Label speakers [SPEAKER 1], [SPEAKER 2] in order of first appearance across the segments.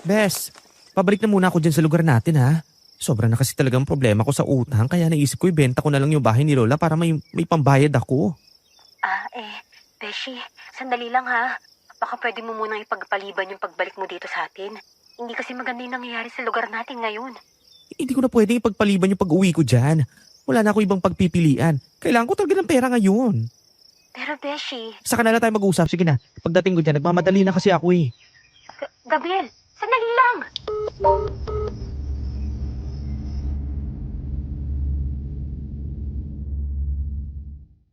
[SPEAKER 1] Bes, pabalik na muna ako dyan sa lugar natin ha. Sobra na kasi talagang problema ko sa utang kaya naisip ko ibenta ko na lang yung bahay ni Lola para may pambayad ako.
[SPEAKER 2] Beshi, sandali lang ha. Baka pwede mo munang ipagpaliban yung pagbalik mo dito sa atin. Hindi kasi maganda yung nangyayari sa lugar natin ngayon.
[SPEAKER 1] Hindi ko na pwedeng ipagpaliban yung pag-uwi ko dyan. Wala na ako ibang pagpipilian. Kailangan ko talaga ng pera ngayon.
[SPEAKER 2] Pero Beshi...
[SPEAKER 1] Saka na lang tayo mag-usap. Sige na, pagdating ko dyan, nagmamadali na kasi ako eh.
[SPEAKER 2] Gabriel, sandali lang!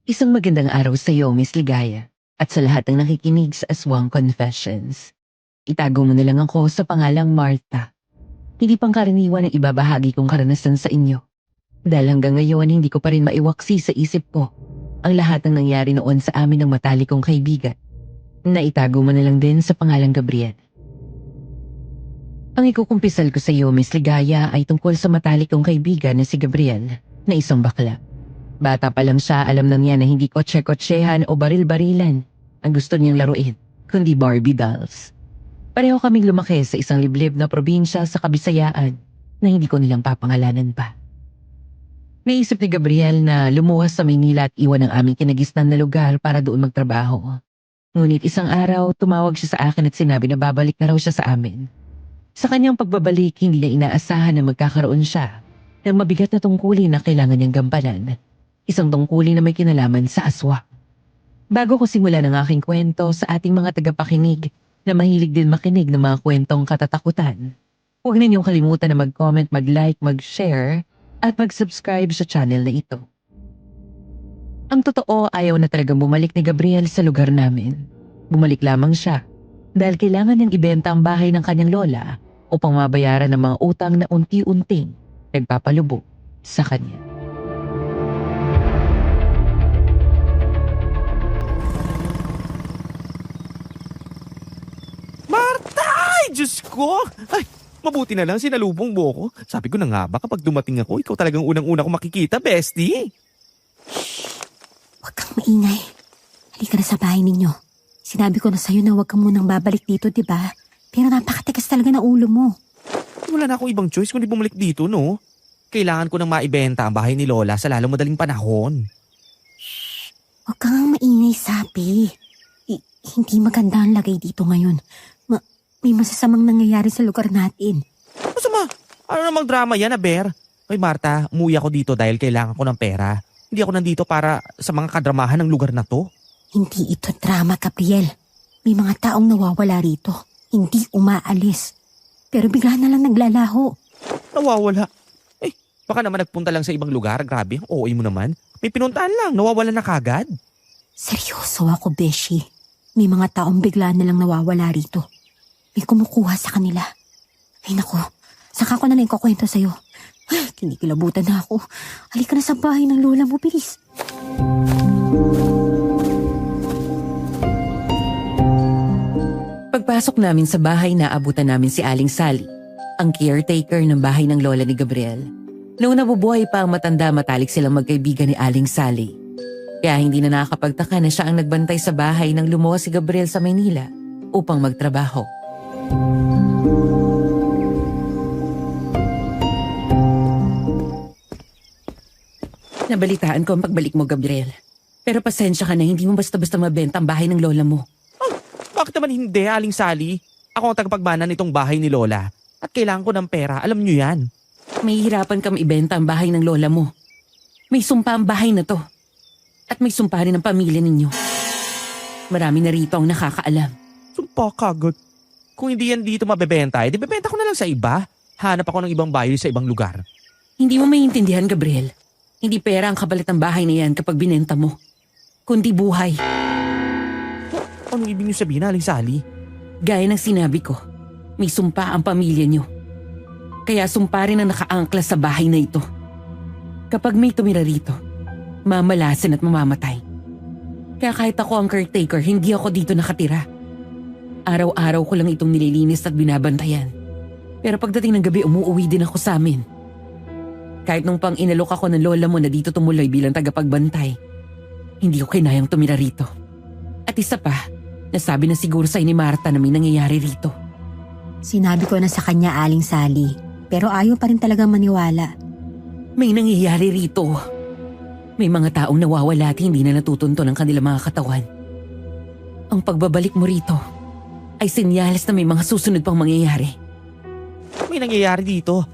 [SPEAKER 3] Isang magandang araw sa iyo, Miss Ligaya, at sa lahat ng nakikinig sa Aswang Confessions. Itago mo na lang ako sa pangalang Martha. Hindi pangkaraniwan ang ibabahagi kong karanasan sa inyo. Dahil hanggang ngayon hindi ko pa rin maiwaksi sa isip ko ang lahat ng nangyari noon sa amin ng matalik kong kaibigan. Naitago mo na lang din sa pangalang Gabriel. Ang ikukumpisal ko sa iyo, Miss Ligaya, ay tungkol sa matalik kong kaibigan na si Gabriel, na isang bakla. Bata pa lang siya, alam na niya na hindi kotse-kotsehan o baril-barilan ang gusto niyang laruin, kundi Barbie dolls. Pareho kaming lumaki sa isang liblib na probinsya sa Kabisayaan na hindi ko nilang papangalanan pa. Naisip ni Gabriel na lumuwas sa Maynila at iwan ang aming kinagisnan na lugar para doon magtrabaho. Ngunit isang araw, tumawag siya sa akin at sinabi na babalik na raw siya sa amin. Sa kanyang pagbabalik, hindi niya inaasahan na magkakaroon siya ng mabigat na tungkulin na kailangan niyang gampanan. Isang tungkulin na may kinalaman sa aswa. Bago ko simulan ang aking kwento sa ating mga tagapakinig na mahilig din makinig ng mga kwentong katatakutan, huwag ninyong kalimutan na mag-comment, mag-like, mag-share at mag-subscribe sa channel na ito. Ang totoo, ayaw na talagang bumalik ni Gabriel sa lugar namin. Bumalik lamang siya dahil kailangan niyang ibenta ang bahay ng kanyang lola upang mabayaran ng mga utang na unti-unting nagpapalubog sa kanya.
[SPEAKER 1] Marta! Ay, Diyos ko! Ay, mabuti na lang sinalubong mo ko. Sabi ko na nga ba kapag dumating ako, ikaw talagang unang-una ko makikita, bestie.
[SPEAKER 2] Huwag kang maingay. Halika na sa bahay ninyo. Sinabi ko na sa'yo na huwag kang munang babalik dito, di ba? Pero napakatigas talaga na ulo mo.
[SPEAKER 1] Wala na akong ibang choice kundi bumalik dito, no? Kailangan ko nang maibenta ang bahay ni Lola sa lalong madaling panahon.
[SPEAKER 2] Huwag kang maingay, sabi. Hindi maganda ang lagay dito ngayon. May masasamang nangyayari sa lugar natin.
[SPEAKER 1] Masama? Ano namang drama yan, Aber? Ay Marta, umuwi ako dito dahil kailangan ko ng pera. Hindi ako nandito para sa mga kadramahan ng lugar na to.
[SPEAKER 2] Hindi ito drama, Gabriel. May mga taong nawawala rito. Hindi umaalis. Pero bigla na lang naglalaho.
[SPEAKER 1] Nawawala. Eh, baka naman nagpunta lang sa ibang lugar. Grabe, ang OA mo naman. May pinuntahan lang, nawawala na kagad.
[SPEAKER 2] Seryoso ako, Beshi. May mga taong bigla na lang nawawala rito. May kumukuha sa kanila. Ay naku, saka ko na lang ikukwento sa'yo. Ay, kinikilabutan na ako. Halika na sa bahay ng lola mo, bilis.
[SPEAKER 3] Pagpasok namin sa bahay, naabutan namin si Aling Sally, ang caretaker ng bahay ng lola ni Gabriel. Noong nabubuhay pa ang matanda, matalik silang magkaibigan ni Aling Sally. Kaya hindi na nakakapagtaka na siya ang nagbantay sa bahay nang lumuwas si Gabriel sa Maynila upang magtrabaho. Nabalitaan ko ang pagbalik mo, Gabriel. Pero pasensya ka na, hindi mo basta-basta mabenta ang bahay ng lola mo.
[SPEAKER 1] Bakit naman hindi, Aling Sally? Ako ang tagapagmana nitong bahay ni Lola. At kailangan ko ng pera, alam niyo yan.
[SPEAKER 3] May hirapan kang ibenta ang bahay ng lola mo. May sumpa ang bahay na to. At may sumpa rin ang pamilya ninyo. Marami na rito ang nakakaalam.
[SPEAKER 1] Sumpa kagad. Kung hindi yan dito mabebenta, di bebenta ko na lang sa iba. Hanap ako ng ibang bahay sa ibang lugar.
[SPEAKER 3] Hindi mo maintindihan, Gabriel. Hindi pera ang kapalit ng bahay na yan kapag binenta mo. Kundi buhay.
[SPEAKER 1] Anong ibig niyo sabihin, Aling Sally?
[SPEAKER 3] Gaya ng sinabi ko, may sumpa ang pamilya niyo. Kaya sumpa rin ang nakaangkla sa bahay na ito. Kapag may tumira rito, mamalasin at mamamatay. Kaya kahit ako ang caretaker, hindi ako dito nakatira. Araw-araw ko lang itong nililinis at binabantayan. Pero pagdating ng gabi, umuuwi din ako sa amin. Kahit nung pang inalok ako ng lola mo na dito tumuloy bilang tagapagbantay, hindi ko kinayang tumira rito. At isa pa, nasabi na siguro sa ni Marta na may nangyayari rito.
[SPEAKER 2] Sinabi ko na sa kanya, Aling Sally, pero ayaw pa rin talagang maniwala.
[SPEAKER 3] May nangyayari rito. May mga taong nawawala at hindi na natutunto ng kanilang mga katawan. Ang pagbabalik mo rito ay senyales na may mga susunod pang mangyayari.
[SPEAKER 1] May nangyayari dito.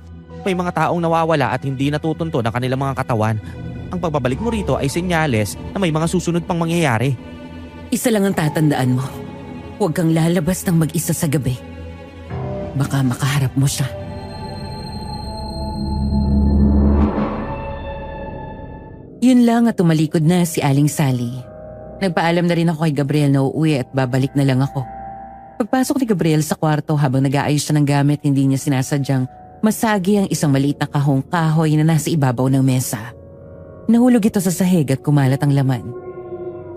[SPEAKER 1] May mga taong nawawala at hindi natutunto ng kanilang mga katawan. Ang pagbabalik mo rito ay senyales na may mga susunod pang mangyayari.
[SPEAKER 3] Isa lang ang tatandaan mo. Huwag kang lalabas ng mag-isa sa gabi. Baka makaharap mo siya. Yun lang at tumalikod na si Aling Sally. Nagpaalam na rin ako kay Gabriel na uuwi at babalik na lang ako. Pagpasok ni Gabriel sa kwarto habang nag-aayos siya ng gamit, hindi niya sinasadyang masagi ang isang maliit na kahong kahoy na nasa ibabaw ng mesa. Nahulog ito sa sahig at kumalat ang laman.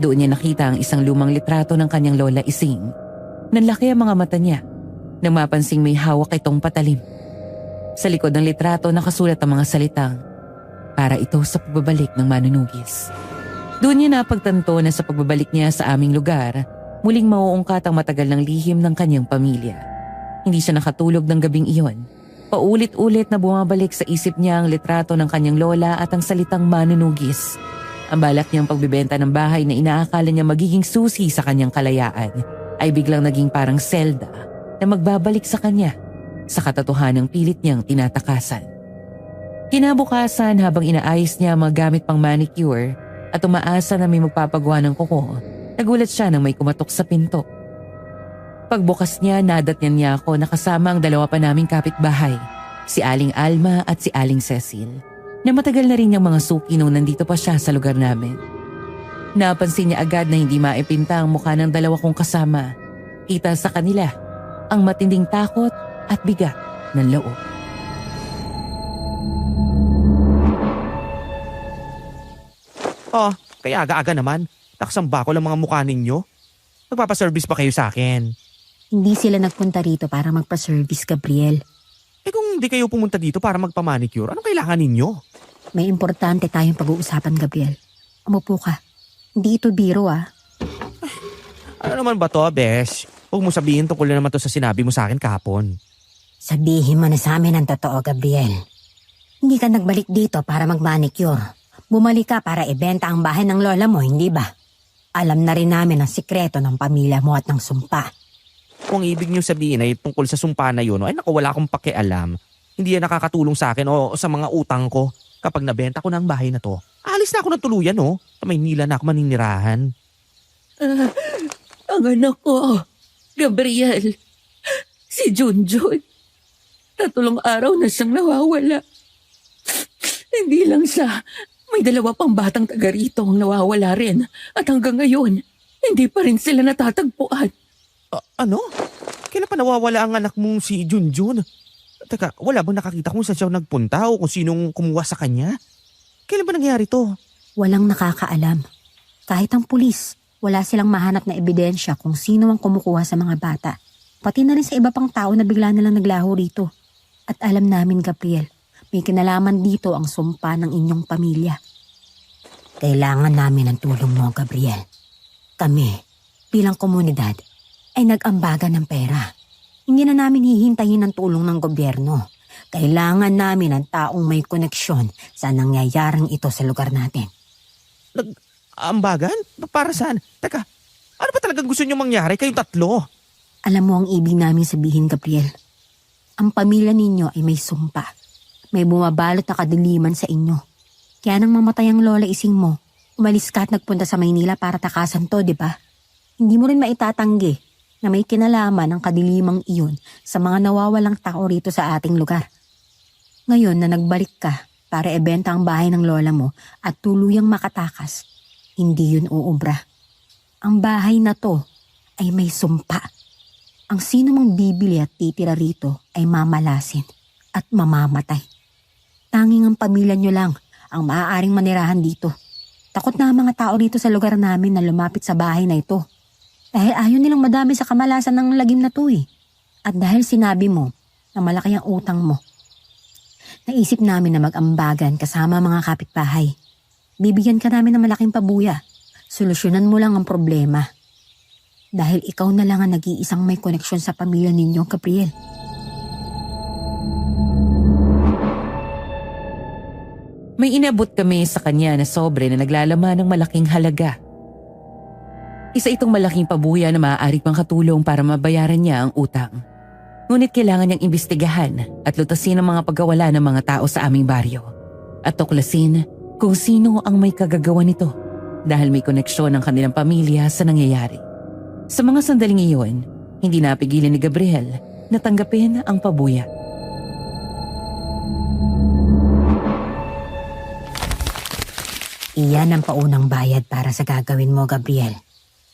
[SPEAKER 3] Doon niya nakita ang isang lumang litrato ng kanyang lola Ising. Nanlaki ang mga mata niya nang mapansing may hawak itong patalim. Sa likod ng litrato nakasulat ang mga salitang, "Para ito sa pagbabalik ng manunugis." Doon niya napagtanto na sa pagbabalik niya sa aming lugar, muling mauungkat ang matagal ng lihim ng kanyang pamilya. Hindi siya nakatulog ng gabing iyon. Paulit-ulit na bumabalik sa isip niya ang litrato ng kanyang lola at ang salitang manunugis. Ang balak niyang pagbibenta ng bahay na inaakala niya magiging susi sa kanyang kalayaan ay biglang naging parang selda na magbabalik sa kanya sa katotohanang pilit niyang tinatakasan. Kinabukasan habang inaayos niya ang mga gamit pang manicure at umaasa na may magpapagawa ng kuko, nagulat siya nang may kumatok sa pinto. Pagbukas niya, nadatnan niya ako na kasama ang dalawa pa naming kapitbahay, si Aling Alma at si Aling Cecil, na matagal na rin niyang mga suki nung nandito pa siya sa lugar namin. Napansin niya agad na hindi maipinta ang mukha ng dalawa kong kasama. Kita sa kanila ang matinding takot at bigat ng loob.
[SPEAKER 1] Oh, kaya aga-aga naman. Nakasamba ko lang mga mukha ninyo. Magpapaservice pa kayo sa akin.
[SPEAKER 2] Hindi sila nagpunta rito para magpa-service, Gabriel.
[SPEAKER 1] Eh kung hindi kayo pumunta dito para magpa-manicure, anong kailangan ninyo?
[SPEAKER 2] May importante tayong pag-uusapan, Gabriel. Umupo ka. Hindi ito biro, ah.
[SPEAKER 1] Ano naman ba to, Besh? Huwag mo sabihin tungkol na naman to sa sinabi mo sa akin kahapon.
[SPEAKER 2] Sabihin mo na sa amin ang totoo, Gabriel. Hindi ka nagbalik dito para mag-manicure. Bumalik ka para ibenta ang bahay ng lola mo, hindi ba? Alam na rin namin ang sikreto ng pamilya mo at ng sumpa.
[SPEAKER 1] Kung ibig niyo sabihin ay tungkol sa sumpa na yun, ay naku, wala akong pakialam. Hindi yan nakakatulong sa akin o sa mga utang ko. Kapag nabenta ko na ang bahay na to, alis na ako ng tuluyan, no? Sa Maynila na ako maninirahan.
[SPEAKER 3] Ang anak ko, Gabriel, si Junjun. 3 araw na siyang nawawala. Hindi lang siya, may 2 pang batang taga rito ang nawawala rin. At hanggang ngayon, hindi pa rin sila natatagpuan.
[SPEAKER 1] Ano? Kailan pa nawawala ang anak mong si Junjun? Teka, wala bang nakakita kung saan siya nagpunta o kung sinong kumuha sa kanya? Kailan ba nangyari to?
[SPEAKER 2] Walang nakakaalam. Kahit ang pulis, wala silang mahanap na ebidensya kung sino ang kumukuha sa mga bata. Pati na rin sa iba pang tao na bigla nalang naglaho rito. At alam namin, Gabriel, may kinalaman dito ang sumpa ng inyong pamilya. Kailangan namin ng tulong mo, Gabriel. Kami, bilang komunidad, ay nag-ambagan ng pera. Hindi na namin hihintayin ang tulong ng gobyerno. Kailangan namin ng taong may koneksyon sa nangyayaring ito sa lugar natin.
[SPEAKER 1] Ambagan? Para saan? Teka, ano ba talagang gusto niyo mangyari kayong 3?
[SPEAKER 2] Alam mo ang ibig namin sabihin, Gabriel. Ang pamilya ninyo ay may sumpa. May bumabalot na kadiliman sa inyo. Kaya nang mamatay ang lola Ising mo, umalis ka at nagpunta sa Maynila para takasan to, di ba? Hindi mo rin maitatanggi na may kinalaman ang kadilimang iyon sa mga nawawalang tao rito sa ating lugar. Ngayon na nagbalik ka para ibenta ang bahay ng lola mo at tuluyang makatakas, hindi yun uubra. Ang bahay na to ay may sumpa. Ang sino mang bibili at titira rito ay mamalasin at mamamatay. Tanging ang pamilya nyo lang ang maaaring manirahan dito. Takot na ang mga tao rito sa lugar namin na lumapit sa bahay na ito. Dahil ayaw nilang madami sa kamalasan ng lagim na to eh. At dahil sinabi mo na malaki ang utang mo, naisip namin na mag-ambagan kasama mga kapitbahay. Bibigyan ka namin ng malaking pabuya. Solusyonan mo lang ang problema. Dahil ikaw na lang ang nag-iisang may koneksyon sa pamilya ninyo, Gabriel.
[SPEAKER 3] May inabot kami sa kanya na sobre na naglalaman ng malaking halaga. Isa itong malaking pabuya na maaari pang katulong para mabayaran niya ang utang. Ngunit kailangan niyang imbestigahan at lutasin ang mga pagkawala ng mga tao sa aming baryo. At tuklasin kung sino ang may kagagawa nito dahil may koneksyon ng kanilang pamilya sa nangyayari. Sa mga sandaling iyon, hindi napigilan ni Gabriel na tanggapin ang pabuya.
[SPEAKER 2] Iyan ang paunang bayad para sa gagawin mo, Gabriel.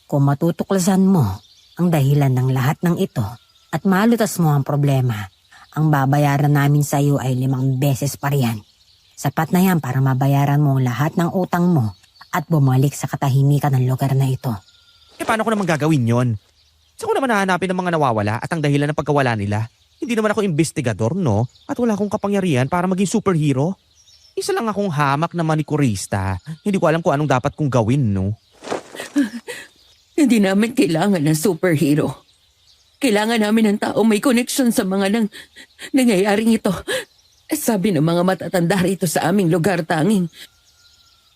[SPEAKER 2] Kung matutuklasan mo ang dahilan ng lahat ng ito at malutas mo ang problema, ang babayaran namin sa iyo ay 5 beses pa riyan. Sapat na yan para mabayaran mo lahat ng utang mo at bumalik sa katahimikan ng lugar na ito.
[SPEAKER 1] Paano ko naman gagawin yon? Saan ko naman hahanapin ang mga nawawala at ang dahilan ng pagkawala nila? Hindi naman ako investigador, no? At wala akong kapangyarihan para maging superhero. Isa lang akong hamak na manikurista. Hindi ko alam kung anong dapat kong gawin, no?
[SPEAKER 3] Hindi namin kailangan ng superhero. Kailangan namin ng tao may koneksyon sa mga nangyayaring ito. Sabi ng mga matatanda rito sa aming lugar, tanging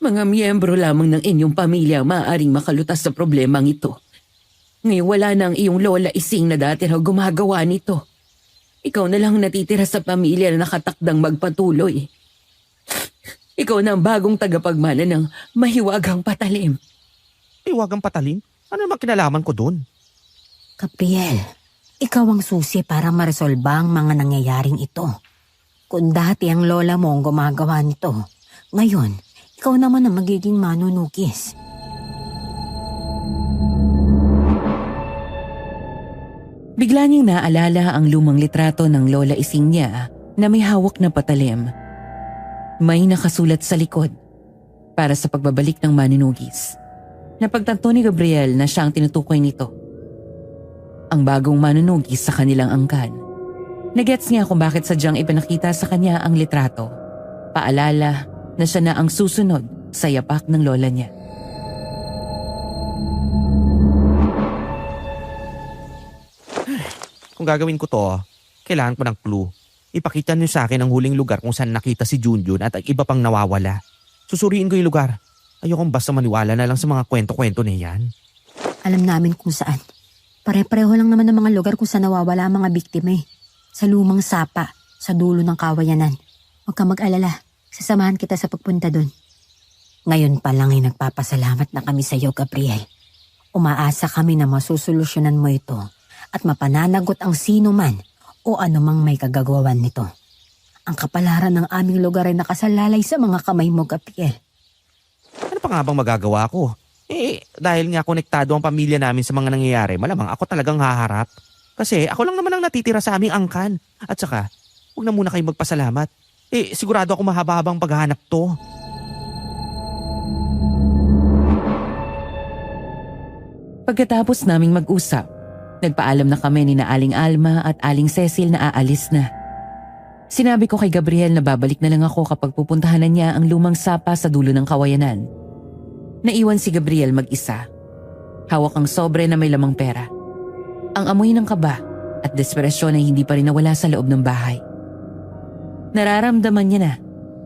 [SPEAKER 3] mga miyembro lamang ng inyong pamilya ang maaaring makalutas sa problemang ito. Ngayon wala na ang iyong lola Ising na dati raw gumagawa nito. Ikaw na lang natitira sa pamilya na nakatakdang magpatuloy. Ikaw na ang bagong tagapagmana ng mahiwagang patalim.
[SPEAKER 1] Iwagang patalim? Ano naman kinalaman ko dun?
[SPEAKER 2] Gabriel, ikaw ang susi para maresolba ang mga nangyayaring ito. Kung dati ang lola mo ang gumagawa nito, ngayon, ikaw naman ang magiging manunukis.
[SPEAKER 3] Bigla niyang naalala ang lumang litrato ng lola Ising niya na may hawak na patalim. May nakasulat sa likod para sa pagbabalik ng manunugis. Napagtanto ni Gabriel na siya ang tinutukoy nito. Ang bagong manunugis sa kanilang angkan. Nagets niya kung bakit sadyang ipinakita sa kanya ang litrato. Paalala na siya na ang susunod sa yapak ng lola niya.
[SPEAKER 1] Kung gagawin ko to, kailangan ko ng clue. Ipakita niyo sa akin ang huling lugar kung saan nakita si Junjun at ang iba pang nawawala. Susuriin ko yung lugar. Ayokong basta maniwala na lang sa mga kwento-kwento na yan.
[SPEAKER 2] Alam namin kung saan. Pare-pareho lang naman ang mga lugar kung saan nawawala ang mga biktima eh. Sa lumang sapa, sa dulo ng kawayanan. Huwag kang mag-alala. Sasamahan kita sa pagpunta doon. Ngayon pa lang ay nagpapasalamat na kami sa iyo, Gabriel. Umaasa kami na masusolusyonan mo ito at mapananagot ang sino man o anumang may kagagawan nito. Ang kapalaran ng aming lugar ay nakasalalay sa mga kamay mo, Gabriel.
[SPEAKER 1] Ano pa nga bang magagawa ko? Dahil nga konektado ang pamilya namin sa mga nangyayari, malamang ako talagang haharap. Kasi ako lang naman ang natitira sa aming angkan. At saka, huwag na muna kayo magpasalamat. Sigurado ako mahaba-habang paghahanap to.
[SPEAKER 3] Pagkatapos naming mag-usap, nagpaalam na kami ni na Aling Alma at Aling Cecil na aalis na. Sinabi ko kay Gabriel na babalik na lang ako kapag pupuntahan na niya ang lumang sapa sa dulo ng kawayanan. Naiwan si Gabriel mag-isa. Hawak ang sobre na may lamang pera. Ang amoy ng kaba at desperasyon ay hindi pa rin nawala sa loob ng bahay. Nararamdaman niya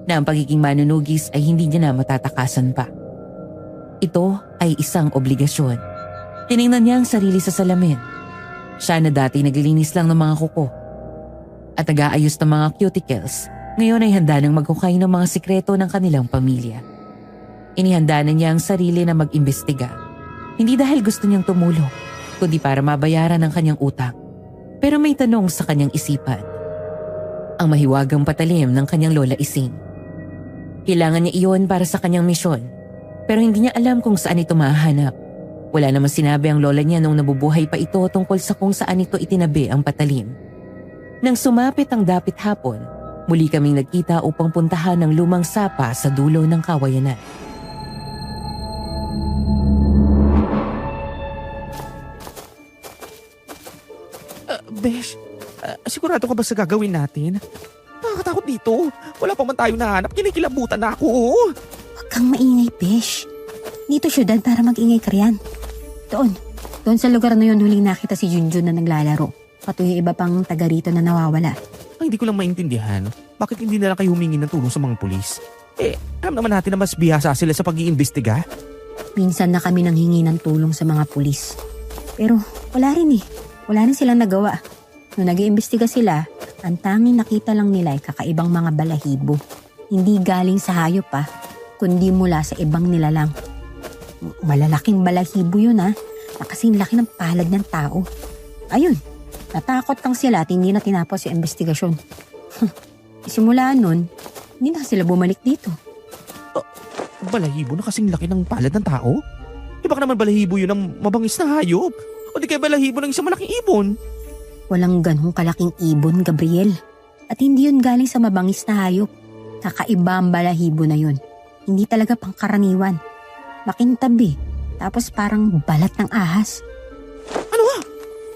[SPEAKER 3] na ang pagiging manunugis ay hindi niya na matatakasan pa. Ito ay isang obligasyon. Tiningnan niya ang sarili sa salamin. Siya na dati naglilinis lang ng mga kuko at nag-aayos ng mga cuticles, ngayon ay handa nang maghukay ng mga sikreto ng kanilang pamilya. Inihanda na niya ang sarili na mag-imbestiga. Hindi dahil gusto niyang tumulong, kundi para mabayaran ang kanyang utang. Pero may tanong sa kanyang isipan. Ang mahiwagang patalim ng kanyang lola Ising. Kailangan niya iyon para sa kanyang misyon, pero hindi niya alam kung saan ito mahanap. Wala namang sinabi ang lola niya nung nabubuhay pa ito tungkol sa kung saan ito itinabi ang patalim. Nang sumapit ang dapit hapon, muli kaming nagkita upang puntahan ang lumang sapa sa dulo ng kawayanan.
[SPEAKER 1] Besh, sigurado ka ba sa gagawin natin? Nakakatakot dito. Wala pa man tayo nahanap. Kinikilabutan na ako.
[SPEAKER 2] Huwag kang maingay, Besh. Dito syudad para mag-ingay ka riyan. Doon, Doon sa lugar na yun, huling nakita si Junjun na naglalaro. Pati yung iba pang taga rito na nawawala.
[SPEAKER 1] Ang hindi ko lang maintindihan, bakit hindi na lang kayo humingi ng tulong sa mga pulis? Alam naman natin na mas bihasa sila sa pag-iimbestiga.
[SPEAKER 2] Minsan na kami nang hingi ng tulong sa mga pulis. Pero wala rin eh. Wala rin silang nagawa. Nung nag-iimbestiga sila, ang tanging nakita lang nila ay kakaibang mga balahibo. Hindi galing sa hayop kundi mula sa ibang nilalang. Malalaking balahibo yun na kasing laki ng palad ng tao. Ayun, natakot lang sila at hindi na tinapos yung investigasyon. Simula nun, hindi na sila bumalik dito.
[SPEAKER 1] Balahibo na kasing laki ng palad ng tao? Baka naman balahibo yun ng mabangis na hayop. O di kaya balahibo ng isang malaking ibon.
[SPEAKER 2] Walang ganong kalaking ibon, Gabriel. At hindi yun galing sa mabangis na hayop. Kakaiba ang balahibo na yun. Hindi talaga pangkaraniwan. Makintabi. Tapos parang balat ng ahas.
[SPEAKER 1] Ano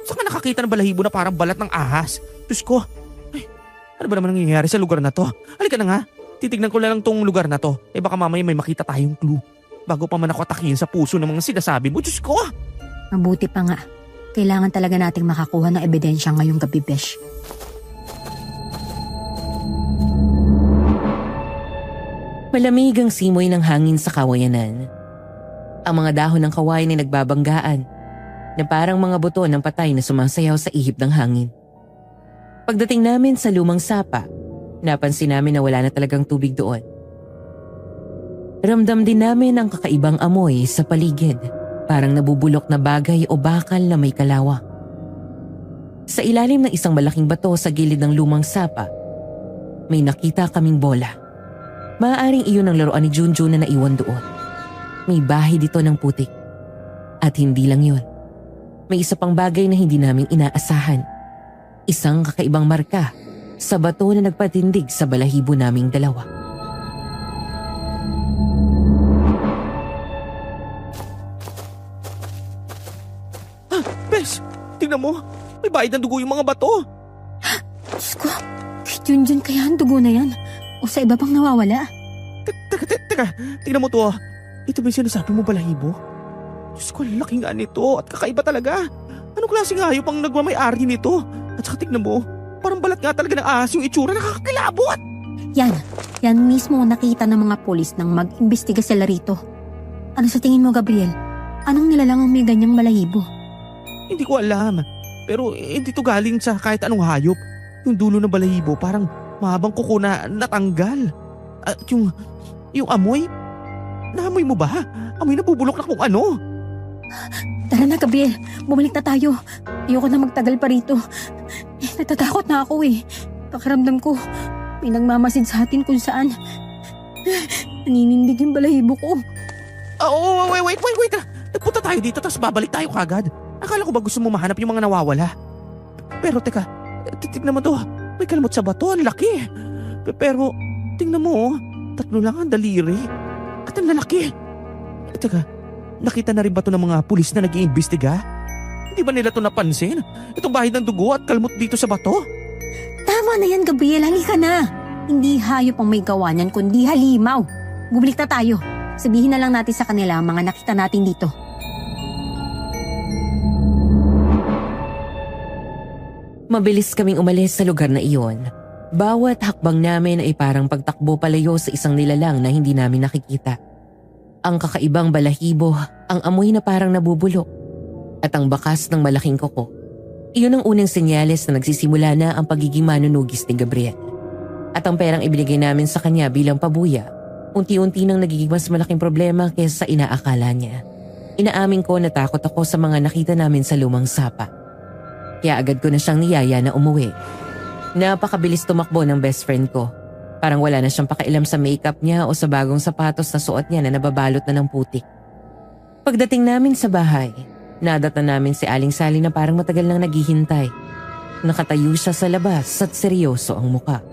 [SPEAKER 1] Saan ka nakakita ng balahibo na parang balat ng ahas? Diyos ko. Ano ba naman nangyayari sa lugar na to? Halika na nga. Titignan ko lang tong lugar na to. Baka mamaya may makita tayong clue. Bago pa man ako atakihin sa puso ng mga sinasabi mo. Diyos ko.
[SPEAKER 2] Mabuti pa nga. Kailangan talaga nating makakuha ng ebidensya ngayong gabi, Besh.
[SPEAKER 3] Malamig ang simoy ng hangin sa kawayanan. Ang mga dahon ng kawayan ay nagbabanggaan na parang mga buto ng patay na sumasayaw sa ihip ng hangin. Pagdating namin sa lumang sapa, napansin namin na wala na talagang tubig doon. Ramdam din namin ang kakaibang amoy sa paligid, parang nabubulok na bagay o bakal na may kalawang. Sa ilalim ng isang malaking bato sa gilid ng lumang sapa, may nakita kaming bola. Maaaring iyon ang laruan ni Junjun na naiwan doon. May bahay dito ng putik. At hindi lang yun. May isa pang bagay na hindi namin inaasahan. Isang kakaibang marka sa bato na nagpatindig sa balahibo naming dalawa.
[SPEAKER 1] Bes, tingnan mo. May bayad ng dugo yung mga bato.
[SPEAKER 2] Diyos ko, kay Junjun kaya ang dugo na yan? O sa iba pang nawawala?
[SPEAKER 1] Teka, tingnan mo to. Ito ba yung sinasabi mo balahibo? Diyos ko, laki nga nito at kakaiba talaga. Anong klaseng hayop ang nagmamay-ari nito? At saka tignan mo, parang balat nga talaga ng ahas yung itsura, nakakakilabot.
[SPEAKER 2] Yan mismo ang nakita ng mga polis nang mag-imbestiga sila rito. Ano sa tingin mo, Gabriel? Anong nilalang ang may ganyang balahibo?
[SPEAKER 1] Hindi ko alam, pero hindi to galing sa kahit anong hayop. Yung dulo ng balahibo parang mahabang kuko na natanggal. At yung amoy, naamoy mo ba? Amoy na bubulok na kung ano.
[SPEAKER 2] Tara na, Gabriel. Bumalik na tayo. Ayoko na magtagal pa rito. Natatakot na ako eh. Pakiramdam ko, may nagmamasid sa atin kung saan. Naninindig yung balahibo ko.
[SPEAKER 1] Wait. Nagpunta tayo dito tapos babalik tayo kagad. Akala ko ba gusto mo mahanap yung mga nawawala? Pero teka, tignan mo to. May kalmot sa bato, ang laki. Pero tingnan mo, 3 lang ang daliri. At ang lalaki. Teka, nakita na rin ba to ng mga pulis na nag-iimbestiga? Hindi ba nila to napansin? Itong bahid ng dugo at kalmot dito sa bato?
[SPEAKER 2] Tama na yan, Gabriel. Halika na. Hindi hayop ang may gawa niyan, kundi halimaw. Bumalik na tayo. Sabihin na lang natin sa kanila ang mga nakita natin dito.
[SPEAKER 3] Mabilis kaming umalis sa lugar na iyon. Bawat hakbang namin ay parang pagtakbo palayo sa isang nilalang na hindi namin nakikita. Ang kakaibang balahibo, ang amoy na parang nabubulok, at ang bakas ng malaking kuko. Iyon ang unang senyales na nagsisimula na ang pagiging manunugis ni Gabriel. At ang perang ibinigay namin sa kanya bilang pabuya, unti-unti nang nagiging mas malaking problema kaysa sa inaakala niya. Inaamin ko na takot ako sa mga nakita namin sa lumang sapa. Kaya agad ko na siyang niyaya na umuwi. Napakabilis tumakbo ng best friend ko. Parang wala na siyang pakialam sa makeup niya o sa bagong sapatos na suot niya na nababalot na ng putik. Pagdating namin sa bahay, nadatan namin si Aling Sally na parang matagal nang naghihintay. Nakatayo siya sa labas at seryoso ang muka.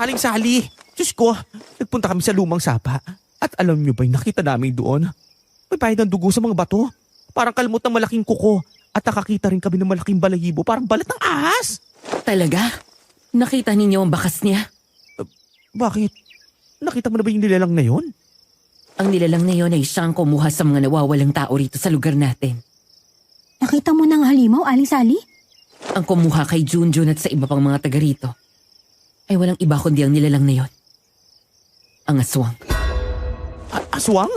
[SPEAKER 1] Aling Sally, Diyos ko, nagpunta kami sa lumang sapa. At alam niyo ba yung nakita namin doon? May bayad ng dugo sa mga bato. Parang kalmot ng malaking kuko. At nakakita rin kami ng malaking balahibo, parang balat ng ahas.
[SPEAKER 3] Talaga? Nakita ninyo ang bakas niya?
[SPEAKER 1] Bakit? Nakita mo na ba yung nilalang na yun?
[SPEAKER 3] Ang nilalang na yon ay siyang kumuha sa mga nawawalang tao rito sa lugar natin.
[SPEAKER 2] Nakita mo ng halimaw, Aling Sally?
[SPEAKER 3] Ang kumuha kay Junjun at sa iba pang mga taga rito ay walang iba kundi ang nilalang na yon. Ang aswang.
[SPEAKER 1] Aswang?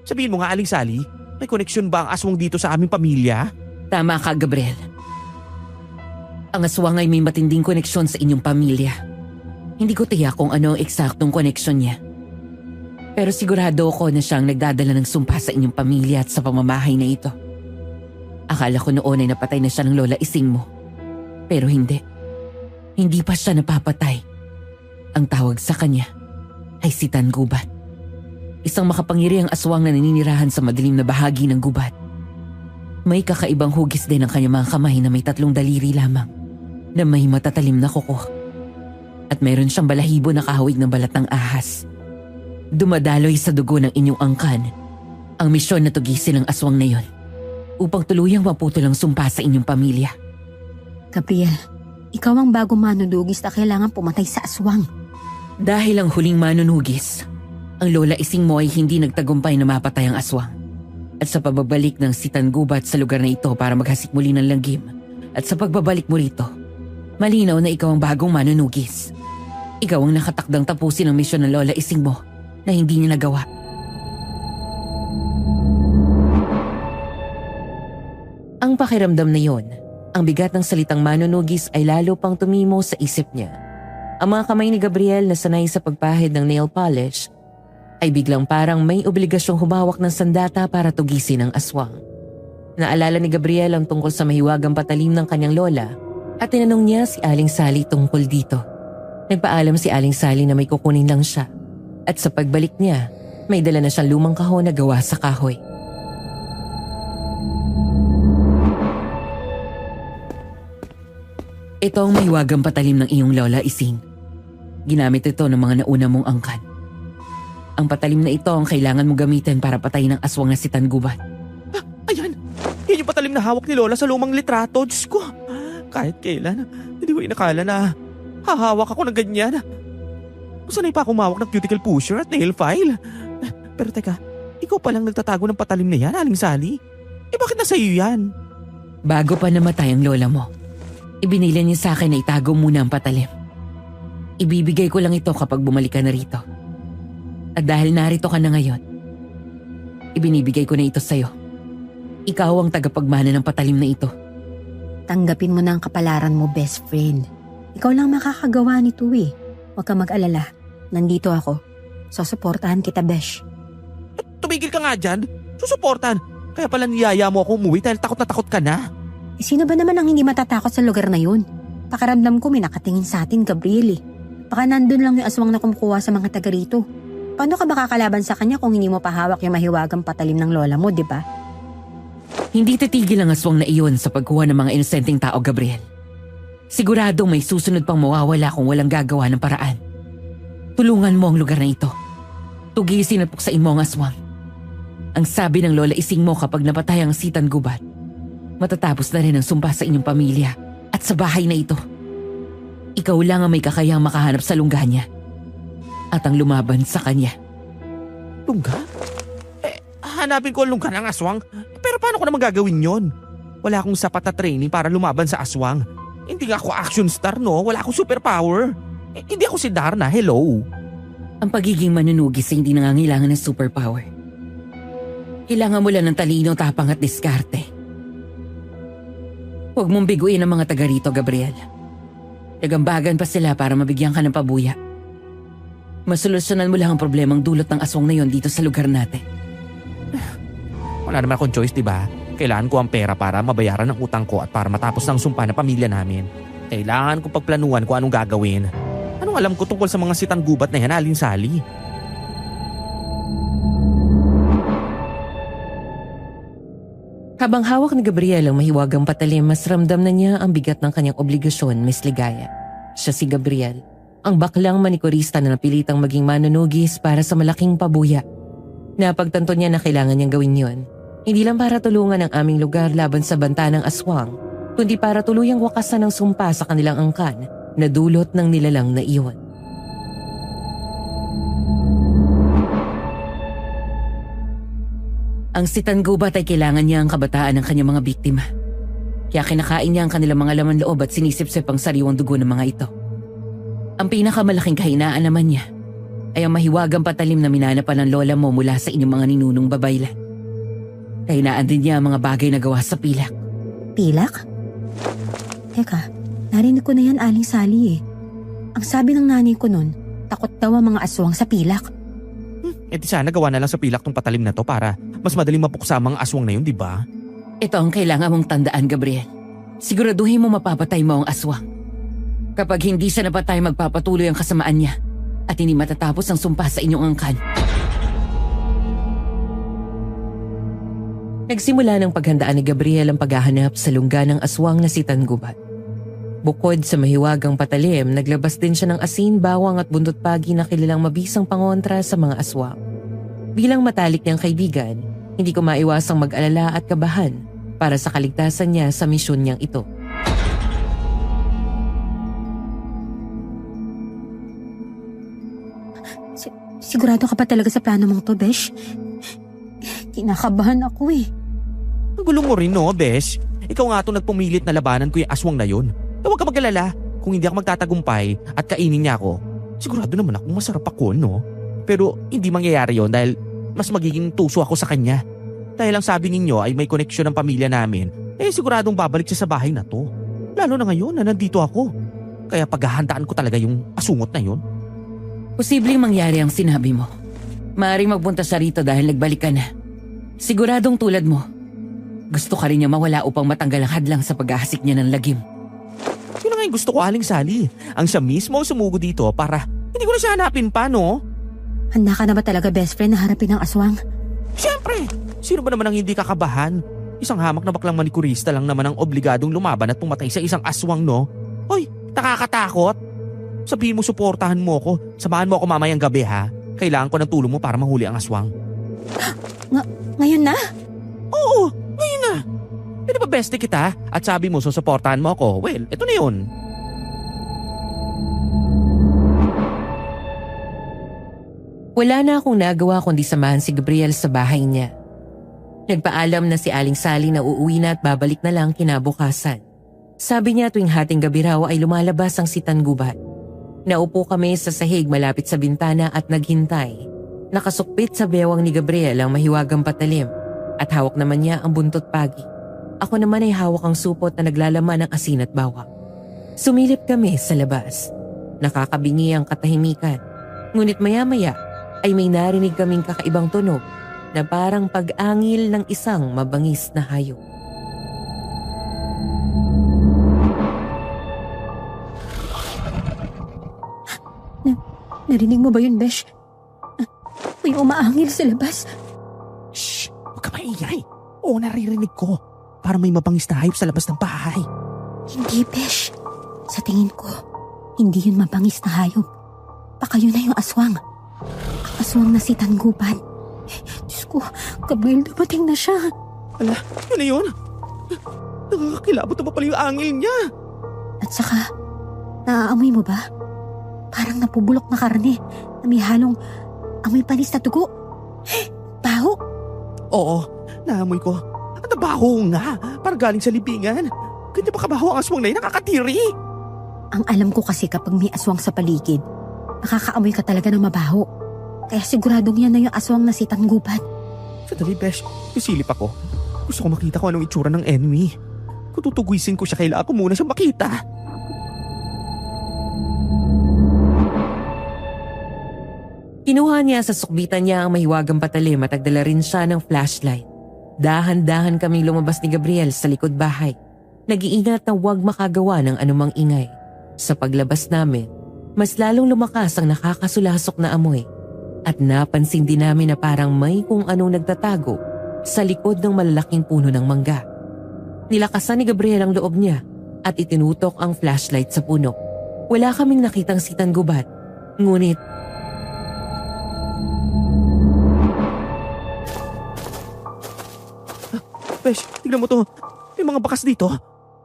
[SPEAKER 1] Sabihin mo nga, Aling Sally, may koneksyon ba ang aswang dito sa aming pamilya?
[SPEAKER 3] Tama ka, Gabriel. Ang aswang ay may matinding koneksyon sa inyong pamilya. Hindi ko tiyak kung ano ang eksaktong koneksyon niya. Pero sigurado ako na siyang nagdadala ng sumpa sa inyong pamilya at sa pamamahay na ito. Akala ko noon ay napatay na siya ng lola ising mo. Pero hindi. Hindi pa siya napapatay. Ang tawag sa kanya ay si Tan Gubat. Isang makapangyarihang aswang na naninirahan sa madilim na bahagi ng gubat. May kakaibang hugis din ang kanyang mga kamay na may 3 daliri lamang na may matatalim na kuko. At mayroon siyang balahibo na kahawig ng balat ng ahas. Dumadaloy sa dugo ng inyong angkan ang misyon na tugisin ang aswang na yon upang tuluyang maputol ang sumpa sa inyong pamilya.
[SPEAKER 2] Gabriel, ikaw ang bagong manunugis na kailangan pumatay sa aswang.
[SPEAKER 3] Dahil ang huling manunugis, ang lola ising mo ay hindi nagtagumpay na mapatay ang aswang. At sa pagbabalik ng si Tan Gubat sa lugar na ito para maghasik muli ng langgim, at sa pagbabalik mo rito, malinaw na ikaw ang bagong manunugis. Ikaw ang nakatakdang tapusin ang misyon ng lola ising mo na hindi niya nagawa. Ang pakiramdam na yon, ang bigat ng salitang manunugis ay lalo pang tumimo sa isip niya. Ang mga kamay ni Gabriel na sanay sa pagpahid ng nail polish ay biglang parang may obligasyong humawak ng sandata para tugisin ang aswang. Naalala ni Gabriel ang tungkol sa mahiwagang patalim ng kanyang lola at tinanong niya si Aling Sally tungkol dito. Nagpaalam si Aling Sally na may kukunin lang siya. At sa pagbalik niya, may dala na siyang lumang kahon na gawa sa kahoy. Ito ang mahiwagang patalim ng iyong lola ising. Ginamit ito ng mga nauna mong angkan. Ang patalim na ito ang kailangan mo gamitin para patayin ang aswang na si Tan Gubat.
[SPEAKER 1] Ayan! Yan yung patalim na hawak ni Lola sa lumang litrato. Diyos ko! Kahit kailan, hindi ko inakala na hahawak ako ng ganyan. Sanay pa ako humawak ng cuticle pusher at nail file. Pero teka, ikaw palang nagtatago ng patalim na yan, Aling Sally. Bakit nasa iyo yan?
[SPEAKER 3] Bago pa namatay ang lola mo, ibinili niya sa akin na itago muna ang patalim. Ibibigay ko lang ito kapag bumalik ka na rito. At dahil narito ka na ngayon, ibinibigay ko na ito sa'yo. Ikaw ang tagapagmana ng patalim na ito.
[SPEAKER 2] Tanggapin mo na ang kapalaran mo, best friend. Ikaw lang makakagawa nito eh. Huwag kang mag-alala. Nandito ako. Susuportahan kita, Besh.
[SPEAKER 1] Tumigil ka nga dyan. Susuportan. Kaya pala niyaya mo ako umuwi dahil takot na takot ka na.
[SPEAKER 2] Sino ba naman ang hindi matatakot sa lugar na yun? Pakiramdam ko may nakatingin sa atin, Gabriel eh. Baka nandun lang yung aswang na kumukuha sa mga taga rito. Paano ka makakalaban sa kanya kung hindi mo pahawak yung mahiwagang patalim ng lola mo, di ba?
[SPEAKER 3] Hindi titigil ang aswang na iyon sa pagkuha ng mga inosenteng tao, Gabriel. Siguradong may susunod pang mawawala kung walang gagawa ng paraan. Tulungan mo ang lugar na ito. Tugisin at puksain mo ang aswang. Ang sabi ng lola ising mo kapag napatay ang si Tan Gubat, matatapos na rin ang sumpa sa inyong pamilya at sa bahay na ito. Ikaw lang ang may kakayang makahanap sa lungga niya at ang lumaban sa kanya.
[SPEAKER 1] Lungga? Hanapin ko ang lungga ng aswang. Pero paano ko naman gagawin yon? Wala akong sapat na training para lumaban sa aswang. Hindi nga ako action star, no? Wala akong superpower. Hindi ako si Darna, hello.
[SPEAKER 3] Ang pagiging manunugis ay hindi nangangailangan ng superpower. Kailangan mo lang ng talino, tapang at diskarte. Huwag mong biguin ang mga taga rito, Gabriel. Nagambagan pa sila para mabigyan ka ng pabuya. Masolusyonan mo lang ang problemang dulot ng aswang na yon dito sa lugar natin.
[SPEAKER 1] Wala naman akong choice, diba? Kailangan ko ang pera para mabayaran ang utang ko at para matapos ng sumpa ng pamilya namin. Kailangan ko pagplanuhan kung anong gagawin. Anong alam ko tungkol sa mga si Tan Gubat na yan, Aling Sally?
[SPEAKER 3] Habang hawak ni Gabriel ang mahiwagang patalim, mas ramdam na niya ang bigat ng kanyang obligasyon, Miss Ligaya. Siya si Gabriel, ang baklang manikurista na napilitang maging manunugis para sa malaking pabuya. Napagtanto niya na kailangan niyang gawin yon, hindi lang para tulungan ang aming lugar laban sa banta ng aswang, kundi para tuluyang wakasan ang sumpa sa kanilang angkan na dulot ng nilalang na iyon. Ang sitan gubat ay kailangan niya ang kabataan ng kanyang mga biktima. Kaya kinakain niya ang kanilang mga laman loob at sinisip-sip ang sariwang dugo ng mga ito. Ang pinakamalaking kahinaan naman niya ay ang mahiwagang patalim na minanapan ng lola mo mula sa inyong mga ninunong babaylan. Kahinaan din niya ang mga bagay na gawa sa pilak.
[SPEAKER 2] Pilak? Teka, narinig ko na yan, Aling Sally eh. Ang sabi ng nanay ko nun, takot daw ang mga aswang sa pilak.
[SPEAKER 1] Di sana gawa na lang sa pilak tong patalim na to para mas madaling mapuksa ang mga aswang na yun, di ba?
[SPEAKER 3] Ito ang kailangan mong tandaan, Gabriel. Siguraduhin mo mapapatay mo ang aswang. Kapag hindi siya napatay, magpapatuloy ang kasamaan niya at hindi matatapos ang sumpa sa inyong angkan. Nagsimula ng paghandaan ni Gabriel ang paghahanap sa lungga ng aswang na si Tangubat. Bukod sa mahiwagang patalim, naglabas din siya ng asin, bawang at bundot pagi na kilalang mabisang pangontra sa mga aswang. Bilang matalik niyang kaibigan, hindi ko maiwasang mag-alala at kabahan para sa kaligtasan niya sa misyon niyang ito.
[SPEAKER 2] Sigurado ka pa talaga sa plano mong to, Besh? Kinakabahan ako eh.
[SPEAKER 1] Ang gulo mo rin, no, Besh? Ikaw nga itong nagpumilit na labanan ko yung aswang na yun. Huwag ka mag-alala. Kung hindi ako magtatagumpay at kainin niya ako, sigurado naman ako masarap ako, no? Pero hindi mangyayari yon dahil mas magiging tuso ako sa kanya. Dahil ang sabi ninyo ay may koneksyon ng pamilya namin, siguradong babalik siya sa bahay na to. Lalo na ngayon na nandito ako. Kaya paghahandaan ko talaga yung asungot na yun.
[SPEAKER 3] Posibleng mangyari ang sinabi mo. Maaaring magpunta siya rito dahil nagbalik ka na. Siguradong tulad mo. Gusto ka rin niya mawala upang matanggal ang hadlang sa paghahasik niya ng lagim.
[SPEAKER 1] Yun ang gusto ko, Aling Sally. Ang siya mismo ang sumugo dito para hindi ko na siya hanapin pa, no?
[SPEAKER 2] Handa ka na ba talaga, best friend, na harapin ang aswang?
[SPEAKER 1] Siyempre! Sino ba naman ang hindi kakabahan? Isang hamak na baklang manikurista lang naman ang obligadong lumaban at pumatay sa isang aswang, no? Hoy, nakakatakot! Sabihin mo, suportahan mo ko. Samahan mo ako mamayang gabi, ha? Kailangan ko ng tulong mo para mahuli ang aswang.
[SPEAKER 2] Ngayon na?
[SPEAKER 1] Oo, ngayon na. Di ba beste kita? At sabi mo, susuportahan mo ako. Well, ito na yun.
[SPEAKER 3] Wala na akong nagawa kundi samahan si Gabriel sa bahay niya. Nagpaalam na si Aling Sally na uuwi na at babalik na lang kinabukasan. Sabi niya tuwing hating gabi raw ay lumalabas ang si Tangubat. Naupo kami sa sahig malapit sa bintana at naghintay. Nakasukpit sa bewang ni Gabriel ang mahiwagang patalim at hawak naman niya ang buntot pagi. Ako naman ay hawak ang supot na naglalaman ng asin at bawang. Sumilip kami sa labas. Nakakabingi ang katahimikan. Ngunit maya-maya ay may narinig kaming kakaibang tunog na parang pag-angil ng isang mabangis na hayop.
[SPEAKER 2] Narinig mo ba yun, Besh? May umaangil sa labas.
[SPEAKER 1] Shh! Huwag ka maingay. Oo, naririnig ko. Para may mabangis na hayop sa labas ng bahay.
[SPEAKER 2] Hindi, Besh. Sa tingin ko, hindi yun mabangis na hayop. Baka yun na yung aswang. Ang aswang na si Tanguban. Diyos ko, Gabriel, dumating na siya.
[SPEAKER 1] Ala, yun na yun. Nakakakilabot na pa pala yung angil niya.
[SPEAKER 2] At saka, naaamoy mo ba? Parang napubulok na karne na may halong amoy panis na dugo. Baho.
[SPEAKER 1] Oo, naamoy ko. At nabaho nga. Parang galing sa libingan. Ganyan pa kabaho ang aswang na yun, nakakatiri.
[SPEAKER 2] Ang alam ko kasi kapag may aswang sa paligid, nakakaamoy ka talaga ng mabaho. Kaya siguradong yan na yung aswang na si Tanguban.
[SPEAKER 1] Sadali, Besh. Pisilip ako. Gusto ko makita kung anong itsura ng enemy. Kung tutugwisin ko siya, kailangan ko muna siya makita.
[SPEAKER 3] Kinuha niya sa sukbitan niya ang mahiwagang patalim at nagdala rin siya ng flashlight. Dahan-dahan kaming lumabas ni Gabriel sa likod bahay. Nag-iingat na huwag makagawa ng anumang ingay. Sa paglabas namin, mas lalong lumakas ang nakakasulasok na amoy. At napansin din namin na parang may kung anong nagtatago sa likod ng malalaking puno ng mangga. Nilakasan ni Gabriel ang loob niya at itinutok ang flashlight sa puno. Wala kaming nakitang si Tangubat. Ngunit
[SPEAKER 1] Besh, tignan mo to. May mga bakas dito.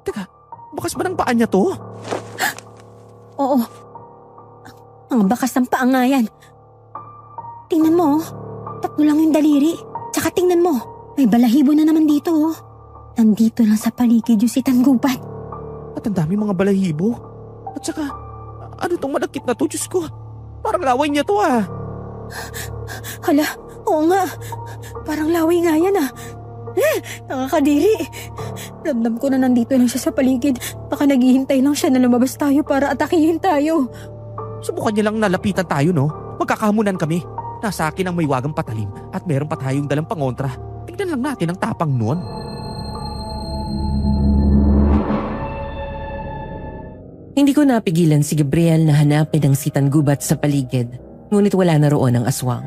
[SPEAKER 1] Teka, bakas ba ng paa niya to?
[SPEAKER 2] Oo. Ang bakas ng paa nga yan. Tingnan mo, 3 lang yung daliri. Tsaka tingnan mo, May balahibo na naman dito oh. Nandito lang sa paligid yung sitan gubat.
[SPEAKER 1] At ang dami mga balahibo. At saka, ano tong malakit na to, Diyos ko? Parang laway niya to ah.
[SPEAKER 2] Hala, oo nga. Parang laway nga yan ah. Nakakadiri. Ramdam ko na nandito lang siya sa paligid. Baka naghihintay lang siya na lumabas tayo para atakihin tayo.
[SPEAKER 1] Subukan niya lang nalapitan tayo, no? Magkakahamunan kami. Nasa akin ang may wagang patalim at meron pa tayong dalang pangontra. Tignan lang natin ang tapang nun.
[SPEAKER 3] Hindi ko napigilan si Gabriel na hanapin ang sitan gubat sa paligid, ngunit wala na roon ang aswang.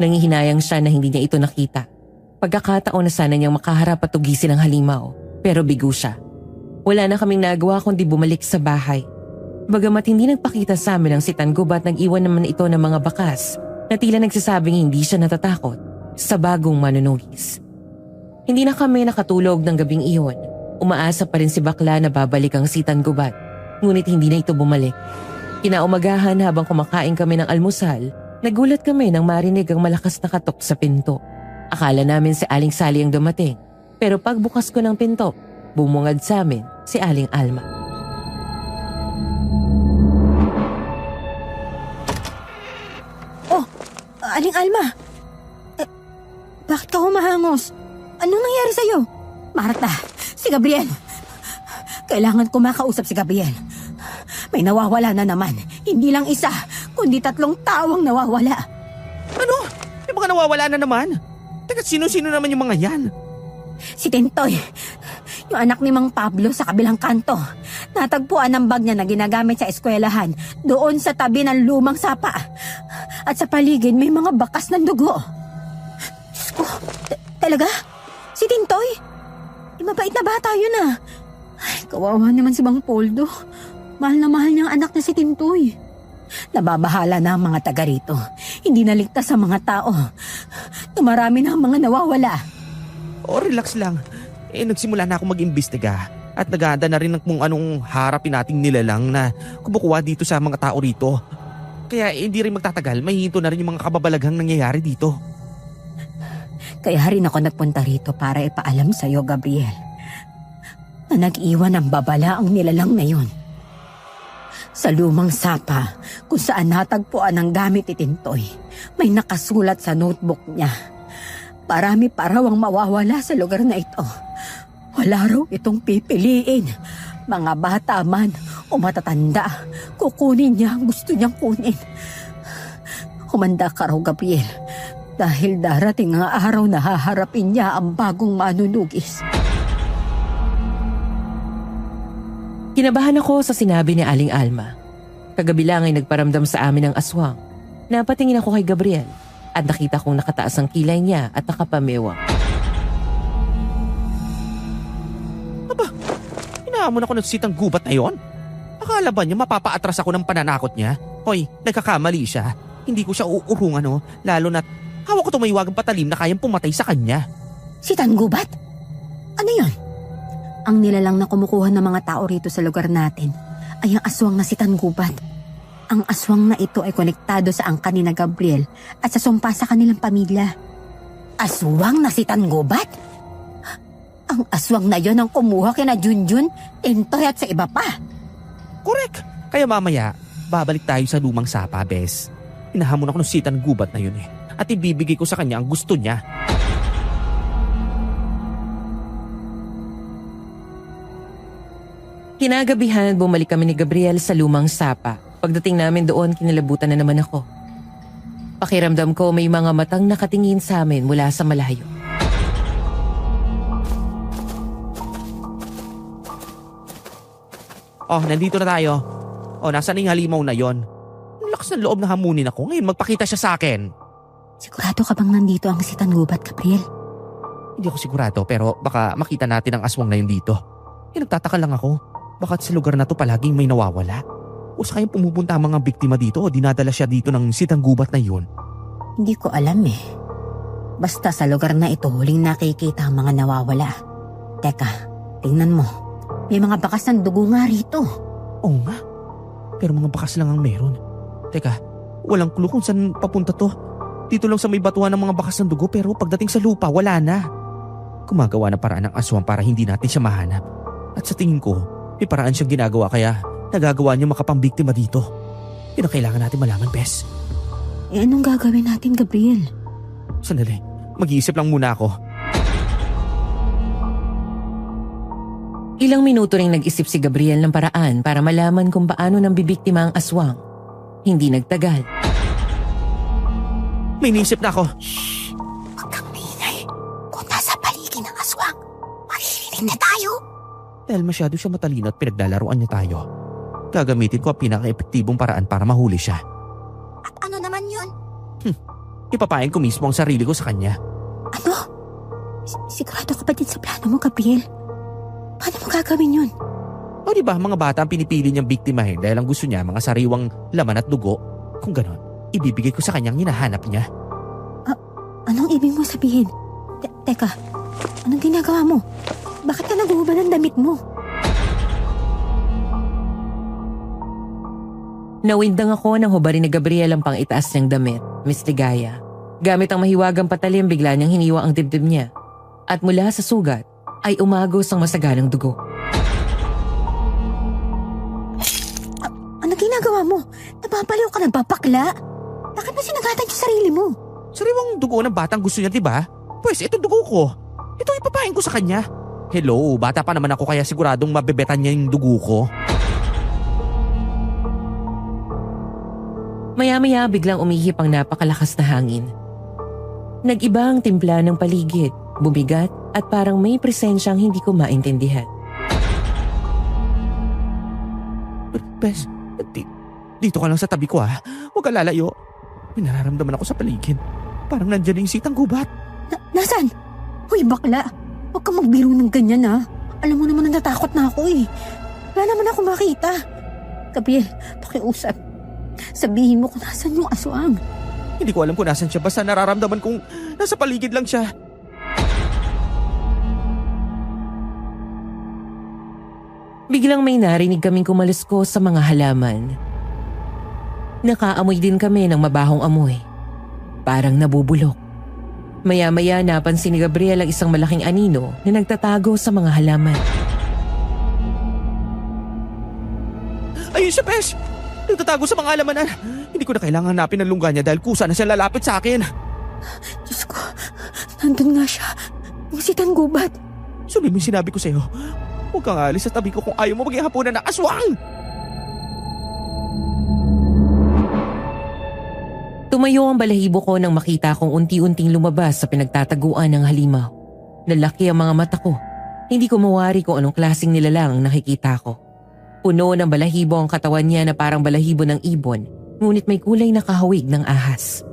[SPEAKER 3] Nangihinayang siya na hindi niya ito nakita. Pagkakataon na sana niyang makaharap at tugisin ang halimaw, pero bigo siya. Wala na kaming nagawa kundi bumalik sa bahay. Bagamat hindi nagpakita sa amin ang sitan gubat, nag-iwan naman ito ng mga bakas na tila nagsasabing hindi siya natatakot sa bagong manunugis. Hindi na kami nakatulog ng gabing iyon. Umaasa pa rin si bakla na babalik ang sitan gubat. Ngunit hindi na ito bumalik. Kinaumagahan habang kumakain kami ng almusal, nagulat kami nang marinig ang malakas na katok sa pinto. Akala namin si Aling Sally ang dumating, pero pagbukas ko ng pinto, bumungad sa amin si Aling Alma.
[SPEAKER 2] Oh, Aling Alma. Bakit ka humahangos? Anong nangyari sa'yo? Marta, si Gabriel. Kailangan ko makausap si Gabriel. May nawawala na naman. Hindi lang isa, kundi 3 tao ang nawawala.
[SPEAKER 1] Ano? May mga nawawala na naman? Teka, sino-sino naman yung mga yan?
[SPEAKER 2] Si Tintoy, yung anak ni Mang Pablo sa kabilang kanto. Natagpuan ang bag niya na ginagamit sa eskwelahan doon sa tabi ng lumang sapa. At sa paligid may mga bakas ng dugo. Diyos ko, talaga? Si Tintoy? Mabait na bata yun ah. Ay, kawawa naman si Mang Poldo. Mahal na mahal niyang anak na si Tintoy. Nababahala na ang mga taga rito. Hindi naligtas sa mga tao. Tumarami na ang mga nawawala.
[SPEAKER 1] Relax lang. Nagsimula na ako mag-imbestiga. At nagahanda na rin ng kung anong harapin nating nilalang na kumukuha dito sa mga tao rito. Kaya hindi rin magtatagal, mahihinto na rin yung mga kababalaghang nangyayari dito.
[SPEAKER 2] Kaya rin ako nagpunta rito para ipaalam sa'yo, Gabriel, na nag-iwan ng babala ang nilalang na yun. Sa lumang sapa, kung saan natagpuan ang gamit ni Tintoy, may nakasulat sa notebook niya. Marami pa raw ang mawawala sa lugar na ito. Wala raw itong pipiliin. Mga bata man o matatanda, kukunin niya ang gusto niyang kunin. Humanda ka raw, Gabriel, dahil darating ang araw na haharapin niya ang bagong manunugis.
[SPEAKER 3] Kinabahan ako sa sinabi ni Aling Alma. Kagabi lang ay nagparamdam sa amin ang aswang. Napatingin ako kay Gabriel at nakita kong nakataas ang kilay niya at nakapamewang.
[SPEAKER 1] Aba, hinahamon ako ng sitang gubat na yon? Akala ba niya mapapaatras ako ng pananakot niya? Hoy, nagkakamali siya. Hindi ko siya uurungan lalo na't hawak ko tumayiwagang patalim na kayang pumatay sa kanya.
[SPEAKER 2] Si Tanggubat? Ano yon? Ang nilalang na kumukuha ng mga tao rito sa lugar natin ay ang aswang na si Tanggubat. Ang aswang na ito ay konektado sa angkan ni na Gabriel at sa sumpa sa kanilang pamilya. Aswang na si Tanggubat? Ang aswang na yon ang kumuha kina Junjun, Tintoy at sa iba pa.
[SPEAKER 1] Correct. Kaya mamaya, babalik tayo sa lumang sapa, Bes. Hinahamon ako ng sitan gubat na yun at ibibigay ko sa kanya ang gusto niya.
[SPEAKER 3] Kinagabihan, bumalik kami ni Gabriel sa lumang sapa. Pagdating namin doon, kinalabutan na naman ako. Pakiramdam ko may mga matang nakatingin sa amin mula sa malayo.
[SPEAKER 1] Nandito na tayo. Nasaan yung halimaw na yon? Ang lakas ng loob na hamunin ako. Ngayon, magpakita siya sa akin.
[SPEAKER 2] Sigurado ka bang nandito ang si Tanggubat, Gabriel?
[SPEAKER 1] Hindi ako sigurado, pero baka makita natin ang aswang na yun dito. Nagtataka lang ako. Bakit sa lugar na to palaging may nawawala? O sa kayang pumupunta ang mga biktima dito o dinadala siya dito ng sitang gubat na yun?
[SPEAKER 2] Hindi ko alam Basta sa lugar na ito huling nakikita ang mga nawawala. Teka, tingnan mo. May mga bakas ng dugo nga rito.
[SPEAKER 1] Oo nga. Pero mga bakas lang ang meron. Teka, walang clue kung saan papunta to. Dito lang sa may batuhan ng mga bakas ng dugo pero pagdating sa lupa wala na. Gumagawa ng paraan ng aswang para hindi natin siya mahanap. At sa tingin ko, may paraan siyang ginagawa kaya nagagawa niya makapambiktima dito. Yun ang kailangan natin malaman, Bes.
[SPEAKER 2] Anong gagawin natin, Gabriel?
[SPEAKER 1] Sandali, mag-iisip lang muna ako.
[SPEAKER 3] Ilang minuto ring nag-isip si Gabriel ng paraan para malaman kung paano nang bibiktima ang aswang. Hindi nagtagal.
[SPEAKER 1] May inisip na ako.
[SPEAKER 2] Huwag kang maingay. Kung nasa paligid ng aswang, maririnig na tayo.
[SPEAKER 1] Dahil masyado siya matalino at pinaglalaroan niya tayo, gagamitin ko ang pinaka-epektibong paraan para mahuli siya.
[SPEAKER 2] At ano naman yun?
[SPEAKER 1] Ipapain ko mismo ang sarili ko sa kanya.
[SPEAKER 2] Ano? Sigurado ka ba din sa plano mo, Gabriel? Paano mo gagawin yun?
[SPEAKER 1] O di ba mga bata ang pinipili niyang biktimahin dahil ang gusto niya mga sariwang laman at dugo? Kung ganon, ibibigay ko sa kanyang hinahanap niya.
[SPEAKER 2] Anong ibig mo sabihin? Teka, anong ginagawa mo? Bakit ka nag-uubad ng damit mo?
[SPEAKER 3] Nawindang ako nang hubarin ni Gabriel ang pang-itaas niyang damit, Miss Ligaya. Gamit ang mahiwagang patalim, bigla niyang hiniwa ang dibdib niya. At mula sa sugat, ay umagos ang masaganang dugo.
[SPEAKER 2] Ano ginagawa mo? Napapaliw ka ng papakla? Bakit mo sinagatan yung sarili mo?
[SPEAKER 1] Sariwang dugo ng batang gusto niya, di ba? Pues ito dugo ko. Ito ipapain ko sa kanya. Hello, bata pa naman ako kaya siguradong mabebetan niya yung dugo ko.
[SPEAKER 3] Maya-maya biglang umihip ang napakalakas na hangin. Nag-iba ang timpla ng paligid, bumigat at parang may presensyang hindi ko maintindihan.
[SPEAKER 1] Bes, dito ka lang sa tabi ko ha. Huwag ka lalayo. May nararamdaman ako sa paligid. Parang nandyan yung sitang gubat.
[SPEAKER 2] Nasaan? Hoy, bakla. Huwag kang magbiro ng ganyan ha. Alam mo naman na natakot na ako eh. Wala naman ako makita. Gabriel, pakiusap. Sabihin mo kung nasan yung aswang.
[SPEAKER 1] Hindi ko alam kung nasan siya basta nararamdaman kong nasa paligid lang siya.
[SPEAKER 3] Biglang may narinig kaming kumalusko sa mga halaman. Nakaamoy din kami ng mabahong amoy. Parang nabubulok. Maya-maya napansin ni Gabriel ang isang malaking anino na nagtatago sa mga halaman.
[SPEAKER 1] Ayun siya, Bes! Nagtatago sa mga alamanan. Hindi ko na kailangan hanapin ang lungga niya dahil kusa na siya lalapit sa akin.
[SPEAKER 2] Diyos ko, nandun nga siya. Yung sitang gubat.
[SPEAKER 1] Sundin mo yung sinabi ko sa'yo. Huwag kang alis sa tabi ko kung ayaw mo maging hapunan ng aswang!
[SPEAKER 3] Tumayo ang balahibo ko nang makita kong unti-unting lumabas sa pinagtataguan ng halimaw. Lalaki ang mga mata ko. Hindi ko mawari kung anong klaseng nilalang ang nakikita ko. Puno ng balahibo ang katawan niya na parang balahibo ng ibon, ngunit may kulay na kahawig ng ahas.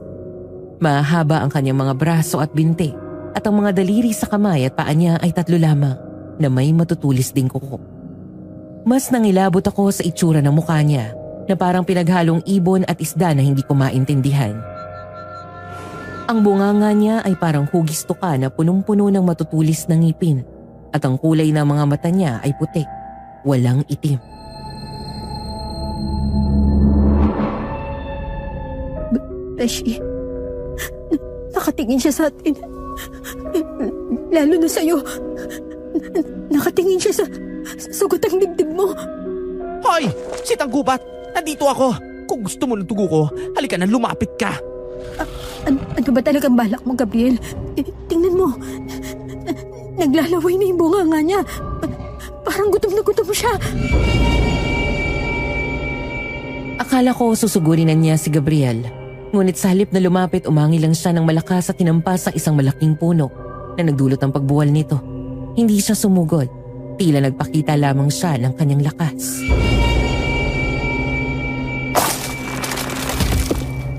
[SPEAKER 3] Mahaba ang kanyang mga braso at binti, at ang mga daliri sa kamay at paa niya ay 3 lamang na may matutulis ding kuko. Mas nangilabot ako sa itsura ng mukha niya na parang pinaghalong ibon at isda na hindi ko maintindihan. Ang bunganga niya ay parang hugis tuka na punong-puno ng matutulis na ngipin at ang kulay ng mga mata niya ay puti, walang itim.
[SPEAKER 2] Beshi, nakatingin siya sa atin. Lalo na sa'yo. Nakatingin siya sa sugot ang dibdib mo.
[SPEAKER 1] Hoy! Sitang gubat! Nandito ako! Kung gusto mo ng dugo ko, halika na lumapit ka!
[SPEAKER 2] Ano ba talagang balak mo, Gabriel? Tingnan mo. Naglalaway na yung bunganga niya. Parang gutom na gutom siya.
[SPEAKER 3] Akala ko susugurin na niya si Gabriel. Ngunit sa halip na lumapit, umangi lang siya ng malakas at tinampas ang isang malaking puno na nagdulot ng pagbuwal nito. Hindi siya sumugod. Tila nagpakita lamang siya ng kanyang lakas.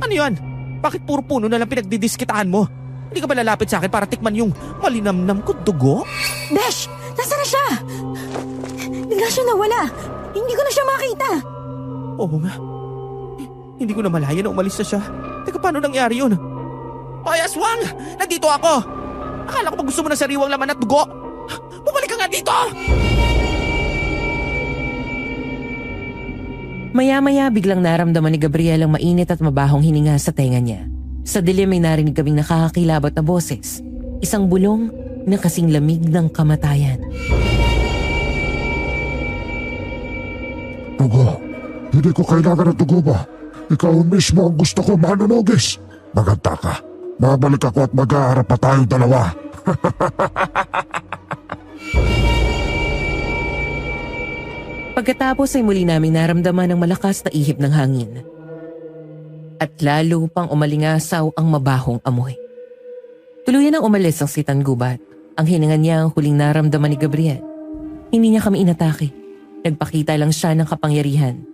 [SPEAKER 1] Ano yan? Bakit puro puno na lang pinagdidiskitahan mo? Hindi ka ba lalapit sa akin para tikman yung malinamnam ko dugo?
[SPEAKER 2] Besh! Nasaan na siya? Bigla siya nawala. Hindi ko na siya makita.
[SPEAKER 1] Oo nga. Hindi ko na malaya na umalis na siya. Teka, paano nangyari yun? Hoy, aswang! Nandito ako! Akala ko pa gusto mo ng sariwang laman at dugo. Bumalik ka nga dito!
[SPEAKER 3] Maya-maya biglang naramdaman ni Gabriel ang mainit at mabahong hininga sa tenga niya. Sa dilim may narinig kaming nakakakilabot na boses. Isang bulong na kasing lamig ng kamatayan.
[SPEAKER 4] Dugo, hindi ko kailangan ng dugo mo. Ikaw mismo ang gusto ko, Manunugis. Maganda ka. Babalik ako at mag-aarap pa tayong dalawa.
[SPEAKER 3] Pagkatapos ay muli namin naramdaman ng malakas na ihip ng hangin. At lalo pang umalingasaw ang mabahong amoy. Tuluyan ang umalis ang sitan gubat. Ang hininga niya ang huling naramdaman ni Gabriel. Hindi niya kami inatake. Nagpakita lang siya ng kapangyarihan.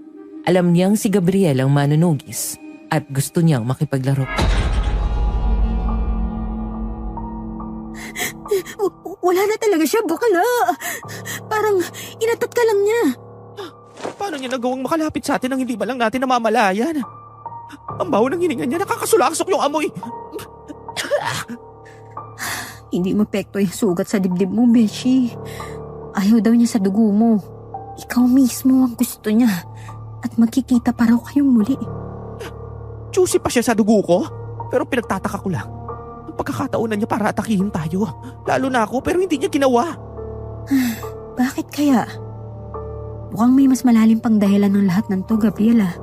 [SPEAKER 3] Alam niyang si Gabriel ang manunugis at gusto niyang makipaglaro.
[SPEAKER 2] Wala na talaga siya, bakla. Parang inatat ka lang niya.
[SPEAKER 1] Paano niya nagawang makalapit sa atin nang hindi ba lang natin namamalayan? Ang baho ng hininga niya, nakakasulaksok yung amoy.
[SPEAKER 2] Hindi mapekto yung sugat sa dibdib mo, Beshi. Ayaw daw niya sa dugo mo. Ikaw mismo ang gusto niya. At magkikita pa raw kayong muli.
[SPEAKER 1] Juicy pa siya sa dugo ko. Pero pinagtataka ko lang. Ang pagkakataonan niya para atakihin tayo. Lalo na ako pero hindi niya ginawa.
[SPEAKER 2] Bakit kaya? Mukhang may mas malalim pang dahilan ng lahat ng to, Gabriela.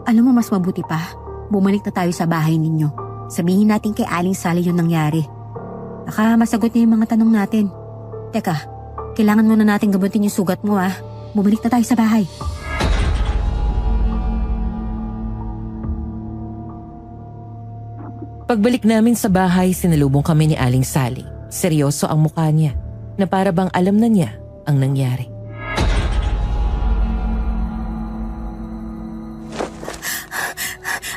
[SPEAKER 2] Alam mo, mas mabuti pa. Bumalik na tayo sa bahay ninyo. Sabihin natin kay Aling Sally yung nangyari. Baka masagot niya yung mga tanong natin. Teka, kailangan muna natin gabutin yung sugat mo, ah. Bumalik na tayo sa bahay.
[SPEAKER 3] Pagbalik namin sa bahay, sinalubong kami ni Aling Sally. Seryoso ang mukha niya, na para bang alam na niya ang nangyari.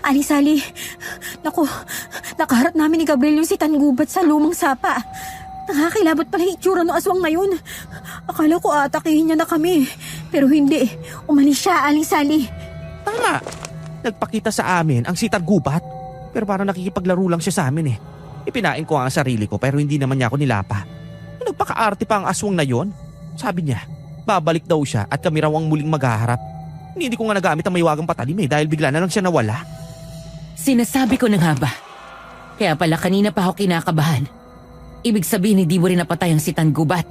[SPEAKER 2] Aling Sally, naku, nakaharap namin ni Gabriel yung sitan gubat sa lumang sapa. Nakakilabot pala yung itsura ng aswang na yun. Akala ko atakihin niya na kami. Pero hindi, umalis siya, Aling Sally.
[SPEAKER 1] Tama. Nagpakita sa amin ang sitag gubat. Pero parang nakikipaglaro lang siya sa amin eh. Ipinain ko ang sarili ko pero hindi naman niya ako nilapa. Nagpaka-arte pa ang aswang na yon. Sabi niya, babalik daw siya at kami raw ang muling maghaharap. Hindi ko nga nagamit ang mahiwagang patalim eh dahil bigla na lang siya nawala.
[SPEAKER 3] Sinasabi ko na nga ba? Kaya pala kanina pa ako kinakabahan. Ibig sabihin hindi mo rin napatay ang sitan gubat.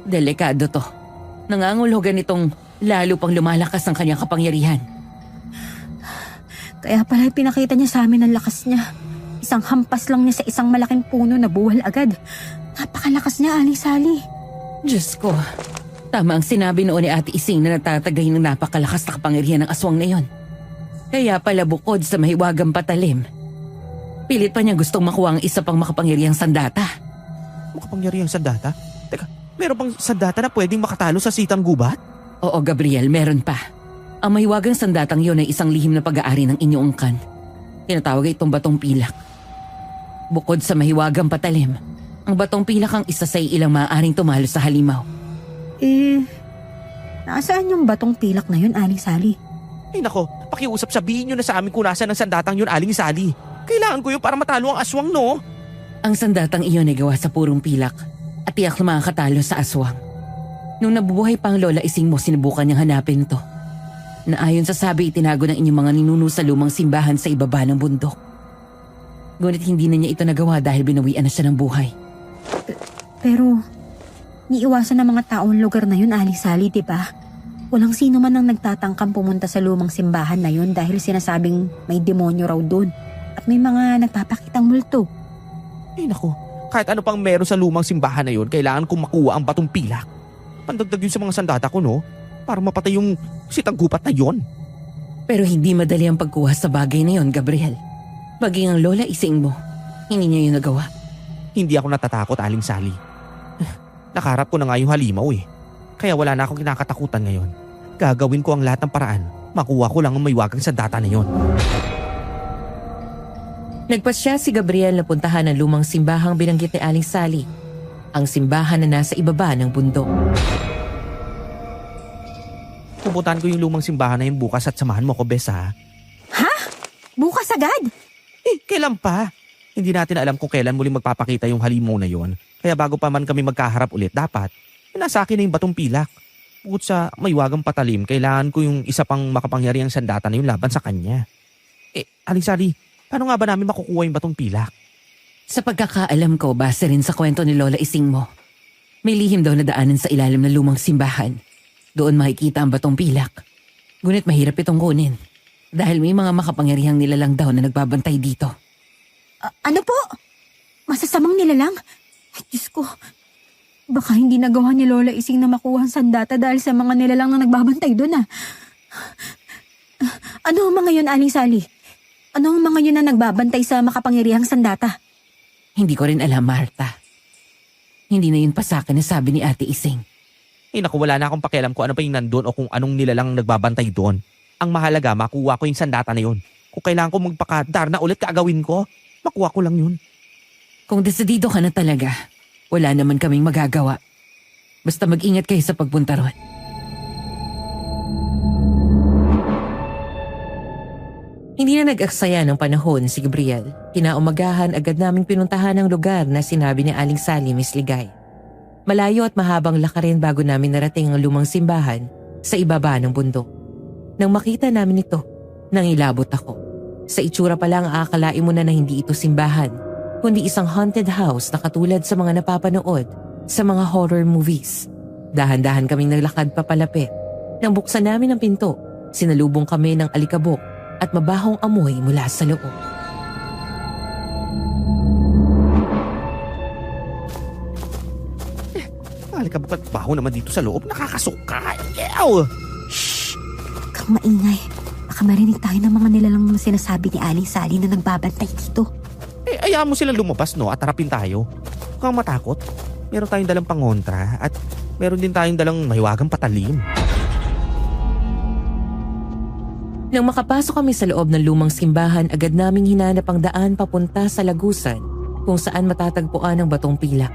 [SPEAKER 3] Delikado to. Nangangulugan itong lalo pang lumalakas ang kanyang kapangyarihan.
[SPEAKER 2] Kaya pala pinakita niya sa amin ang lakas niya. Isang hampas lang niya sa isang malaking puno na buwal agad. Napakalakas niya, Aling Sally.
[SPEAKER 3] Diyos ko. Tama ang sinabi noon ni Ate Ising na natatagay ng napakalakas na kapangyarihan ng aswang na yon. Kaya pala bukod sa mahiwagang patalim, pilit pa niya gustong makuha ang isa pang makapangyarihang sandata.
[SPEAKER 1] Makapangyarihang sandata? Teka, meron bang sandata na pwedeng makatalo sa sitang gubat?
[SPEAKER 3] Oo, Gabriel, meron pa. Ang mahiwagang sandatang yon ay isang lihim na pag-aari ng inyong angkan. Tinatawag itong batong pilak. Bukod sa mahiwagang patalim, ang batong pilak ang isa sa ilang maaaring tumalo sa halimaw.
[SPEAKER 2] Nasaan yung batong pilak na yun, Aling Sally?
[SPEAKER 1] Ay nako, pakiusap sabihin nyo na sa amin kung nasa ng sandatang yun, Aling Sally. Kailangan ko yun para matalo ang aswang, no?
[SPEAKER 3] Ang sandatang iyon ay gawa sa purong pilak at tiyak na makakatalo sa aswang. Nung nabubuhay pa ang Lola Ising mo, sinubukan niyang hanapin to. Na ayon sa sabi, itinago ng inyong mga ninuno sa lumang simbahan sa ibaba ng bundok. Ngunit hindi na niya ito nagawa dahil binawian na siya ng buhay.
[SPEAKER 2] Pero, niiwasan ng mga taong lugar na yun, Aling Sally, diba? Walang sino man ang nagtatangkang pumunta sa lumang simbahan na yun dahil sinasabing may demonyo raw doon. At may mga nagpapakitang multo.
[SPEAKER 1] Ay nako, kahit ano pang meron sa lumang simbahan na yun, kailangan kong makuha ang batong pilak. Pandagdag yun sa mga sandata ko, no? Para mapatay yung sitang gubat na yon.
[SPEAKER 3] Pero hindi madali ang pagkuha sa bagay na yon, Gabriel. Maging ang Lola Ising mo, hindi niya yun nagawa.
[SPEAKER 1] Hindi ako natatakot, Aling Sally. Nakaharap ko na nga yung halimaw eh. Kaya wala na akong kinakatakutan ngayon. Gagawin ko ang lahat ng paraan. Makuha ko lang ang mahiwagang sandata na yon.
[SPEAKER 3] Nagpasya si Gabriel na puntahan ang lumang simbahang binanggit ni Aling Sally. Ang simbahan na nasa ibaba ng bundok.
[SPEAKER 1] Pupuntahan ko yung lumang simbahan na yun bukas at samahan mo ko, Bes, ha?
[SPEAKER 2] Ha? Bukas agad?
[SPEAKER 1] Kailan pa? Hindi natin alam kung kailan muling magpapakita yung halimaw na yon. Kaya bago pa man kami magkaharap ulit, dapat nasa akin na yung batong pilak. Bukod sa mahiwagang patalim, kailangan ko yung isa pang makapangyarihang sandata na yung laban sa kanya. Aling Sally, paano nga ba namin makukuha yung batong pilak?
[SPEAKER 3] Sa pagkakaalam ko, base rin sa kwento ni Lola Ising mo, may lihim daw na daanan sa ilalim ng lumang simbahan. Doon makikita ang batong pilak. Ngunit mahirap itong kunin dahil may mga makapangyarihang nilalang daw na nagbabantay dito.
[SPEAKER 2] Ano po? Masasamang nilalang? Ay, Diyos ko. Baka hindi nagawa ni Lola Ising na makuha ang sandata dahil sa mga nilalang na nagbabantay doon Ano ang mga yun, Aling Sally? Ano ang mga yun na nagbabantay sa makapangyarihang sandata?
[SPEAKER 3] Hindi ko rin alam, Marta. Hindi na yun pa sa akin na sabi ni Ate Ising.
[SPEAKER 1] Naku, wala na akong pakialam kung ano pa yung nandun o kung anong nilalang nagbabantay doon. Ang mahalaga, makuha ko yung sandata na yun. Kung kailangan ko magpakadar na ulit kaagawin ko, makuha ko lang yun.
[SPEAKER 3] Kung desidido ka na talaga, wala naman kaming magagawa. Basta mag-ingat kayo sa pagpunta ron. Hindi na nag-aksaya ng panahon si Gabriel. Kinaumagahan agad naming pinuntahan ang lugar na sinabi ni Aling Sally, Miss Ligay. Malayo at mahabang lakarin bago namin narating ang lumang simbahan sa ibaba ng bundok. Nang makita namin ito, nangilabot ako. Sa itsura pa lang aakalain mo na hindi ito simbahan, kundi isang haunted house na katulad sa mga napapanood sa mga horror movies. Dahan-dahan kaming naglakad papalapit. Nang buksan namin ang pinto, sinalubong kami ng alikabok at mabahong amoy mula sa loob.
[SPEAKER 1] Alikabok at baho naman dito sa loob. Nakakasuka. Ew!
[SPEAKER 2] Shh! Kang maingay. Baka marinig tayo ng mga nilalang na sinasabi ni Aling Sally na nagbabantay dito.
[SPEAKER 1] Ayaw mo silang lumabas, no? At harapin tayo. Huwag kang matakot. Meron tayong dalang pangontra at meron din tayong dalang mahiwagang patalim.
[SPEAKER 3] Nang makapasok kami sa loob ng lumang simbahan, agad naming hinanap ang daan papunta sa lagusan kung saan matatagpuan ang batong pilak.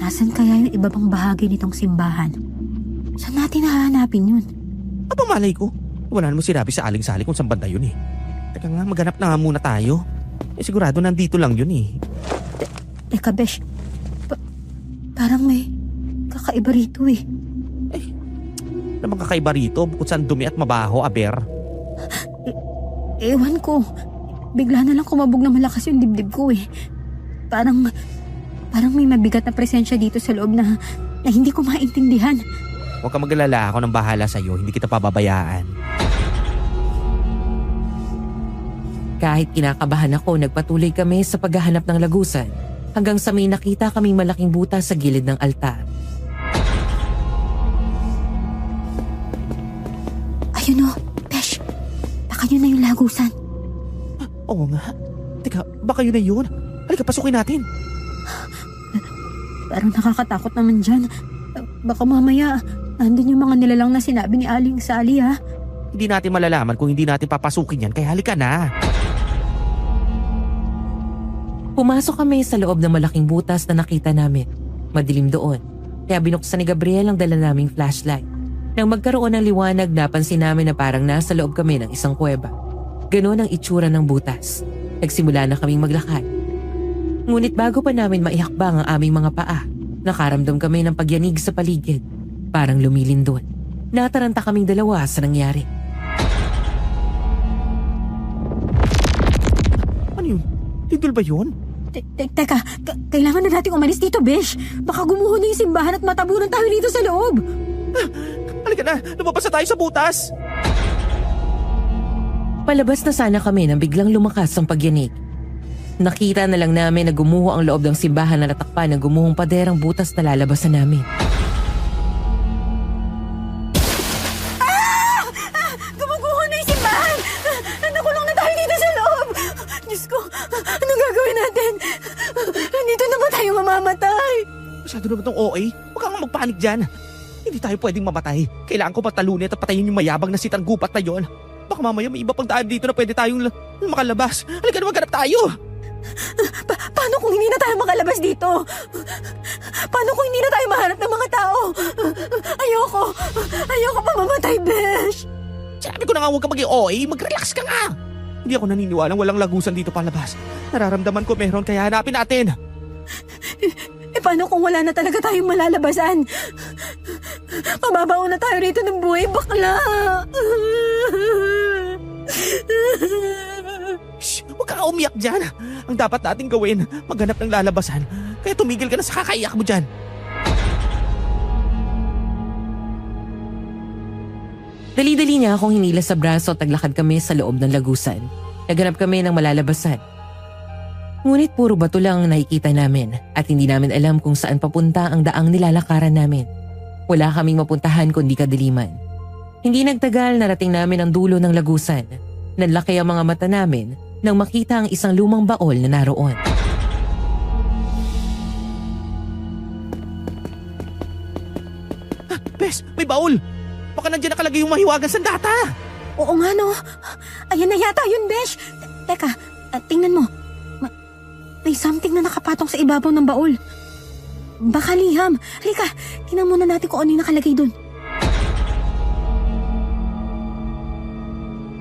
[SPEAKER 2] Nasaan kaya yung iba pang bahagi nitong simbahan? Saan natin hahanapin yun?
[SPEAKER 1] Aba malay ko. Wala naman sinabi sa Aling Sally kung saan banda yun eh. Teka nga, maghanap na nga muna tayo. Sigurado nandito lang yun eh.
[SPEAKER 2] Teka, Besh. Parang may kakaiba rito eh.
[SPEAKER 1] Ano bang kakaiba rito bukod sa dumi at mabaho, aber?
[SPEAKER 2] Ewan ko. Bigla na lang kumabog na malakas yung dibdib ko eh. Parang may mabigat na presensya dito sa loob na hindi ko maintindihan.
[SPEAKER 1] Huwag ka mag-alala, ako nang bahala sa'yo. Hindi kita pababayaan.
[SPEAKER 3] Kahit kinakabahan ako, nagpatuloy kami sa paghahanap ng lagusan hanggang sa may nakita kaming malaking butas sa gilid ng altar.
[SPEAKER 2] Ayun o, Besh. Baka yun na yung lagusan.
[SPEAKER 1] Oo nga. Teka, baka yun na yun. Halika, pasukin natin.
[SPEAKER 2] Pero nakakatakot naman dyan. Baka mamaya, nandun yung mga nilalang na sinabi ni Aling Sally ha.
[SPEAKER 1] Hindi natin malalaman kung hindi natin papasukin yan, kaya halika na.
[SPEAKER 3] Pumasok kami sa loob ng malaking butas na nakita namin. Madilim doon, kaya binuksan ni Gabriel ang dala naming flashlight. Nang magkaroon ng liwanag, napansin namin na parang nasa loob kami ng isang kuweba. Ganon ang itsura ng butas. Nagsimula na kaming maglakad. Ngunit bago pa namin maihakbang ang aming mga paa, nakaramdam kami ng pagyanig sa paligid. Parang lumilindol. Nataranta kaming dalawa sa nangyari.
[SPEAKER 1] Ano yun? Lindol ba yun?
[SPEAKER 2] Teka, kailangan na natin umalis dito, Besh. Baka gumuho na yung simbahan at matabunan tayo dito sa loob.
[SPEAKER 1] Halika na, lumabas na tayo sa butas.
[SPEAKER 3] Palabas na sana kami nang biglang lumakas ang pagyanig. Nakita na lang namin na gumuho ang loob ng simbahan na natakpan ng gumuhong paderang butas na lalabasan namin.
[SPEAKER 2] Gumuguho na yung simbahan! Nakulong na tayo dito sa loob! Diyos ko, anong gagawin natin? Dito na ba tayo mamamatay?
[SPEAKER 1] Masyado naman tong OA. Huwag kang magpanik dyan. Hindi tayo pwedeng mamatay. Kailangan ko patalunin at patayin yung mayabang na sitang gupat na yon. Baka mamaya may iba pang daan dito na pwede tayong makalabas. Halika na, maghanap tayo!
[SPEAKER 2] Paano kung hindi na tayo makalabas dito? Paano kung hindi na tayo mahanap ng mga tao? Ayoko pa mamatay, Besh!
[SPEAKER 1] Sabi ko na nga huwag ka maging OA, mag-relax ka nga! Hindi ako naniniwalang walang lagusan dito palabas. Nararamdaman ko meron kaya hanapin natin.
[SPEAKER 2] Paano kung wala na talaga tayong malalabasan? Mababaon na tayo rito ng buhay, bakla!
[SPEAKER 1] Huwag ka umiyak dyan. Ang dapat nating gawin, maghanap ng lalabasan. Kaya tumigil ka na sa kakaiyak mo dyan.
[SPEAKER 3] Dali-dali niya akong hinila sa braso at naglakad kami sa loob ng lagusan. Naghanap kami ng malalabasan. Ngunit puro bato lang ang nakikita namin at hindi namin alam kung saan papunta ang daang nilalakaran namin. Wala kaming mapuntahan kundi kadiliman. Hindi nagtagal narating namin ang dulo ng lagusan. Nanlaki ang mga mata namin nang makita ang isang lumang baol na naroon.
[SPEAKER 1] Bes, may baul! Baka nandiyan nakalagay yung mahiwagang sandata!
[SPEAKER 2] Oo nga no. Ayan na yata yun, Besh. Teka, tingnan mo. May something na nakapatong sa ibabaw ng baul. Baka liham. Halika, tingnan muna natin kung ano yung nakalagay dun.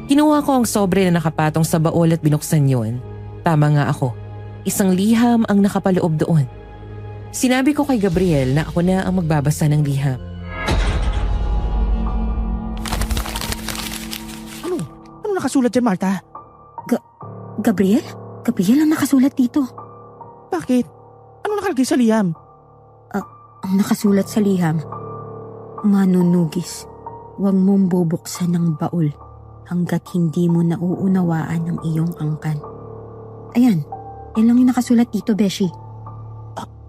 [SPEAKER 3] Kinuha ko ang sobre na nakapatong sa baol at binuksan yun. Tama nga ako. Isang liham ang nakapaloob doon. Sinabi ko kay Gabriel na ako na ang magbabasa ng liham.
[SPEAKER 1] Ano nakasulat dyan, Martha?
[SPEAKER 2] Gabriel? Gabriel ang nakasulat dito.
[SPEAKER 1] Bakit? Ano nakalagay sa liham?
[SPEAKER 2] Ang nakasulat sa liham, manunugis, huwag mong bubuksan ng baul hanggat hindi mo nauunawaan ang iyong angkan. Ayan, yan lang yung nakasulat dito, Beshi.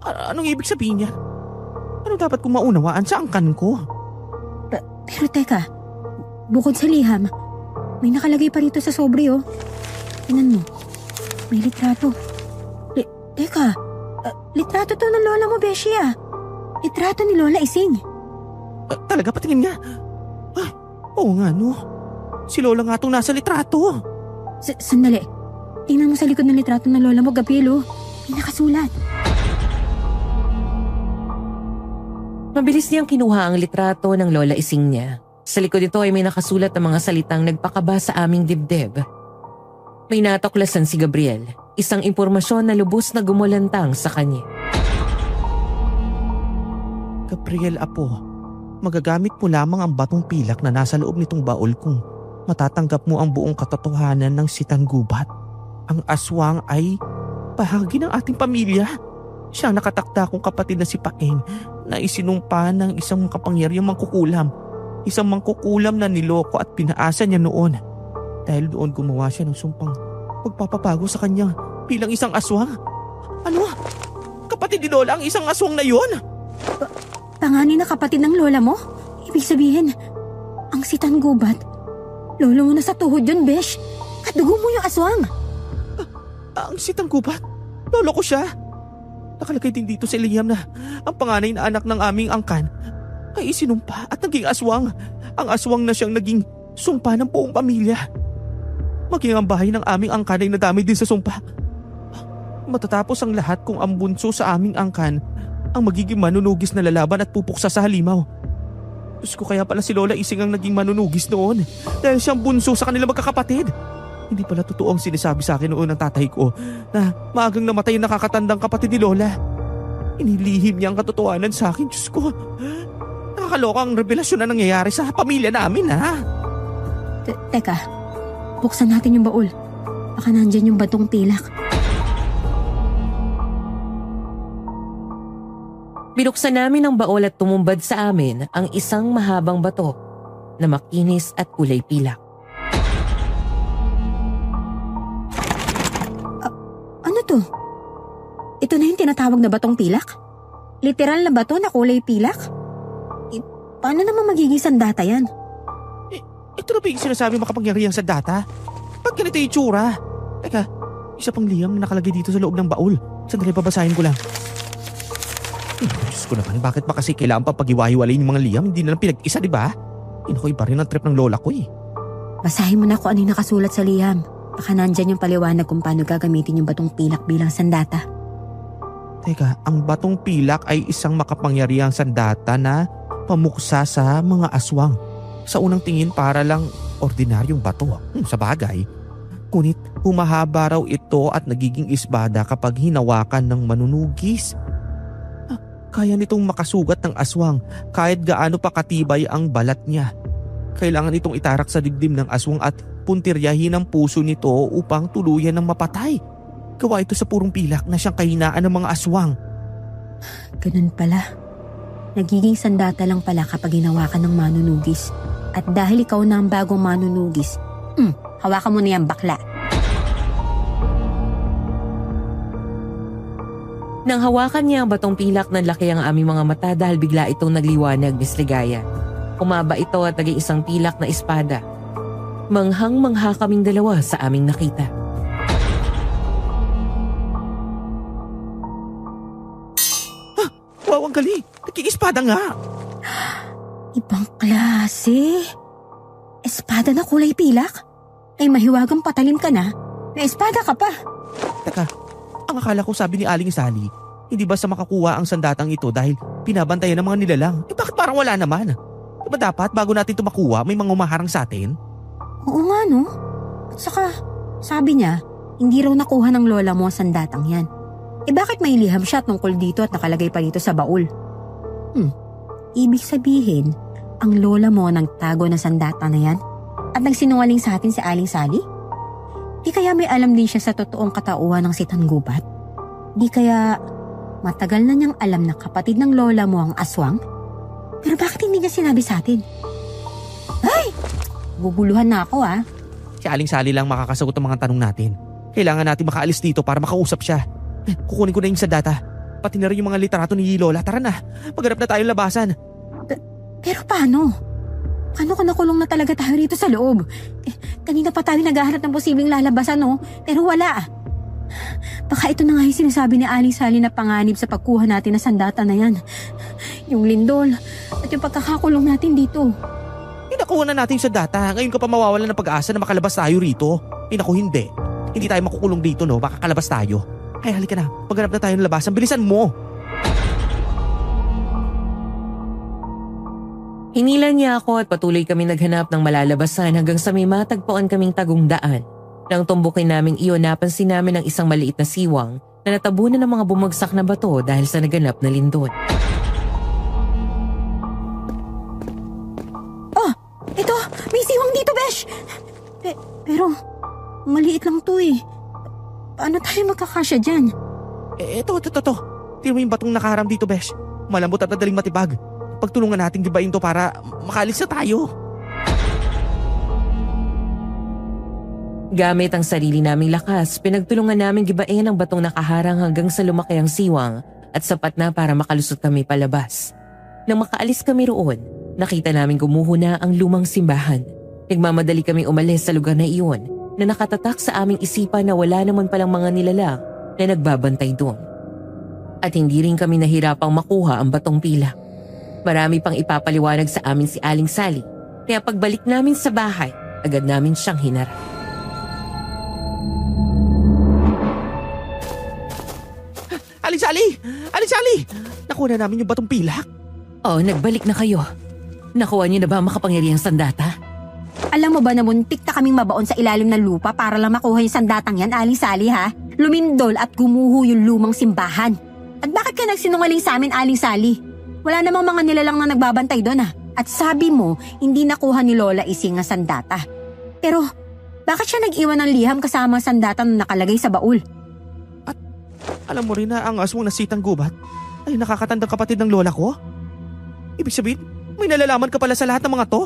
[SPEAKER 1] Anong ibig sabihin niya? Ano dapat kong maunawaan sa angkan ko?
[SPEAKER 2] Pero teka, bukod sa liham, may nakalagay pa rito sa sobre, oh. Tingnan mo, may litrato. Teka, litrato to ng lola mo, Beshi, ah. Litrato ni Lola Ising.
[SPEAKER 1] Talaga, patingin nga. Ay, oo nga, no. Si Lola nga itong nasa litrato.
[SPEAKER 2] Sandali. Tingnan mo sa likod ng litrato ng lola mo, Gabriel, oh. May nakasulat.
[SPEAKER 3] Mabilis niyang kinuha ang litrato ng Lola Ising niya. Sa likod nito ay may nakasulat na mga salitang nagpakaba sa aming dibdib. May natuklasan si Gabriel, isang impormasyon na lubos na gumulantang sa kanya.
[SPEAKER 1] Gabriel, apo, magagamit mo lamang ang batong pilak na nasa loob nitong baul kung matatanggap mo ang buong katotohanan ng sitanggubat. Ang aswang ay bahagi ng ating pamilya. Siya ang nakatakda kong kapatid na si Paeng na isinumpa ng isang makapangyarihang mangkukulam. Isang mangkukulam na niloko at pinaasa niya noon. Dahil doon gumawa siya ng sumpang pagpapabago sa kanya bilang isang aswang. Ano? Kapatid ni Lola ang isang aswang na yun?
[SPEAKER 2] Panganin na kapatid ng lola mo? Ibig sabihin, ang sitanggubat. Lolo mo na sa tuhod yun, Besh. At dugo mo yung aswang.
[SPEAKER 1] Ang sitanggubat? Lolo ko siya. Nakalagay din dito sa liham na ang panganay na anak ng aming angkan ay isinumpa at naging aswang. Ang aswang na siyang naging sumpa ng buong pamilya. Maging ang bahay ng aming angkan ay nadamay din sa sumpa. Matatapos ang lahat kung ang bunso sa aming angkan ang magiging manunugis na lalaban at pupuksa sa halimaw. Diyos ko, kaya pala si Lola Ising ang naging manunugis noon dahil siyang bunso sa kanila magkakapatid. Hindi pala totoo ang sinasabi sa akin noon ng tatay ko na maagang namatay ang nakakatandang kapatid ni Lola. Inilihim niya ang katotohanan sa akin, Diyos ko. Nakakaloka ang revelasyon na nangyayari sa pamilya namin, ha?
[SPEAKER 2] Teka, buksan natin yung baul. Baka nandyan yung batong pilak.
[SPEAKER 3] Binuksan namin ang baol at tumumbad sa amin ang isang mahabang bato na makinis at kulay pilak.
[SPEAKER 2] Ano to? Ito na yung tinatawag na batong pilak? Literal na bato na kulay pilak? Paano naman magiging sandata yan?
[SPEAKER 1] Ito na ba yung sinasabi makapangyarihang sa data? Ba't ganito yung tsura? Teka, isa pang liham na nakalagay dito sa loob ng baul. Sandali, babasahin ko lang. Diyos ko naman, bakit ba kasi kailangan pa pag-iwahiwalay yung mga liham? Hindi na lang pinag-isa, di ba? Ko iba rin ang trip ng lola ko eh.
[SPEAKER 2] Basahin mo na kung ano yung nakasulat sa liham. Baka nandyan yung paliwanag kung paano gagamitin yung batong pilak bilang sandata.
[SPEAKER 1] Teka, ang batong pilak ay isang makapangyarihang sandata na pamuksa sa mga aswang. Sa unang tingin para lang ordinaryong bato. Sa bagay. Ngunit humahaba raw ito at nagiging isbada kapag hinawakan ng manunugis. Kaya nitong makasugat ng aswang kahit gaano pa katibay ang balat niya. Kailangan itong itarak sa dibdib ng aswang at puntiryahin ang puso nito upang tuluyan ng mapatay. Gawa ito sa purong pilak na siyang kahinaan ng mga aswang.
[SPEAKER 2] Ganun pala. Nagiging sandata lang pala kapag hinawakan ng manunugis. At dahil ikaw na ang bagong manunugis, hawakan mo na yan, bakla.
[SPEAKER 3] Nang hawakan niya ang batong pilak, nanlaki ang aming mga mata dahil bigla itong nagliwanag, Miss Ligaya. Umaba ito at naging isang pilak na espada. Manghang-mangha kaming dalawa sa aming nakita.
[SPEAKER 1] Wow, ang galing! Nagkiispada nga!
[SPEAKER 2] Ibang klase. Espada na kulay pilak? Ay mahiwagang patalim ka na. May espada ka pa.
[SPEAKER 1] Teka, ang akala ko sabi ni Aling Sally, hindi ba sa makakuha ang sandatang ito dahil binabantayan ng mga nilalang? Bakit parang wala naman? Diba dapat bago natin ito makuha may mga umaharang sa atin?
[SPEAKER 2] Oo nga no. At saka, sabi niya, hindi raw nakuha ng lola mo ang sandatang yan. Bakit may liham siya tungkol dito at nakalagay pa dito sa baul? Ibig sabihin, ang lola mo nagtago ng sandata na yan? At nagsinungaling sa atin si Aling Sally? Di kaya may alam din siya sa totoong katauhan ng Sitanggubat? Di kaya matagal na niyang alam na kapatid ng lola mo ang aswang? Pero bakit hindi niya sinabi sa atin? Ay! Guguluhan na ako ah.
[SPEAKER 1] Si Aling Sally lang makakasagot ang mga tanong natin. Kailangan natin makaalis dito para makausap siya. Kukunin ko na yung sandata. Pati na rin yung mga literato ni Lola. Tara na, maghanap na tayong labasan.
[SPEAKER 2] Pero paano? Paano kung nakulong na talaga tayo rito sa loob? Kanina pa tayo naghahanap ng posibleng lalabasan, no? Pero wala. Baka ito na nga yung sinasabi ni Aling Sally na panganib sa pagkuha natin ng sandata na yan. Yung lindol at yung pagkakakulong natin dito.
[SPEAKER 1] Nakuha na natin yung sandata. Ngayon ka pa mawawalan ng pag-asa na makalabas tayo rito. Naku, hindi. Hindi tayo makukulong dito, no? Baka kalabas tayo. Ay, halika na. Maghanap na tayo ng labasan. Bilisan mo!
[SPEAKER 3] Hinilan niya ako at patuloy kami naghanap ng malalabasan hanggang sa may matagpuan kaming tagong daan. Nang tumbukin naming iyon, napansin namin ang isang maliit na siwang na natabunan ng mga bumagsak na bato dahil sa naganap na lindol.
[SPEAKER 2] Oh! Ito! May siwang dito, Besh! Pero, maliit lang to eh. Paano tayo magkakasya dyan?
[SPEAKER 1] Ito. Tira mo yung batong nakaharang dito, Besh. Malambot at madaling matibag. Pagtulungan natin gibain to para makaalis na tayo.
[SPEAKER 3] Gamit ang sarili naming lakas, pinagtulungan namin gibain ang batong nakaharang hanggang sa lumaki ang siwang at sapat na para makalusot kami palabas. Nang makaalis kami roon, nakita namin gumuho na ang lumang simbahan. Nagmamadali kami umalis sa lugar na iyon na nakatatak sa aming isipan na wala naman palang mga nilalang na nagbabantay doon. At hindi rin kami nahirapang makuha ang batong pilak. Marami pang ipapaliwanag sa amin si Aling Sally, kaya pagbalik namin sa bahay, agad namin siyang hinarap.
[SPEAKER 1] Aling Sally! Aling Sally! Nakuha na namin yung batong pilak.
[SPEAKER 3] Oh, nagbalik na kayo. Nakuha niyo na ba ang makapangyarihang sandata?
[SPEAKER 2] Alam mo ba na muntik na kaming mabaon sa ilalim ng lupa para lang makuha yung sandatang yan, Aling Sally ha? Lumindol at gumuho yung lumang simbahan. At bakit ka nagsinungaling sa amin, Aling Sally? Wala namang mga nilalang na nagbabantay doon ah. At sabi mo, hindi nakuha ni Lola Ising ang sandata. Pero, bakit siya nag-iwan ng liham kasama ang sandata na nakalagay sa baul?
[SPEAKER 1] At alam mo rin na ang aswang na Sitanggubat ay nakakatandang kapatid ng lola ko? Ibig sabihin, may nalalaman ka pala sa lahat ng mga to?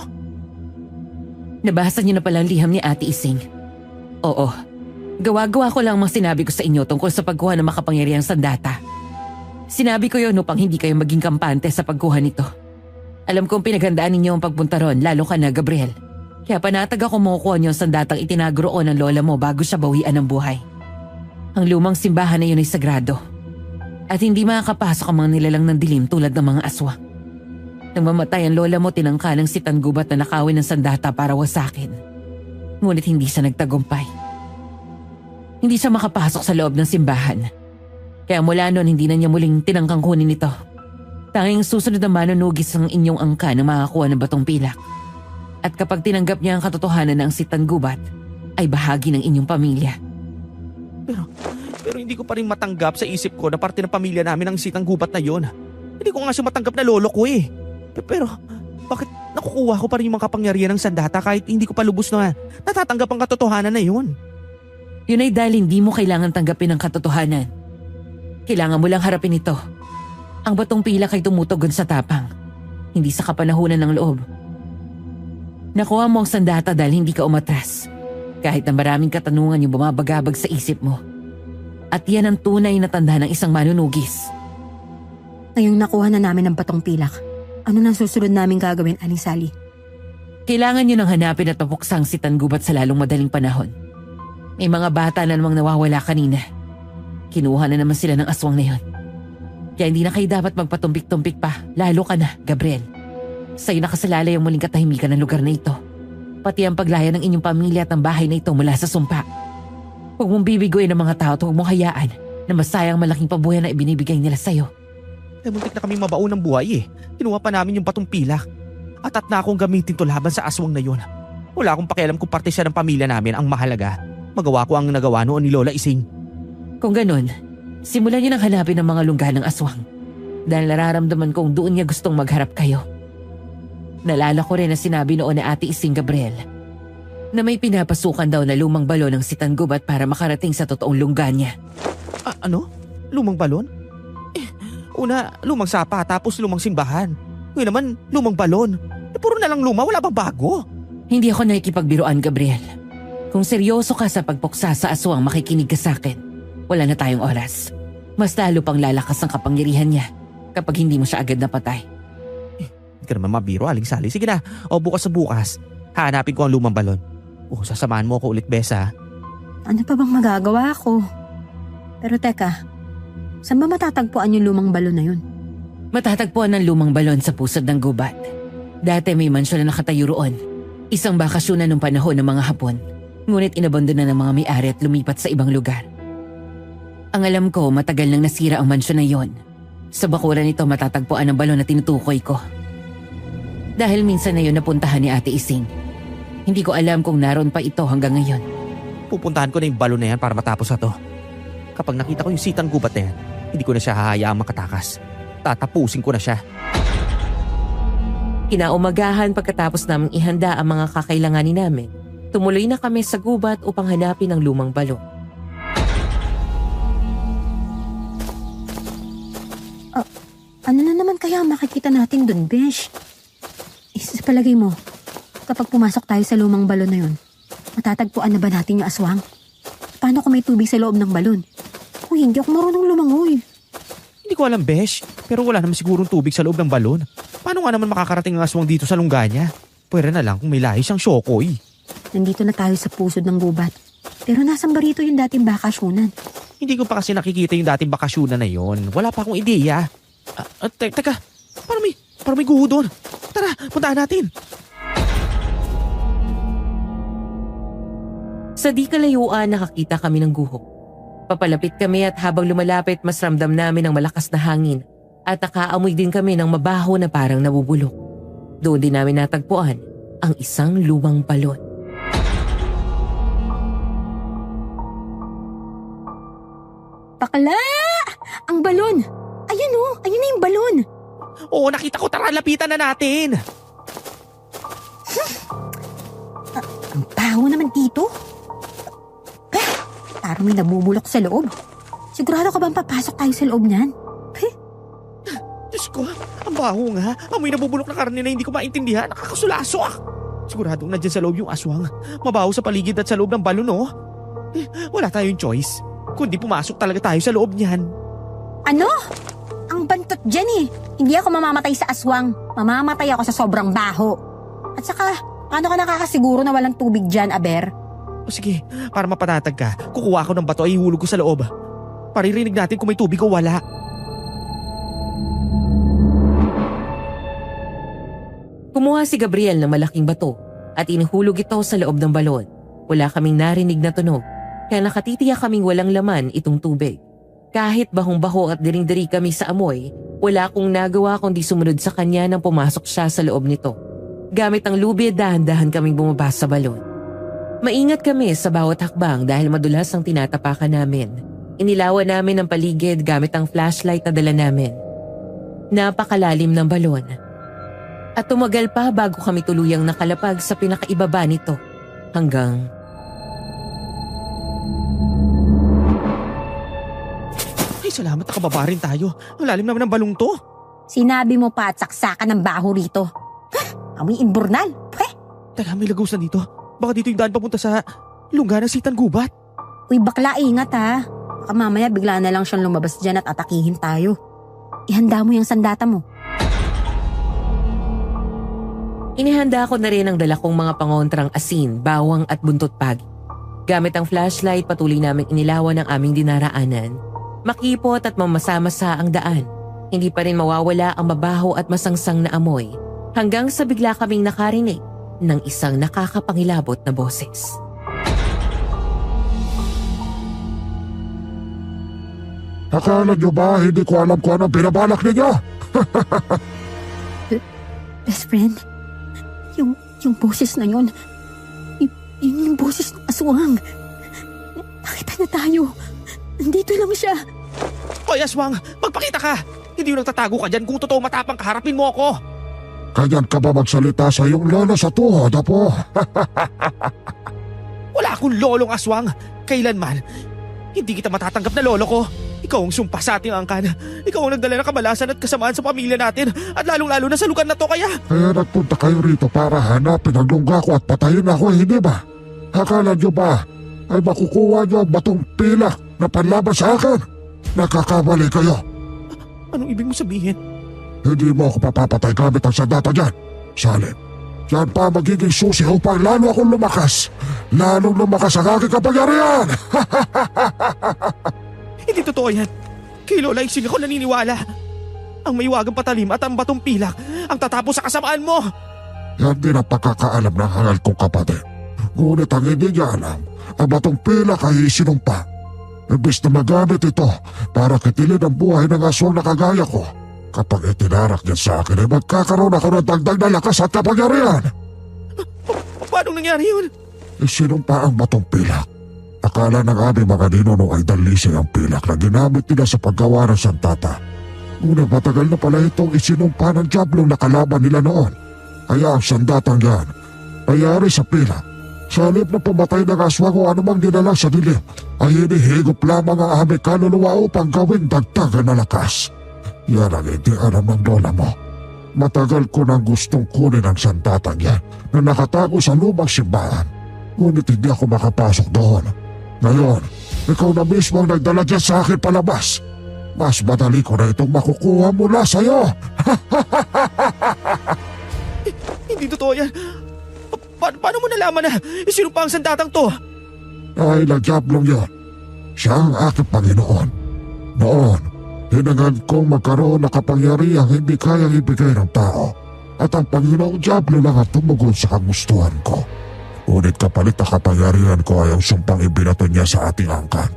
[SPEAKER 3] Nabasa niyo na pala ang liham ni Ate Ising. Oo. Gawa-gawa ko lang mga sinabi ko sa inyo tungkol sa pagkuha ng makapangyarihang sandata. Sinabi ko yun upang hindi kayo maging kampante sa pagkuha nito. Alam kong pinaghandaan ninyo ang pagpunta ron, lalo ka na, Gabriel. Kaya panatag ako makukuha niyo ang sandatang itinago roon ng lola mo bago siya bawian ng buhay. Ang lumang simbahan na yun ay sagrado. At hindi makakapasok ang mga nilalang ng dilim tulad ng mga aswang. Nang mamatay ang lola mo, tinangka ng Sitanggubat na nakawin ng sandata para wasakin. Ngunit hindi siya nagtagumpay. Hindi siya makapasok sa loob ng simbahan. Kaya mula noon hindi na niya muling tinangkang kunin ito. Tanging susunod na manunugis ang inyong angka na makakuha ng batong pilak. At kapag tinanggap niya ang katotohanan na ang Sitanggubat ay bahagi ng inyong pamilya.
[SPEAKER 1] Pero hindi ko pa rin matanggap sa isip ko na parte ng pamilya namin ang Sitanggubat na yon. Hindi ko nga siya matanggap na lolo ko eh. Pero bakit nakukuha ko pa rin yung mga kapangyarihan ng sandata kahit hindi ko pa lubos na natatanggap ang katotohanan na yun.
[SPEAKER 3] Yun ay dahil hindi mo kailangan tanggapin ang katotohanan. Kailangan mo lang harapin ito. Ang batong pilak ay tumutugon sa tapang, hindi sa kapanahunan ng loob. Nakuha mo ang sandata dahil hindi ka umatras. Kahit na maraming katanungan yung bumabagabag sa isip mo. At yan ang tunay na tanda ng isang manunugis.
[SPEAKER 2] Ngayong nakuha na namin ang batong pilak, ano nang susunod namin gagawin, Aling Sally?
[SPEAKER 3] Kailangan nyo nang hanapin at mapuksa ang sitangubat sa lalong madaling panahon. May mga bata na namang nawawala kanina. Kinuha na naman sila ng aswang na yun. Kaya hindi na kayo dapat magpatumpik-tumpik pa, lalo ka na, Gabriel. Sa'yo nakasalalay ang muling katahimikan ng lugar na ito. Pati ang paglaya ng inyong pamilya at ang bahay na ito mula sa sumpa. Huwag mong bibiguin ang mga tao at huwag mong hayaan na masayang malaking pabuhay na ibinibigay nila sa'yo.
[SPEAKER 1] Muntik na kami mabaon ng buhay eh. Kinuha pa namin yung batong pilak. At na akong gamitin to laban sa aswang na yun. Wala akong pakialam kung parte siya ng pamilya namin. Ang mahalaga, magawa ko ang nagawa noon ni Lola Ising.
[SPEAKER 3] Kung ganun, simulan niyo nang hanapin ang mga lungga ng aswang. Dahil nararamdaman kong doon niya gustong magharap kayo. Nalala ko rin na sinabi noon ni Ate Ising Gabriel na may pinapasukan daw na lumang balon ng sitangubat para makarating sa totoong lungga niya.
[SPEAKER 1] Ano? Lumang balon? Una, lumang sapa tapos lumang simbahan. Ngayon naman, lumang balon. Puro na lang luma, wala bang bago?
[SPEAKER 3] Hindi ako nakikipagbiruan, Gabriel. Kung seryoso ka sa pagpuksa sa aswang, makikinig ka sa akin. Wala na tayong oras. Mas lalo pang lalakas ang kapangyarihan niya kapag hindi mo siya agad napatay.
[SPEAKER 1] Hindi ka naman mabiro, Aling Sally. Sige na, o bukas sa bukas, hahanapin ko ang lumang balon. Sasamahan mo ako ulit, Besa.
[SPEAKER 2] Ano pa bang magagawa ko? Pero teka, saan ba matatagpuan yung lumang balon na yun?
[SPEAKER 3] Matatagpuan ng lumang balon sa pusod ng gubat. Dati may mansyon na nakatayo roon. Isang bakasyonan ng panahon ng mga Hapon. Ngunit inabandona ng mga may-ari at lumipat sa ibang lugar. Ang alam ko, matagal nang nasira ang mansyon na yon. Sa bakuran nito matatagpuan ang balon na tinutukoy ko. Dahil minsan na yun napuntahan ni Ate Ising. Hindi ko alam kung naroon pa ito hanggang ngayon.
[SPEAKER 1] Pupuntahan ko na yung balon na yan para matapos na to. Kapag nakita ko yung sitang gubat na yan, hindi ko na siya hahayaang makatakas. Tatapusin ko na siya.
[SPEAKER 3] Kinaumagahan pagkatapos naming ihanda ang mga kakailanganin namin, tumuloy na kami sa gubat upang hanapin ang lumang balon.
[SPEAKER 2] Ano na naman kaya makikita natin dun, Besh? Sa palagay mo, kapag pumasok tayo sa lumang balon na yun, matatagpuan na ba natin yung aswang? Paano kung may tubig sa loob ng balon? Uy, hindi ako marunong lumangoy.
[SPEAKER 1] Hindi ko alam, Besh. Pero wala naman sigurong tubig sa loob ng balon. Paano nga naman makakarating ang aswang dito sa lungga niya? Pwede na lang kung may lahi siyang Shokoy.
[SPEAKER 2] Nandito na tayo sa pusod ng gubat. Pero nasan ba rito yung dating bakasyonan?
[SPEAKER 1] Hindi ko pa kasi nakikita yung dating bakasyonan na yon. Wala pa akong ideya. Teka, parang may guho doon. Tara, puntahan natin.
[SPEAKER 3] Sa di kalayuan nakakita kami ng guho. Papalapit kami at habang lumalapit mas ramdam namin ang malakas na hangin at nakaamoy din kami ng mabaho na parang nabubulok. Doon din namin natagpuan ang isang lumang balon.
[SPEAKER 2] Bakla! Ang balon! Ayun oh! Ayun na yung balon!
[SPEAKER 1] Oo, nakita ko. Tara, lapitan na natin.
[SPEAKER 2] Ang baho naman dito. Parang may nabubulok sa loob. Sigurado ka bang papasok tayo sa loob niyan?
[SPEAKER 1] Diyos ko, ang baho nga. Amoy nabubulok na karne na hindi ko maintindihan. Nakakasulasok. Siguradong nandyan sa loob yung aswang. Mabaho sa paligid at sa loob ng balon, oh. Wala tayong choice. Kundi pumasok talaga tayo sa loob niyan.
[SPEAKER 2] Ano? Ang bantot dyan eh. Hindi ako mamamatay sa aswang. Mamamatay ako sa sobrang baho. At saka, paano ka nakakasiguro na walang tubig dyan, Aber?
[SPEAKER 1] O sige, para mapatatag ka, kukuha ko ng bato ay ihulog ko sa loob. Paririnig natin kung may tubig o wala.
[SPEAKER 3] Kumuha si Gabriel ng malaking bato at inihulog ito sa loob ng balon. Wala kaming narinig na tunog, kaya nakatitiyak kaming walang laman itong tubig. Kahit bahong-baho at diring-diri kami sa amoy, wala akong nagawa kundi sumunod sa kanya nang pumasok siya sa loob nito. Gamit ang lubi, dahan-dahan kaming bumaba sa balon. Maingat kami sa bawat hakbang dahil madulas ang tinatapakan namin. Inilawan namin ang paligid gamit ang flashlight na dala namin. Napakalalim ng balon. At tumagal pa bago kami tuluyang nakalapag sa pinakaibaba nito. Hanggang...
[SPEAKER 1] Ay, salamat nakababa rin tayo. Ang lalim naman ng balong to.
[SPEAKER 2] Sinabi mo pa at saksakan ng baho rito. Amoy imburnal. Pweh!
[SPEAKER 1] Tala, may lagos na dito. Baka dito yung daan papunta sa lungga ng Sitan Gubat.
[SPEAKER 2] Uy, bakla, ingat ha. Baka mamaya bigla na lang siyang lumabas dyan at atakihin tayo. Ihanda mo yung sandata mo.
[SPEAKER 3] Inihanda ko na rin ang dala kong mga pangontrang asin, bawang at buntot pagi. Gamit ang flashlight, patuloy namin inilawan ang aming dinaraanan. Makipot at mamasa-masa ang daan. Hindi pa rin mawawala ang mabaho at masangsang na amoy. Hanggang sa bigla kaming nakarinig ng isang nakakapangilabot na boses.
[SPEAKER 4] Akala nyo ba hindi ko alam kung anong binabalak ninyo?
[SPEAKER 2] Best friend, yung boses na yun, yung boses ng aswang. Nakita na tayo. Nandito lang siya.
[SPEAKER 1] Hoy, Aswang, magpakita ka! Hindi yung nagtatago ka dyan. Kung totoo matapang ka, harapin mo ako.
[SPEAKER 4] Ganyan ka ba magsalita sa iyong lola sa tuhod, apo?
[SPEAKER 1] Wala akong lolong aswang. Kailanman. Hindi kita matatanggap na lolo ko. Ikaw ang sumpa sa ating angkan. Ikaw ang nagdala ng kamalasan at kasamaan sa pamilya natin. At lalong-lalo na sa lugar na to kaya.
[SPEAKER 4] Kaya nagpunta kayo rito para hanapin ang lungga ko at patayin ako, hindi ba? Akala nyo ba ay makukuha nyo ang batong pilak na panlaban sa akin? Nakakabali kayo.
[SPEAKER 1] Anong ibig mo sabihin?
[SPEAKER 4] Hindi mo ako papapatay gamit ang sandata dyan. Salin, yan pa magiging susi upang lalo akong lumakas. Lalong lumakas ang aking kapangyarihan.
[SPEAKER 1] Hindi totoo yan. Kay Lola Ising ako naniniwala. Ang maiwagang patalim at ang batong pilak ang tatapos sa kasamaan mo.
[SPEAKER 4] Yan din ang pagkakaalam ng hangal kong kapatid. Ngunit ang hindi niya alam, ang batong pilak ay isinumpa. Imbis na magamit ito para kitilin ang buhay ng aswang na kagaya ko, kapag itinarak niya sa akin ay magkakaroon ako ng dagdag na lakas at kapangyarihan.
[SPEAKER 1] Paano nangyari yun?
[SPEAKER 4] Isinumpa ang batong pilak. Akala ng aming mga ninuno ay dalisay ang pilak na ginamit nila sa paggawa ng santata. Ngunit matagal na pala itong isinumpa ng diablong nakalaban nila noon. Kaya ang sandatang yan, nangyari sa pilak. Sa halip na pamatay ng aswang o anumang dinala sa dilim, ay hinihigop lamang ang aming kaluluwa upang gawing dagdagan na lakas. Yan ang hindi alam ng lola mo. Matagal ko nang gustong kunin ang sandatang yan na nakatago sa lumang simbahan. Ngunit hindi ako makapasok doon. Ngayon, ikaw na mismo ang nagdala dyan sa akin palabas. Mas madali ko na itong makukuha mula sa'yo.
[SPEAKER 1] Hindi totoo yan. Paano mo nalaman na isinumpa ang sandatang to?
[SPEAKER 4] Dahil ang diablong yun, siya ang aking Panginoon. Noon, hinangad kong magkaroon ng kapangyarihang hindi kayang ibigay ng tao. At ang Panginoong Diablo lang ang tumugon sa kagustuhan ko. Ngunit kapalit na kapangyarihan ko ay ang sumpang ibinato niya sa ating angkan.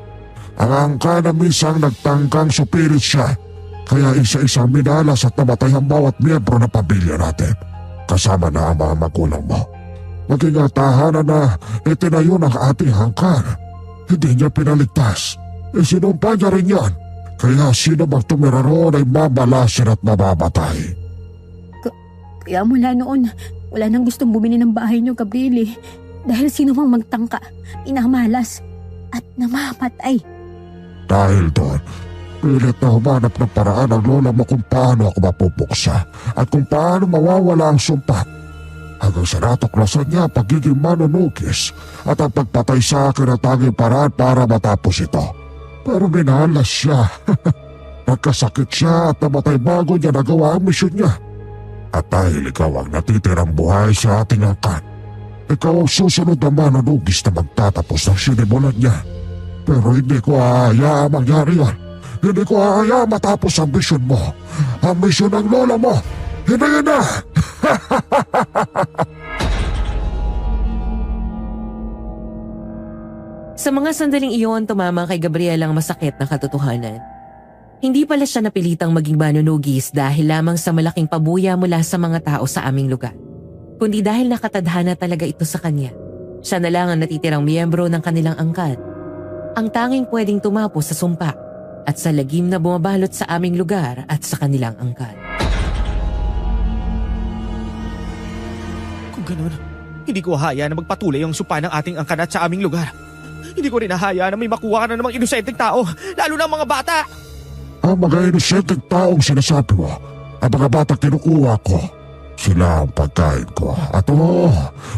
[SPEAKER 4] Ang angkan na minsang nagtangkang supirit siya, kaya isa-isang minalas at namatay ang bawat miyembro ng pamilya natin, kasama na ang mga magulang mo. Maging ang tahanan na itinayo ng ating angkan, hindi niya pinaligtas. Isinumpa niya rin yan, kaya sino mang tumira roon ay mabalasin at mababatay.
[SPEAKER 2] Kaya mula noon, wala nang gustong bumili ng bahay niyo, Gabriel. Dahil sino mang magtangka, pinamalas at namamatay.
[SPEAKER 4] Dahil doon, pilit na humanap ng paraan ang lola mo kung paano ako mapupuksa at kung paano mawawala ang sumpa. Hanggang sa natuklasan niya ang pagiging manunugis at ang pagpatay sa akin ang tanging paraan para matapos ito. Pero minalas siya. Nagkasakit siya at namatay bago niya nagawa ang misyon niya. At dahil ikaw ang natitirang buhay sa ating angkan, ikaw ang susunod na manunugis na magtatapos ng sinimulan niya. Pero hindi ko hahayaan mangyari yan. Hindi ko hahayaan matapos ang misyon mo. Ang misyon ng lola mo. Hindi na!
[SPEAKER 3] Sa mga sandaling iyon, tumama kay Gabriel ang masakit na katotohanan. Hindi pala siya napilitang maging manunugis dahil lamang sa malaking pabuya mula sa mga tao sa aming lugar, kundi dahil nakatadhana talaga ito sa kanya. Siya na lang ang natitirang miyembro ng kanilang angkan, ang tanging pwedeng tumapos sa sumpa at sa lagim na bumabalot sa aming lugar at sa kanilang angkan.
[SPEAKER 1] Kung ganun, hindi ko hahayaan na magpatuloy ang sumpa ng ating angkanat sa aming lugar. Hindi ko rin hahayaan na may makuha ka na namang inosenteng tao, lalo na ang mga bata.
[SPEAKER 4] Ang mga inosenteng taong sinasabi mo, ang mga batang kinukuha ko, sila ang pagkain ko. At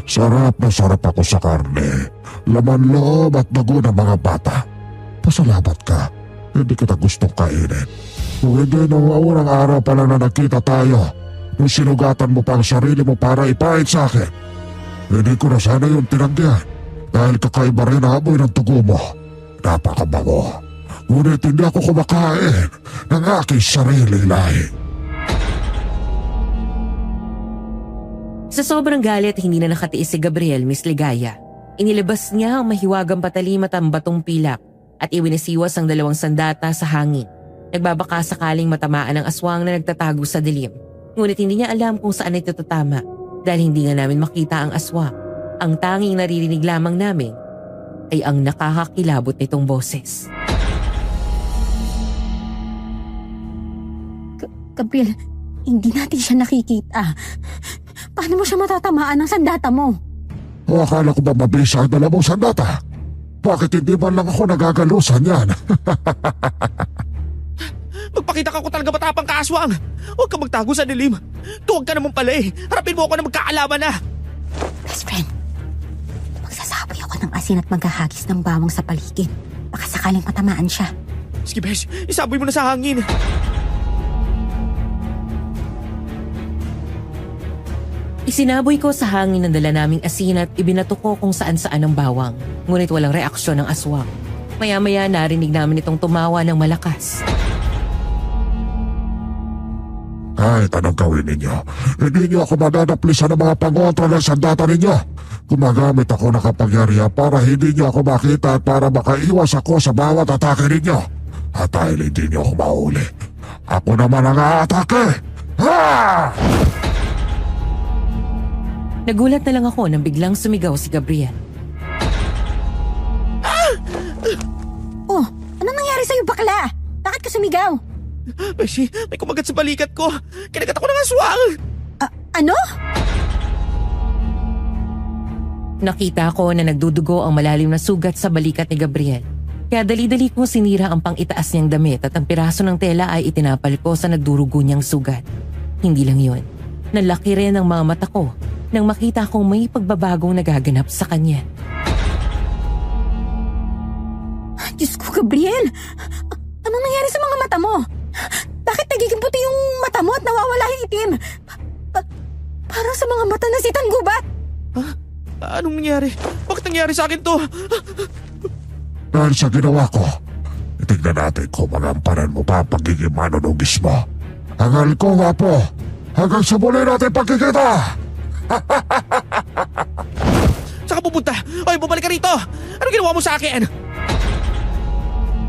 [SPEAKER 4] sarap na sarap ako sa karne, laman loob at dugo ng mga bata. Pasalamat ka, hindi kita gustong kainin. Kung hindi nung unang araw pa lang na nagkita tayo, nung sinugatan mo pa ang sarili mo para ipain sa akin, hindi ko na sana yung tinanggihan dahil kakaiba rin ang amoy ng tugo mo. Napakabango. Ngunit hindi ako kumakain ng aking sariling lahi.
[SPEAKER 3] Sa sobrang galit, hindi na nakatiis si Gabriel, Miss Ligaya. Inilabas niya ang mahiwagang patalimat ang batong pilak at iwinisiwas ang 2 sandata sa hangin. Nagbabaka sakaling matamaan ang aswang na nagtatago sa dilim. Ngunit hindi niya alam kung saan ito tatama dahil hindi nga namin makita ang aswang. Ang tanging naririnig lamang namin ay ang nakakakilabot nitong boses.
[SPEAKER 2] Gabriel, hindi natin siya nakikita. Paano mo siya matatamaan ng sandata mo?
[SPEAKER 4] O akala ko ba mabisa ang 2 sandata? Bakit hindi man lang ako nagagalusan yan?
[SPEAKER 1] Magpakita ka ko talaga matapang ka, aswang. Huwag ka magtago sa dilim. Tuwag ka naman pala eh. Harapin mo ako na magkaalaman na.
[SPEAKER 2] Best friend, magsasaboy ako ng asin at maghahagis ng bawang sa paligid. Baka sakaling matamaan siya.
[SPEAKER 1] Sige, Besh. Isaboy mo na sa hangin.
[SPEAKER 3] Isinaboy ko sa hangin ang dala naming asin at ibinato ko kung saan-saan ang bawang. Ngunit walang reaksyon ng aswang. Maya-maya narinig namin itong tumawa ng malakas.
[SPEAKER 4] Kahit anong gawin ninyo, hindi niyo ako madadaplisan ng mga pangontra ng sandata ninyo. Gumagamit ako ng kapangyarihan para hindi niyo ako makita at para makaiwas ako sa bawat atake ninyo. At dahil hindi niyo ako mahuli, ako naman ang aatake! Ha!
[SPEAKER 3] Nagulat na lang ako nang biglang sumigaw si Gabriel.
[SPEAKER 2] Oh, anong nangyari sa'yo, bakla? Bakit ka sumigaw?
[SPEAKER 1] Beshi, may kumagat sa balikat ko. Kinagat ako ng aswang.
[SPEAKER 2] Ano?
[SPEAKER 3] Nakita ko na nagdudugo ang malalim na sugat sa balikat ni Gabriel. Kaya dali-dali kong sinira ang pang-itaas niyang damit at ang piraso ng tela ay itinapal ko sa nagdurugo niyang sugat. Hindi lang yun. Nalaki rin ang mga mata ko nang makita kong may pagbabagong nagaganap sa kanya.
[SPEAKER 2] Diyos ko, Gabriel! Anong nangyari sa mga mata mo? Bakit nagiging puti yung mata mo at nawawala yung itim? Parang sa mga mata na si Tanggubat!
[SPEAKER 1] Anong nangyari? Bakit nangyari sa akin to?
[SPEAKER 4] Dahil sa ginawa ko, itignan natin kung magampanan mo pa ang pagiging manunugis mo. Hangal ko nga po, hanggang sa muli natin pagkikita!
[SPEAKER 1] Saan ka pupunta? Oy, bumalik ka rito! Ano ginawa mo sa akin?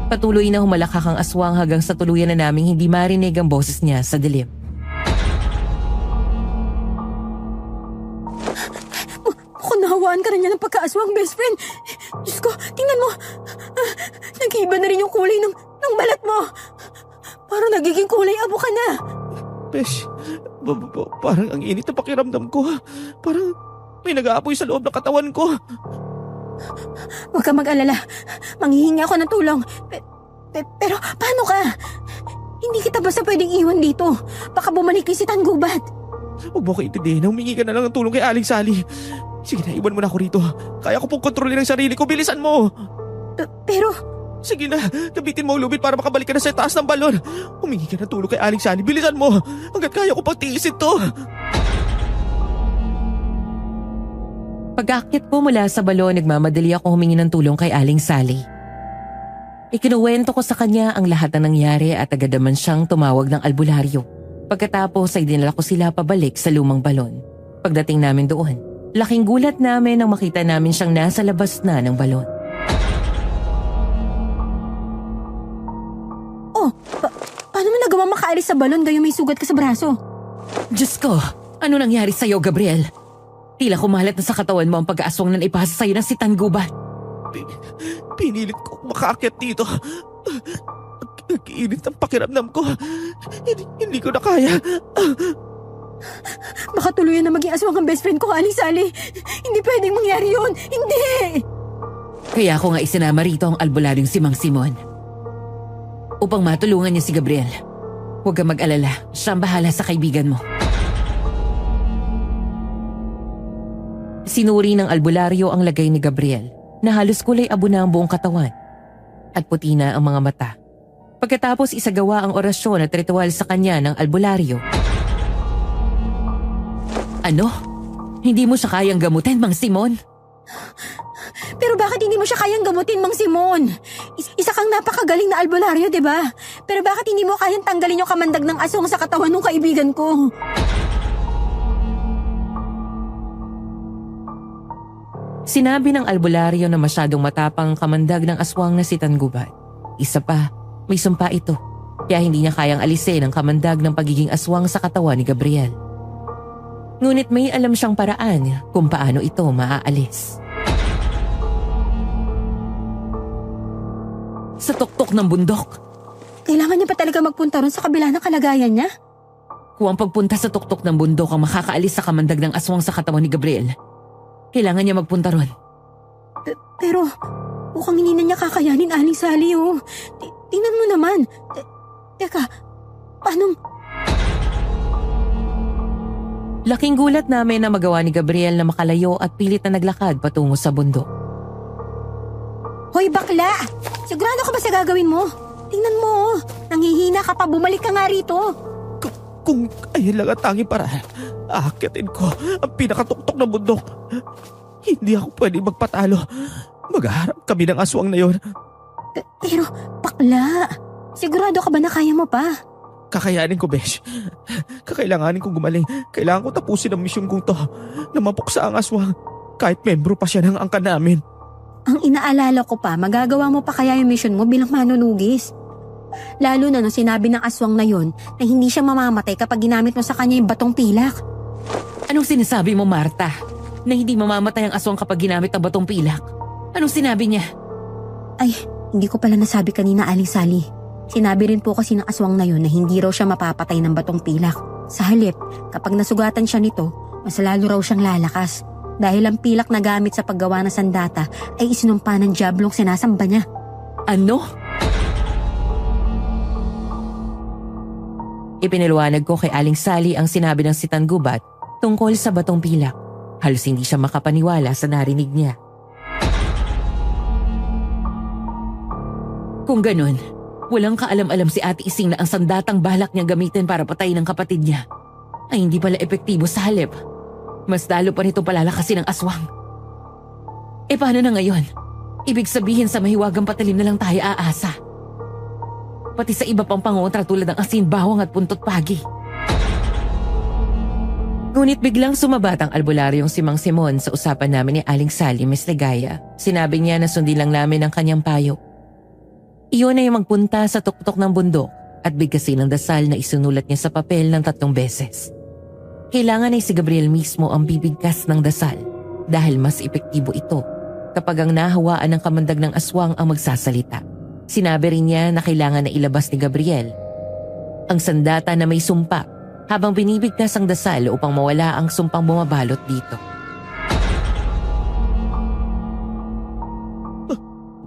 [SPEAKER 3] Patuloy na humalakak ang aswang hanggang sa tuluyan na naming hindi marinig ang boses niya sa dilim.
[SPEAKER 2] Mukhang nahawaan ka na niya ng pagkaaswang, best friend. Diyos ko, tingnan mo. Nag-iiba na rin yung kulay ng balat mo. Parang nagiging kulay abo ka na.
[SPEAKER 1] Besh, parang ang init na pakiramdam ko. Parang may nag-aapoy sa loob ng katawan ko.
[SPEAKER 2] Huwag ka mag-alala. Manghihingi ako ng tulong. Pero paano ka? Hindi kita basta pwedeng iwan dito. Baka bumalik kay si Tanggubat.
[SPEAKER 1] Huwag mo ko intindihin. Humingi ka na lang ng tulong kay Aling Sally. Sige na, iwan mo na ako rito. Kaya ko pong kontrolin ang sarili ko. Bilisan mo.
[SPEAKER 2] Pero
[SPEAKER 1] Sige na, gabitin mo ang lubid para makabalik ka na sa taas ng balon. Humingi ka ng tulong kay Aling Sally. Bilisan mo. Hanggat kaya ko pang tiisin to.
[SPEAKER 3] Pag-aakyat ko mula sa balon, nagmamadali ako humingi ng tulong kay Aling Sally. Ikinuwento ko sa kanya ang lahat ng nangyari at agad naman siyang tumawag ng albularyo. Pagkatapos ay dinala ko sila pabalik sa lumang balon. Pagdating namin doon, laking gulat namin nang makita namin siyang nasa labas na ng balon.
[SPEAKER 2] Oh, paano mo nagawa makaalis sa balon gayon may sugat ka sa braso?
[SPEAKER 3] Diyos ko, ano nangyari sa'yo, Gabriel? Tila kumalat na sa katawan mo ang pag-aaswang na ipasa sa'yo ng si Tanggubat.
[SPEAKER 1] Pinilit ko makaakyat dito. Nag-iinit ang pakiramdam ko. Hindi ko na kaya.
[SPEAKER 2] Baka tuluyan na maging aswang ang best friend ko, Aling Sally. Hindi pwedeng mangyari yun. Hindi!
[SPEAKER 3] Kaya ako nga isinama rito ang albularyong si Mang Simon. Upang matulungan niya si Gabriel. Huwag kang mag-alala, siya ang bahala sa kaibigan mo. Sinuri ng albularyo ang lagay ni Gabriel na halos kulay abo na ang buong katawan at puti na ang mga mata. Pagkatapos isagawa ang orasyon at ritual sa kanya ng albularyo. Ano? Hindi mo siya kayang gamutin, Mang Simon?
[SPEAKER 2] Pero bakit hindi mo siya kayang gamutin, Mang Simon? Isa kang napakagaling na albularyo, di ba? Pero bakit hindi mo kayang tanggalin yung kamandag ng aswang sa katawan ng kaibigan ko?
[SPEAKER 3] Sinabi ng albularyo na masyadong matapang ang kamandag ng aswang na si Tangubat. Isa pa, may sumpa ito. Kaya hindi niya kayang alisin ang kamandag ng pagiging aswang sa katawan ni Gabriel. Ngunit may alam siyang paraan kung paano ito maaalis. Sa tuktok ng bundok.
[SPEAKER 2] Kailangan niya pa talaga magpunta ron sa kabila ng kalagayan niya?
[SPEAKER 3] Kung ang pagpunta sa tuktok ng bundok ang makakaalis sa kamandag ng aswang sa katawan ni Gabriel, kailangan niya magpunta ron.
[SPEAKER 2] Pero mukhang hindi na niya kakayanin, Aling Sally, oh. Tingnan mo naman. Teka, paano?
[SPEAKER 3] Laking gulat namin na magawa ni Gabriel na makalayo at pilit na naglakad patungo sa bundok.
[SPEAKER 2] Hoy, bakla! Sigurado ka ba sa gagawin mo? Tingnan mo, oh. Nangihina ka pa. Bumalik ka nga rito.
[SPEAKER 1] Kung ayan lang ang tanging paraan, aakyatin ko ang pinakatuktok ng bundok. Hindi ako pwede magpatalo. Maghaharap kami ng aswang na yon.
[SPEAKER 2] Pero, bakla, sigurado ka ba na kaya mo pa?
[SPEAKER 1] Kakayanin ko, Besh. Kakailanganin kong gumaling. Kailangan ko tapusin ang misyon kong to na mapuksa ang aswang kahit membro pa siya ng angkan namin.
[SPEAKER 2] Ang inaalala ko pa, magagawa mo pa kaya yung mission mo bilang manunugis. Lalo na nung sinabi ng aswang na yon na hindi siya mamamatay kapag ginamit mo sa kanya yung batong pilak.
[SPEAKER 3] Anong sinasabi mo, Marta? Na hindi mamamatay ang aswang kapag ginamit ang batong pilak? Anong sinabi niya?
[SPEAKER 2] Ay, hindi ko pala nasabi kanina, Aling Sally. Sinabi rin po kasi ng aswang na yon na hindi raw siya mapapatay ng batong pilak. Sa halip, kapag nasugatan siya nito, mas lalo raw siyang lalakas. Dahil ang pilak na gamit sa paggawa ng sandata ay isinumpa ng diablong sinasamba niya.
[SPEAKER 3] Ano? Ipinaliwanag ko kay Aling Sally ang sinabi ng si Tangubat tungkol sa batong pilak. Halos hindi siya makapaniwala sa narinig niya. Kung ganun, walang kaalam-alam si Ate Ising na ang sandatang balak niya gamitin para patayin ang kapatid niya ay hindi pala epektibo sa halip. Mas lalo pa nito palalakasin ang aswang. E paano na ngayon? Ibig sabihin sa mahiwagang patalim na lang tayo aasa. Pati sa iba pang pangontra tulad ng asin, bawang at puntot pagi. Ngunit biglang sumabat ang albularyong si Mang Simon sa usapan namin ni Aling Sally, Miss Ligaya. Sinabi niya na sundin lang namin ang kanyang payo. Iyon ay magpunta sa tuktok ng bundok at bigkasin ang dasal na isunulat niya sa papel ng 3 beses. Kailangan ay si Gabriel mismo ang bibigkas ng dasal dahil mas epektibo ito kapag ang nahawaan ng kamandag ng aswang ang magsasalita. Sinabi rin niya na kailangan na ilabas ni Gabriel ang sandata na may sumpa habang binibigkas ang dasal upang mawala ang sumpang bumabalot dito.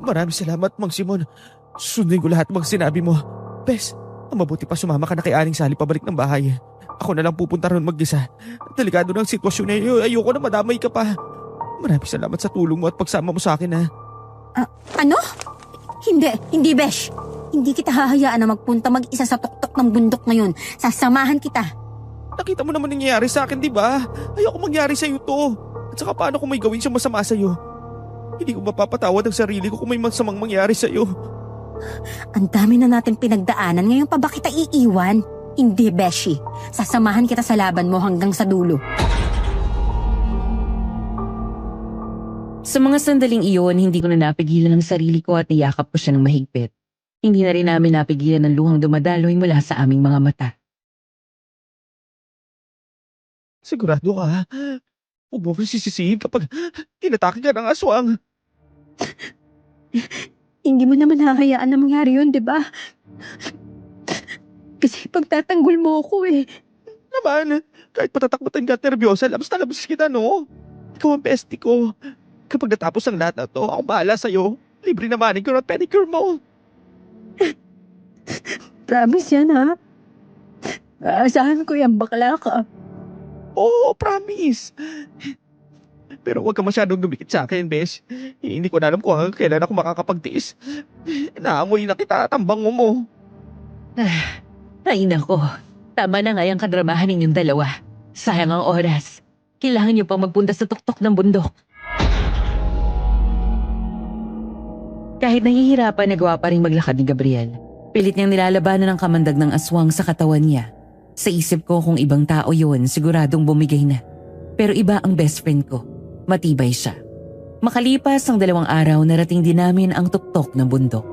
[SPEAKER 1] Maraming salamat, Mang Simon. Sundin ko lahat ng sinabi mo. Bes, mabuti pa sumama ka na kay Aling Sally pabalik ng bahay. Ako na lang pupunta ron mag-isa. Delikado ng sitwasyon na yun. Ayoko na madamay ka pa. Maraming salamat sa tulong mo at pagsama mo sa akin, ha.
[SPEAKER 2] Ano? Hindi, Besh. Hindi kita hahayaan na magpunta mag-isa sa tuktok ng bundok ngayon. Sasamahan kita.
[SPEAKER 1] Nakita mo naman nangyayari sa akin, di ba? Ayoko mangyari sa'yo to. At saka paano kung may gawin siyang masama sa'yo? Hindi ko mapapatawad ang sarili ko kung may masamang mangyari sa'yo.
[SPEAKER 2] Ang dami na natin pinagdaanan. Ngayon pa ba kita iiwan? Hindi, Beshi. Sasamahan kita sa laban mo hanggang sa dulo.
[SPEAKER 3] Sa mga sandaling iyon, hindi ko na napigilan ang sarili ko at niyakap ko siya ng mahigpit. Hindi na rin namin napigilan ang luhang dumadaloy mula sa aming mga mata.
[SPEAKER 1] Sigurado ka, ha? Huwag mo sisisihin kapag tinatake ka ng aswang.
[SPEAKER 2] Hindi mo naman hahayaan na mangyari yun, di ba? Kasi pagtatanggol mo ako eh.
[SPEAKER 1] Naman, kahit patatakbutan ka at nervyosa, labas na labas kita, no? Ikaw ang bestie ko. Kapag natapos ang lahat na to, ako bahala sa'yo. Libre na manicure at pedicure mo.
[SPEAKER 2] Promise yan, ha? Aasahan ko yan, bakla ka.
[SPEAKER 1] Oo, promise. Pero huwag ka masyadong dumikit sa akin, Besh. Hindi ko na alam kung hanggang kailan ako makakapagtiis. Naamoy na kita at ang bango mo.
[SPEAKER 3] Ay nako, tama na nga yung kadramahan ninyong dalawa. Sayang ang oras. Kailangan niyo pang magpunta sa tuktok ng bundok. Kahit nahihirapan, nagawa pa rin maglakad ni Gabriel. Pilit niyang nilalabanan ang kamandag ng aswang sa katawan niya. Sa isip ko kung ibang tao yun, siguradong bumigay na. Pero iba ang best friend ko. Matibay siya. Makalipas ang 2 araw, narating din namin ang tuktok ng bundok.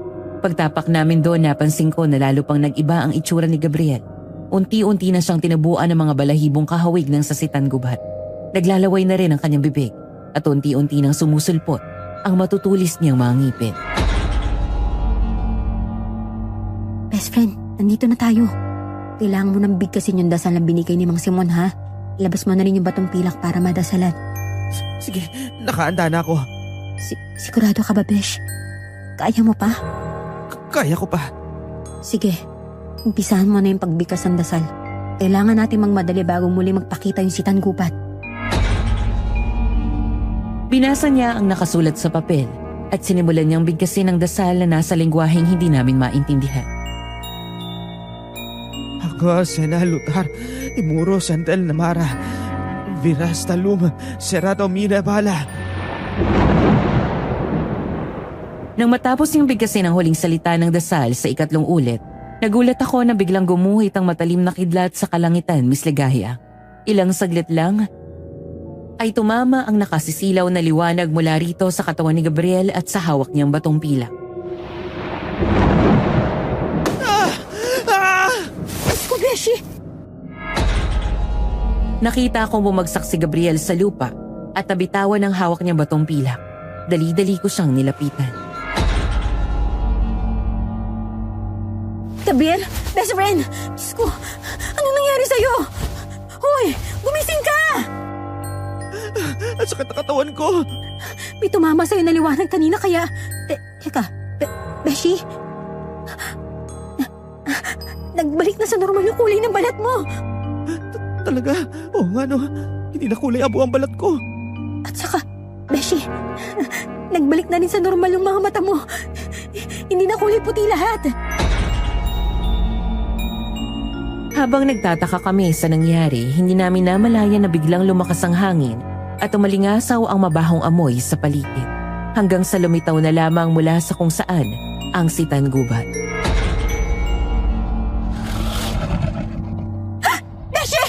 [SPEAKER 3] Pagtapak namin doon, napansin ko na lalo pang nag-iba ang itsura ni Gabriel. Unti-unti na siyang tinabuan ng mga balahibong kahawig ng sasitan gubat. Naglalaway na rin ang kanyang bibig at unti-unti nang sumusulpot ang matutulis niyang mga ngipin.
[SPEAKER 2] Best friend, nandito na tayo. Kailangan mo nang bigkasin yung dasal na binigay ni Mang Simon, ha? Ilabas mo na rin yung batong pilak para madasalan.
[SPEAKER 1] Sige, nakaanda na ako.
[SPEAKER 2] Sigurado ka ba, Besh? Kaya mo pa?
[SPEAKER 1] Kaya ko pa.
[SPEAKER 2] Sige, umpisahan mo na yung pagbigkas ng dasal. Kailangan natin magmadali bago muli magpakita yung sitan gubat.
[SPEAKER 3] Binasa niya ang nakasulat sa papel at sinimulan niyang bigkasin ang dasal na nasa lengguaheng hindi namin maintindihan.
[SPEAKER 1] Ako, Sena Lutar, Imuro Sandal Namara, Viras Talum, Serado Mina Bala.
[SPEAKER 3] Nang matapos niyang bigkasin ang huling salita ng dasal sa 3 ulit, nagulat ako na biglang gumuhit ang matalim na kidlat sa kalangitan, Miss Ligaya. Ilang saglit lang, ay tumama ang nakasisilaw na liwanag mula rito sa katawan ni Gabriel at sa hawak niyang batong pilak.
[SPEAKER 2] Beshi!
[SPEAKER 3] Nakita akong bumagsak si Gabriel sa lupa at nabitawan ang hawak niyang batong pilak. Dali-dali ko siyang nilapitan.
[SPEAKER 2] Gabriel, best friend! Diyos ko, anong nangyari sa'yo? Hoy, gumising ka!
[SPEAKER 1] At sakit ang katawan ko.
[SPEAKER 2] May tumama sa'yo na liwanag kanina kaya... Teka, Beshi? Nagbalik na sa normal yung kulay ng balat mo.
[SPEAKER 1] Talaga? Oo nga no. Hindi na kulay abo ang balat ko.
[SPEAKER 2] At saka, Beshi, nagbalik na rin sa normal yung mga mata mo. Hindi na kulay puti lahat.
[SPEAKER 3] Habang nagtataka kami sa nangyari, hindi namin namalayan na biglang lumakas ang hangin at umalingasaw ang mabahong amoy sa paligid. Hanggang sa lumitaw na lamang mula sa kung saan ang sitan gubat.
[SPEAKER 2] Beshi!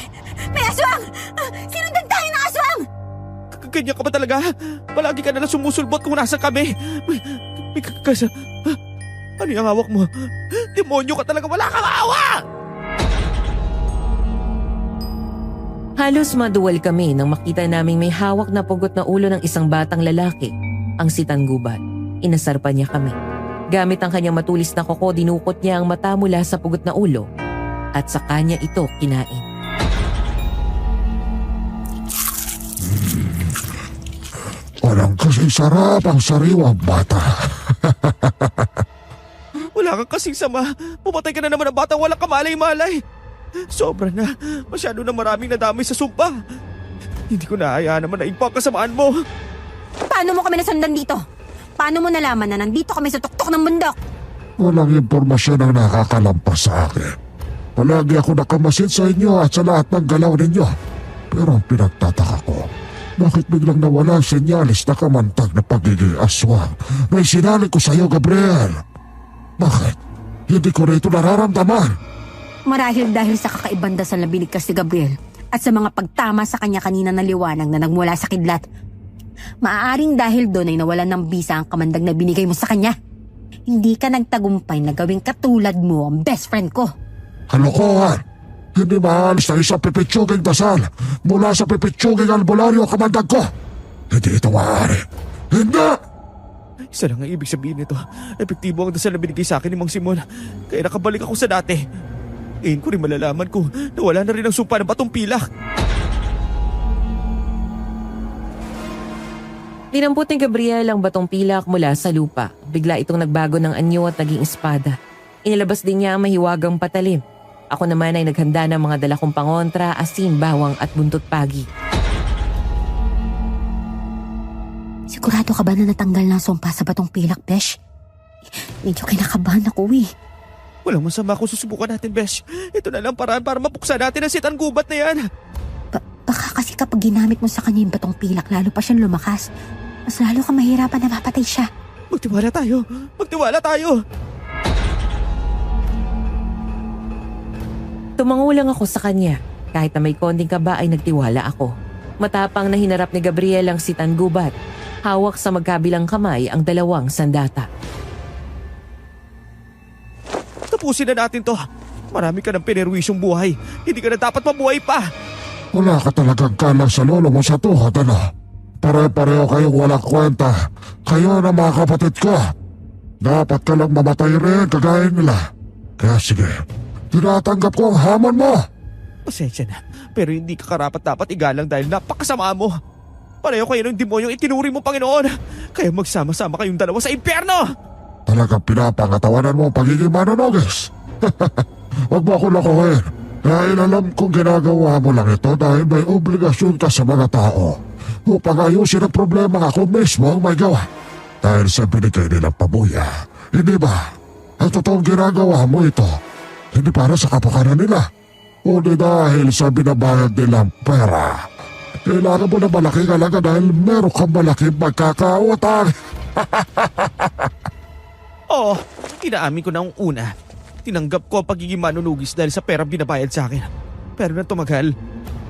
[SPEAKER 2] May aswang! Sinundan tayo ng aswang!
[SPEAKER 1] Ganyan ka ba talaga? Palagi ka nalang sumusulbot kung nasa kami. May kakasa. Ano yung hawak mo? Demonyo ka talaga, wala kang awa!
[SPEAKER 3] Halos maduwal kami nang makita naming may hawak na pugot na ulo ng isang batang lalaki, ang sitan gubat. Inasar pa niya kami. Gamit ang kanyang matulis na kuko, dinukot niya ang mata mula sa pugot na ulo at sa kanya ito kinain.
[SPEAKER 4] Walang kasing sarap ang sariwang bata.
[SPEAKER 1] Wala kang kasing sama. Pumatay ka na naman ng batang walang kamalay-malay. Sobra na. Masyado na maraming nadamay sa sumpa. Hindi ko nahayaan naman na ipa ang kasamaan mo.
[SPEAKER 2] Paano mo kami nasundan dito? Paano mo nalaman na nandito kami sa tuktok ng bundok?
[SPEAKER 4] Walang impormasyon ang nakakalampas sa akin. Palagi ako nakamasid sa inyo at sa lahat ng galaw ninyo. Pero ang pinagtataka ko, bakit biglang nawala ang senyalis na kamantag na pagiging aswang na isinali ko sa iyo, Gabriel? Bakit? Hindi ko rito nararamdaman.
[SPEAKER 2] Marahil dahil sa kakaibang dasal na binigkas ni Gabriel at sa mga pagtama sa kanya kanina na liwanag na nagmula sa kidlat. Maaaring dahil doon ay nawalan ng bisa ang kamandag na binigay mo sa kanya. Hindi ka nagtagumpay na gawing katulad mo ang best friend ko.
[SPEAKER 4] Kalokohan! Hindi maalis na isang pipitsuging dasal mula sa pipitsuging albularyo kamandag ko. Hindi ito maaari. Hindi!
[SPEAKER 1] Isa lang ang ibig sabihin nito. Epektibo ang dasal na binigay sa akin ni Mang Simon. Kaya nakabalik ako sa dati. Ngayon ko rin malalaman ko na wala na rin ang sumpa ng batong pilak.
[SPEAKER 3] Dinampot ni Gabriel ang batong pilak mula sa lupa. Bigla itong nagbago ng anyo at naging espada. Inilabas din niya ang mahiwagang patalim. Ako naman ay naghanda ng mga dala kong pangontra, asin, bawang at buntot pagi.
[SPEAKER 2] Sigurado ka ba na natanggal na ang sumpa sa batong pilak, Besh? Medyo kinakabahan ako eh.
[SPEAKER 1] Walang masama kung susubukan natin, Besh. Ito na lang paraan para mapuksa natin ang sitan gubat na yan.
[SPEAKER 2] Baka kasi kapag ginamit mo sa kanya yung batong pilak, lalo pa siyang lumakas. Mas lalo ka mahirapan na mapatay siya.
[SPEAKER 1] Magtiwala tayo! Magtiwala tayo!
[SPEAKER 3] Tumangulang ako sa kanya. Kahit na may konting kaba ay nagtiwala ako. Matapang na hinarap ni Gabriel ang sitan gubat. Hawak sa magkabilang kamay ang dalawang sandata.
[SPEAKER 1] Tapusin na natin to. Marami ka ng pinerwisyong buhay. Hindi ka na dapat mabuhay pa.
[SPEAKER 4] Wala ka talagang kalang sa lolo mo sa tuhod, ano? Pare-pareho kayong walang kwenta. Kayo na mga kapatid ko. Dapat ka lang mamatay rin kagaya nila. Kaya sige, tinatanggap ko ang hamon mo.
[SPEAKER 1] Pasensya na, pero hindi ka karapat dapat igalang dahil napakasama mo. Pareho kayo ng demonyong itinuri mo, Panginoon. Kaya magsama-sama kayong dalawa sa impyerno.
[SPEAKER 4] Talagang pinapangatawanan mo ang pagiging manonogis. Huwag mo ako lakuhin. Dahil alam kong ginagawa mo lang ito dahil may obligasyon ka sa mga tao upang ayusin ang problema ako mismo ang may gawa. Dahil sa binigay nilang pabuya, hindi ba? Ang totoong ginagawa mo ito, hindi para sa kapakanan nila. Kundi dahil sa binabayad nilang pera. Kailangan mo na malaking halaga dahil meron kang malaking magkakautang.
[SPEAKER 1] Oo, inaamin ko na ang una. Tinanggap ko ang pagiging manunugis dahil sa pera binabayad sa akin. Pero nang tumagal,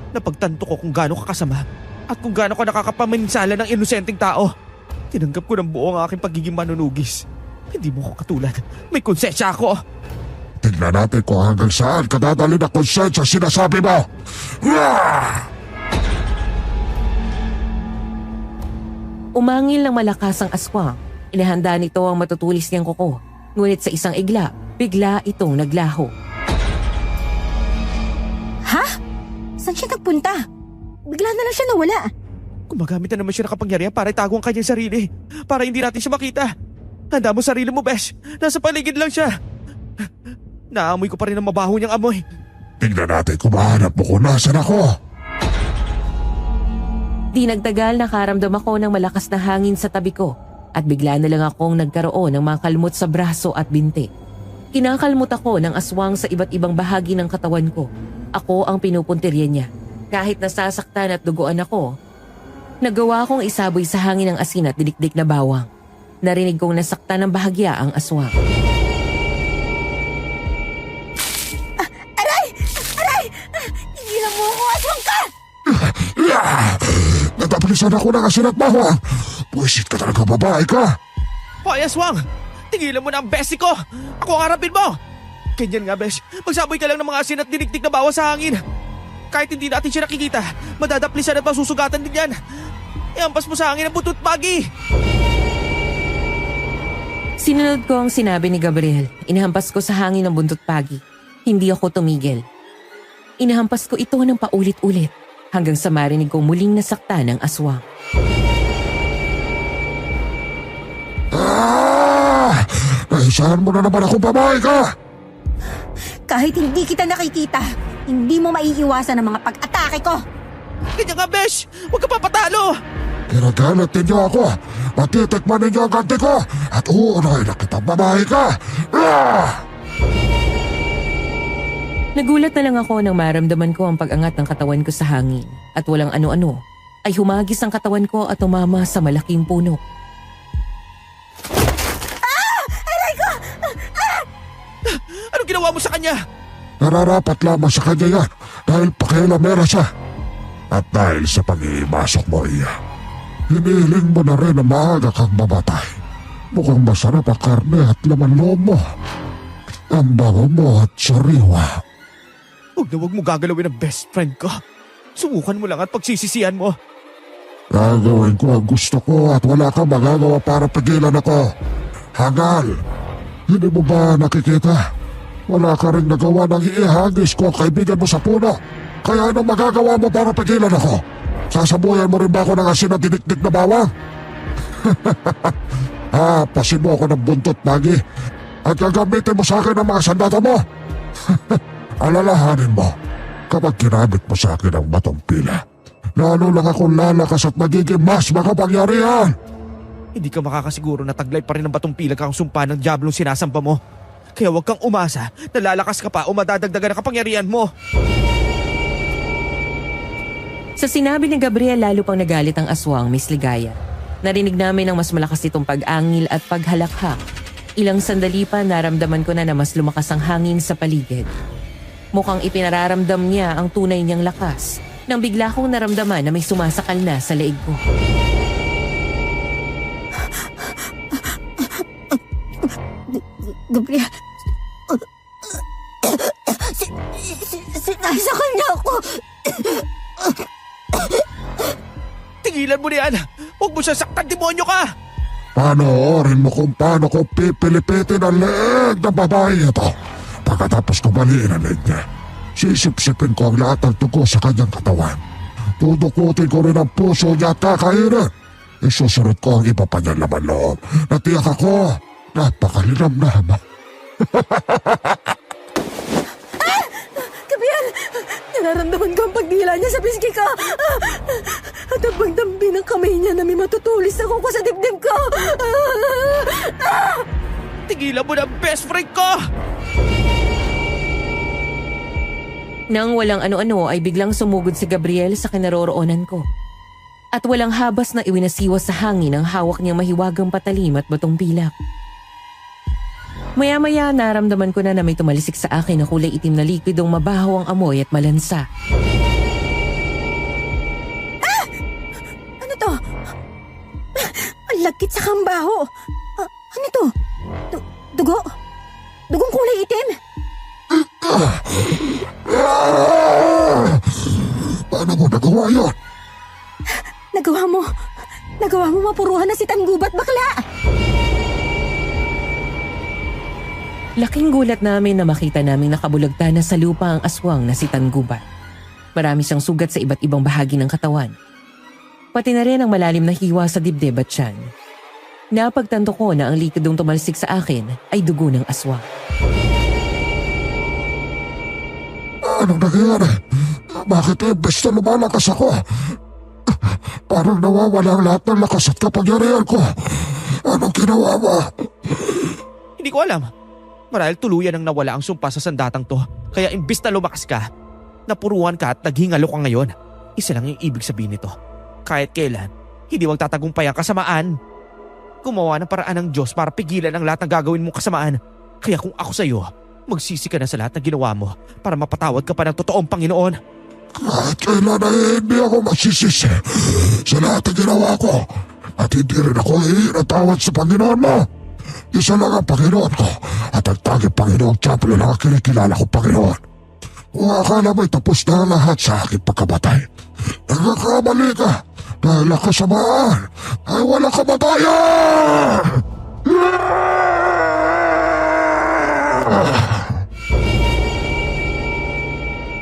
[SPEAKER 1] napagtanto ko kung gaano ka kasama at kung gaano ka nakakapaminsala ng inosenteng tao. Tinanggap ko ng buo ang aking pagiging manunugis. Hindi mo ko katulad. May konsensya ako.
[SPEAKER 4] Tignan natin kung hanggang saan kadadali na konsensya sinasabi mo.
[SPEAKER 3] Umangil ng malakas ang aswang. Inahanda nito ang matutulis niyang kuko. Ngunit sa isang igla, bigla itong naglaho.
[SPEAKER 2] Ha? Saan siya nagpunta? Bigla na lang siya nawala.
[SPEAKER 1] Gumagamit na naman siya ng kapangyarihan para itago ang kanyang sarili. Para hindi natin siya makita. Handa mo sarili mo, Besh. Nasa paligid lang siya. Naamoy ko pa rin ang mabaho niyang amoy.
[SPEAKER 4] Tignan natin kung mahanap mo kung nasan ako.
[SPEAKER 3] Di nagtagal nakaramdam ako ng malakas na hangin sa tabi ko at bigla na lang akong nagkaroon ng mga kalmot sa braso at binti. Kinakalmot ako ng aswang sa iba't ibang bahagi ng katawan ko. Ako ang pinupuntirya niya. Kahit nasasaktan at duguan ako, nagawa kong isaboy sa hangin ng asin at dinikdik na bawang. Narinig kong nasaktan ng bahagya ang aswang.
[SPEAKER 2] Tigilan mo ako, aswang ka!
[SPEAKER 4] Natapilisan ako ng asin at bawang. Buwisit ka talaga, babae ka.
[SPEAKER 1] Hoy, aswang! Tigilan mo na ang besi ko! Ako ang harapin mo! Ganyan nga, Besh. Magsaboy ka lang ng mga asin at dinikdik na bawa sa hangin. Kahit hindi natin siya nakikita, madadaplisan at masusugatan din yan. Iampas mo sa hangin ang butot bagi!
[SPEAKER 3] Sinunod ko ang sinabi ni Gabriel. Inahampas ko sa hangin ng buntot pagi. Hindi ako tumigil. Inahampas ko ito ng paulit-ulit hanggang sa marinig kong muling nasaktan ng aswang.
[SPEAKER 4] Nahisahan mo na naman akong babae ka.
[SPEAKER 2] Kahit hindi kita nakikita, hindi mo maiiwasan ang mga pag-atake ko.
[SPEAKER 1] Ganyan nga, Besh! Huwag ka papatalo!
[SPEAKER 4] Kinagalit ninyo ako. Matitikman ninyo ang ganti ko. At uunahin na kitang babae ka.
[SPEAKER 3] Nagulat na lang ako nang maramdaman ko ang pag-angat ng katawan ko sa hangin at walang ano-ano ay humagis ang katawan ko at tumama sa malaking puno.
[SPEAKER 1] Anong ginawa mo sa kanya?
[SPEAKER 4] Nararapat lamang sa kanya yan dahil pakialamera siya. At dahil sa pag-iimasok mo iya, hinihiling mo na rin na maaga kang mamatay. Mukhang masarap ang karne at laman loob mo. Ang bango mo at sariwa.
[SPEAKER 1] Huwag na huwag mo gagalawin ang best friend ko. Subukan mo lang at pagsisisihan mo.
[SPEAKER 4] Gagawin ko ang gusto ko at wala kang magagawa para pigilan ako. Hangal, hindi mo ba nakikita? Wala ka rin nagawa ng iihagis ko ang kaibigan mo sa puno. Kaya anong magagawa mo para pigilan ako? Sasabuyan mo rin ba ako ng asin na dinikdik na bawang? Pasin mo ako ng buntot, Maggie. At gagamitin mo sa akin ang mga sandata mo. Alalahanin mo, kapag ginamit mo sa akin ang batong pila, lalo lang akong lalakas at magiging mas makapangyarihan.
[SPEAKER 1] Hindi ka makakasiguro na taglay pa rin ng batong pila kang sumpa ng diablong sinasamba mo. Kaya huwag kang umasa na lalakas ka pa o madadagdagan ang kapangyarihan mo.
[SPEAKER 3] Sa sinabi ni Gabriel, lalo pang nagalit ang aswang, Miss Ligaya. Narinig namin ang mas malakas itong pag-angil at paghalakhak. Ilang sandali pa naramdaman ko na mas lumakas ang hangin sa paligid. Mukhang ipinararamdam niya ang tunay niyang lakas nang bigla kong naramdaman na may sumasakal na sa leeg ko.
[SPEAKER 2] Gabriel, sinasakal niya ako.
[SPEAKER 1] Tigilan mo na yan! Huwag mo siya saktan, demonyo ka!
[SPEAKER 4] Panoorin mo kung paano ko pipilipitin ang leeg ng babae ito. Pagkatapos ko baliin ang leeg niya, sisipsipin ko ang lahat ng tugo sa kanyang katawan. Tudukutin ko rin ang puso niya at kakainin. Isusunod ko ang iba pa niyang laman loob. Natiyak ako, napakalinamnam.
[SPEAKER 2] Gabriel, nararamdaman ko ang pagdila niya sa pisngi ko. At ang pagdambi ng kamay niya na may matutulis ako ko sa dibdib ko.
[SPEAKER 1] Tigilan mo na ang best friend ko!
[SPEAKER 3] Nang walang ano-ano ay biglang sumugod si Gabriel sa kinaroroonan ko. At walang habas na iwinasiwas sa hangin ang hawak niyang mahiwagang patalim at batong pilak. Maya-maya naramdaman ko na may tumalisik sa akin na kulay itim na likwidong mabaho ang amoy at malansa.
[SPEAKER 2] Ano to? Ang lagkit sa kambaho. Ano to? Dugo? Dugong kulay itim?
[SPEAKER 4] Paano mo nagawa yun?
[SPEAKER 2] Nagawa mo mapuruhan na si Tanggubat, bakla!
[SPEAKER 3] Laking gulat namin na makita naming nakabulagta na sa lupa ang aswang na si Tanggubat. Marami siyang sugat sa iba't ibang bahagi ng katawan. Pati na rin ang malalim na hiwa sa dibdib at tiyan. Napagtanto ko na ang likidong tumalsik sa akin ay dugo ng aswang.
[SPEAKER 4] Anong nangyayari? Bakit imbes na lumalakas ako? Parang nawawala ang lahat ng lakas at kapangyarihan ko. Anong ginawa mo?
[SPEAKER 1] Hindi ko alam. Marahil tuluyan ang nawala ang sumpa sa sandatang to. Kaya imbis na lumakas ka, napuruan ka at naghingalo ka ngayon. Isa lang yung ibig sabihin nito. Kahit kailan, hindi magtatagumpay ang kasamaan. Gumawa ng paraan ng Diyos para pigilan ang lahat ng gagawin mong kasamaan. Kaya kung ako sa'yo, magsisi ka na sa lahat ng ginawa mo para mapatawad ka pa ng totoong Panginoon.
[SPEAKER 4] Kahit kailan ay hindi ako magsisisi sa lahat ng ginawa ko. At hindi rin ako iinatawad sa Panginoon mo. Isa lang ang Panginoon ko at ang tanging Panginoong Champion lang ang kinikilala ko, Panginoon. Kung akala mo'y tapos na ang lahat sa aking pagkamatay, nagkakamali ka dahil ang kasamaan ay walang kamatayan!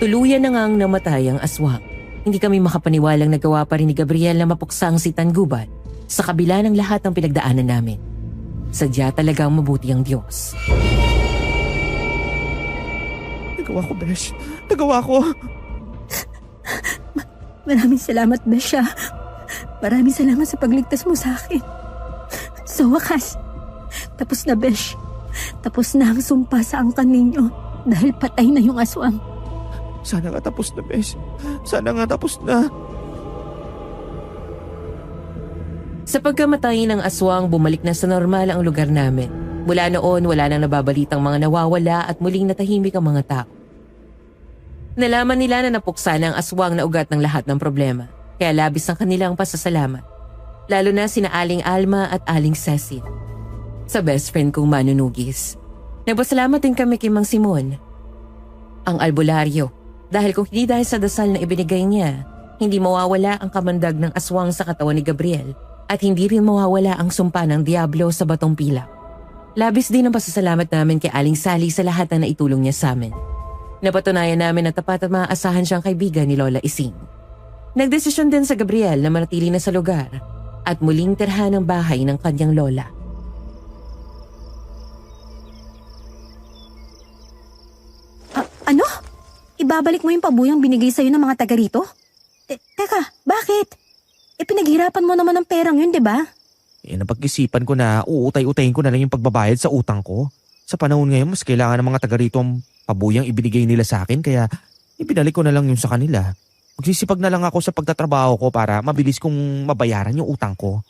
[SPEAKER 3] Tuluyan na ngang namatay ang aswang. Hindi kami makapaniwalang nagawa pa rin ni Gabriel na mapuksang si Tanggubat sa kabila ng lahat ng pinagdaanan namin. Sadya talagang mabuti ang Diyos.
[SPEAKER 1] Nagawa ko, Besh. Nagawa ko.
[SPEAKER 2] Maraming salamat, Besha. Maraming salamat sa pagligtas mo sa akin. Sa wakas, tapos na, Besh. Tapos na ang sumpa sa angkan ninyo dahil patay na yung aswang.
[SPEAKER 1] Sana nga tapos na, Besh. Sana nga tapos na.
[SPEAKER 3] Sa pagkamatay ng aswang, bumalik na sa normal ang lugar namin. Mula noon, wala nang nababalitang mga nawawala at muling natahimik ang mga tao. Nalaman nila na napuksa na ang aswang na ugat ng lahat ng problema, kaya labis ang kanilang pasasalamat. Lalo na sina Aling Alma at Aling Cecil. Sa best friend kong manunugis. Nagpasalamat din kami kay Mang Simon. Ang albularyo, dahil kung hindi dahil sa dasal na ibinigay niya, hindi mawawala ang kamandag ng aswang sa katawan ni Gabriel at hindi rin mawawala ang sumpa ng diablo sa batong pilak. Labis din ang pasasalamat namin kay Aling Sally sa lahat na naitulong niya sa amin. Napatunayan namin na tapat at maaasahan siyang kaibigan ni Lola Ising. Nagdesisyon din sa Gabriel na manatili na sa lugar at muling tirhan ang bahay ng kanyang lola.
[SPEAKER 2] Ano? Ibabalik mo yung pabuyang binigay sa'yo ng mga taga rito? Teka, bakit? Pinaghirapan mo naman ang perang yun, di ba?
[SPEAKER 1] Napag-isipan ko na uutay-utayin ko na lang yung pagbabayad sa utang ko. Sa panahon ngayon, mas kailangan ng mga taga rito ang pabuyang ibinigay nila sa akin kaya ibinalik ko na lang yun sa kanila. Magsisipag na lang ako sa pagtatrabaho ko para mabilis kong mabayaran yung utang ko.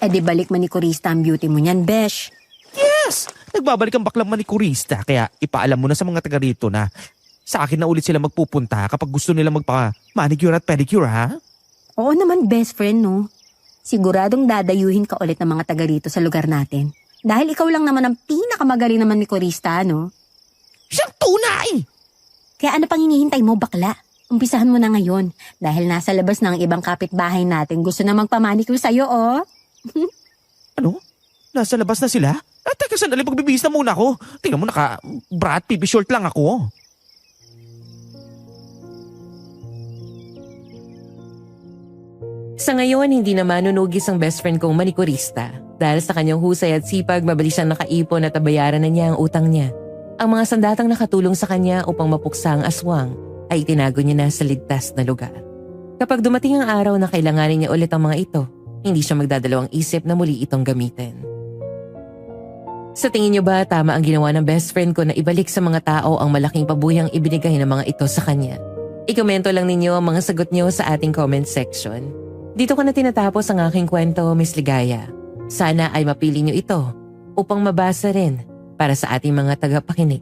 [SPEAKER 2] Di balik manikurista ang beauty mo niyan, besh.
[SPEAKER 1] Yes! Nagbabalik ang baklang manikurista kaya ipaalam mo na sa mga taga rito na sa akin na ulit sila magpupunta kapag gusto nila magpa-manicure at pedicure, ha?
[SPEAKER 2] Oo naman, best friend, no? Siguradong dadayuhin ka ulit ng mga taga rito sa lugar natin. Dahil ikaw lang naman ang pinakamagaling naman manikurista, no?
[SPEAKER 1] Siyang tunay!
[SPEAKER 2] Kaya ano pang hinihintay mo, bakla? Umpisahan mo na ngayon. Dahil nasa labas na ang ibang kapitbahay natin gusto na magpamanicure sa'yo, oh.
[SPEAKER 1] Ano? Nasa labas na sila? Teka, sandali, pagbibihis na muna ako. Tingnan mo, naka-brat, pipi short lang ako.
[SPEAKER 3] Sa ngayon, hindi na manunugis ang best friend kong manikurista. Dahil sa kanyang husay at sipag, mabilis siyang nakaipon at nabayaran na niya ang utang niya. Ang mga sandatang nakatulong sa kanya upang mapuksa ang aswang ay itinago niya na sa ligtas na lugar. Kapag dumating ang araw na kailanganin niya ulit ang mga ito, hindi siya magdadalawang isip na muli itong gamitin. Sa tingin niyo ba tama ang ginawa ng best friend ko na ibalik sa mga tao ang malaking pabuyang ibinigay ng mga ito sa kanya? Ikomento lang ninyo ang mga sagot niyo sa ating comment section. Dito ko na tinatapos ang aking kwento, Miss Ligaya. Sana ay mapili niyo ito upang mabasa rin para sa ating mga tagapakinig.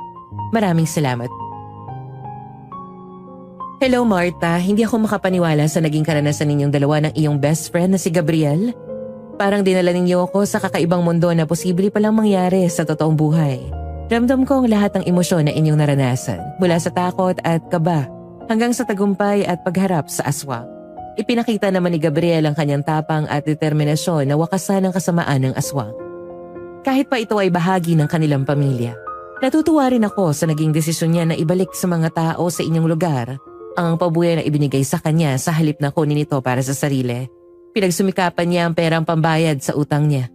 [SPEAKER 3] Maraming salamat. Hello Martha, hindi ako makapaniwala sa naging karanasan ninyong dalawa ng iyong best friend na si Gabriel. Parang dinala ninyo ako sa kakaibang mundo na posible palang mangyari sa totoong buhay. Ramdam ko ang lahat ng emosyon na inyong naranasan, mula sa takot at kaba hanggang sa tagumpay at pagharap sa aswang. Ipinakita naman ni Gabriel ang kanyang tapang at determinasyon na wakasan ang kasamaan ng aswang. Kahit pa ito ay bahagi ng kanilang pamilya. Natutuwa rin ako sa naging desisyon niya na ibalik sa mga tao sa inyong lugar ang pabuya na ibinigay sa kanya sa halip na kunin ito para sa sarili. Pinagsumikapan niya ang perang pambayad sa utang niya.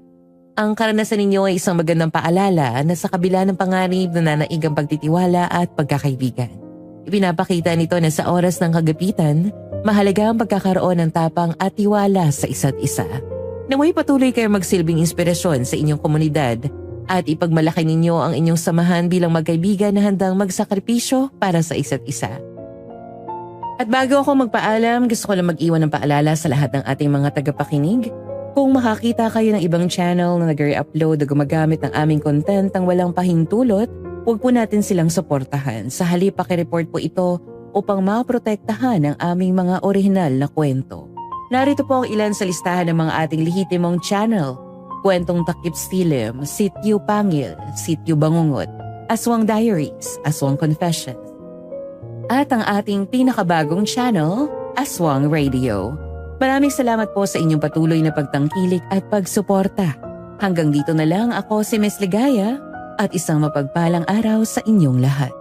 [SPEAKER 3] Ang karanasan ninyo ay isang magandang paalala na sa kabila ng panganib na nanaigang pagtitiwala at pagkakaibigan. Ipinapakita nito na sa oras ng kagapitan, mahalaga ang pagkakaroon ng tapang at tiwala sa isa't isa. Naway patuloy kayo magsilbing inspirasyon sa inyong komunidad at ipagmalaki ninyo ang inyong samahan bilang magkaibigan na handang magsakripisyo para sa isa't isa. At bago ako magpaalam, gusto ko lang mag-iwan ng paalala sa lahat ng ating mga tagapakinig. Kung makakita kayo ng ibang channel na nag-re-upload o gumagamit ng aming content ang walang pahintulot, huwag po natin silang suportahan. Sa halip, pakireport po ito upang maprotektahan ang aming mga orihinal na kwento. Narito po ang ilan sa listahan ng mga ating lehitimong channel. Kwentong Takip Silim, Sityo Pangil, Sityo Bangungot, Aswang Diaries, Aswang Confessions. At ang ating pinakabagong channel, Aswang Radio. Maraming salamat po sa inyong patuloy na pagtangkilik at pagsuporta. Hanggang dito na lang, ako si Miss Ligaya at isang mapagpalang araw sa inyong lahat.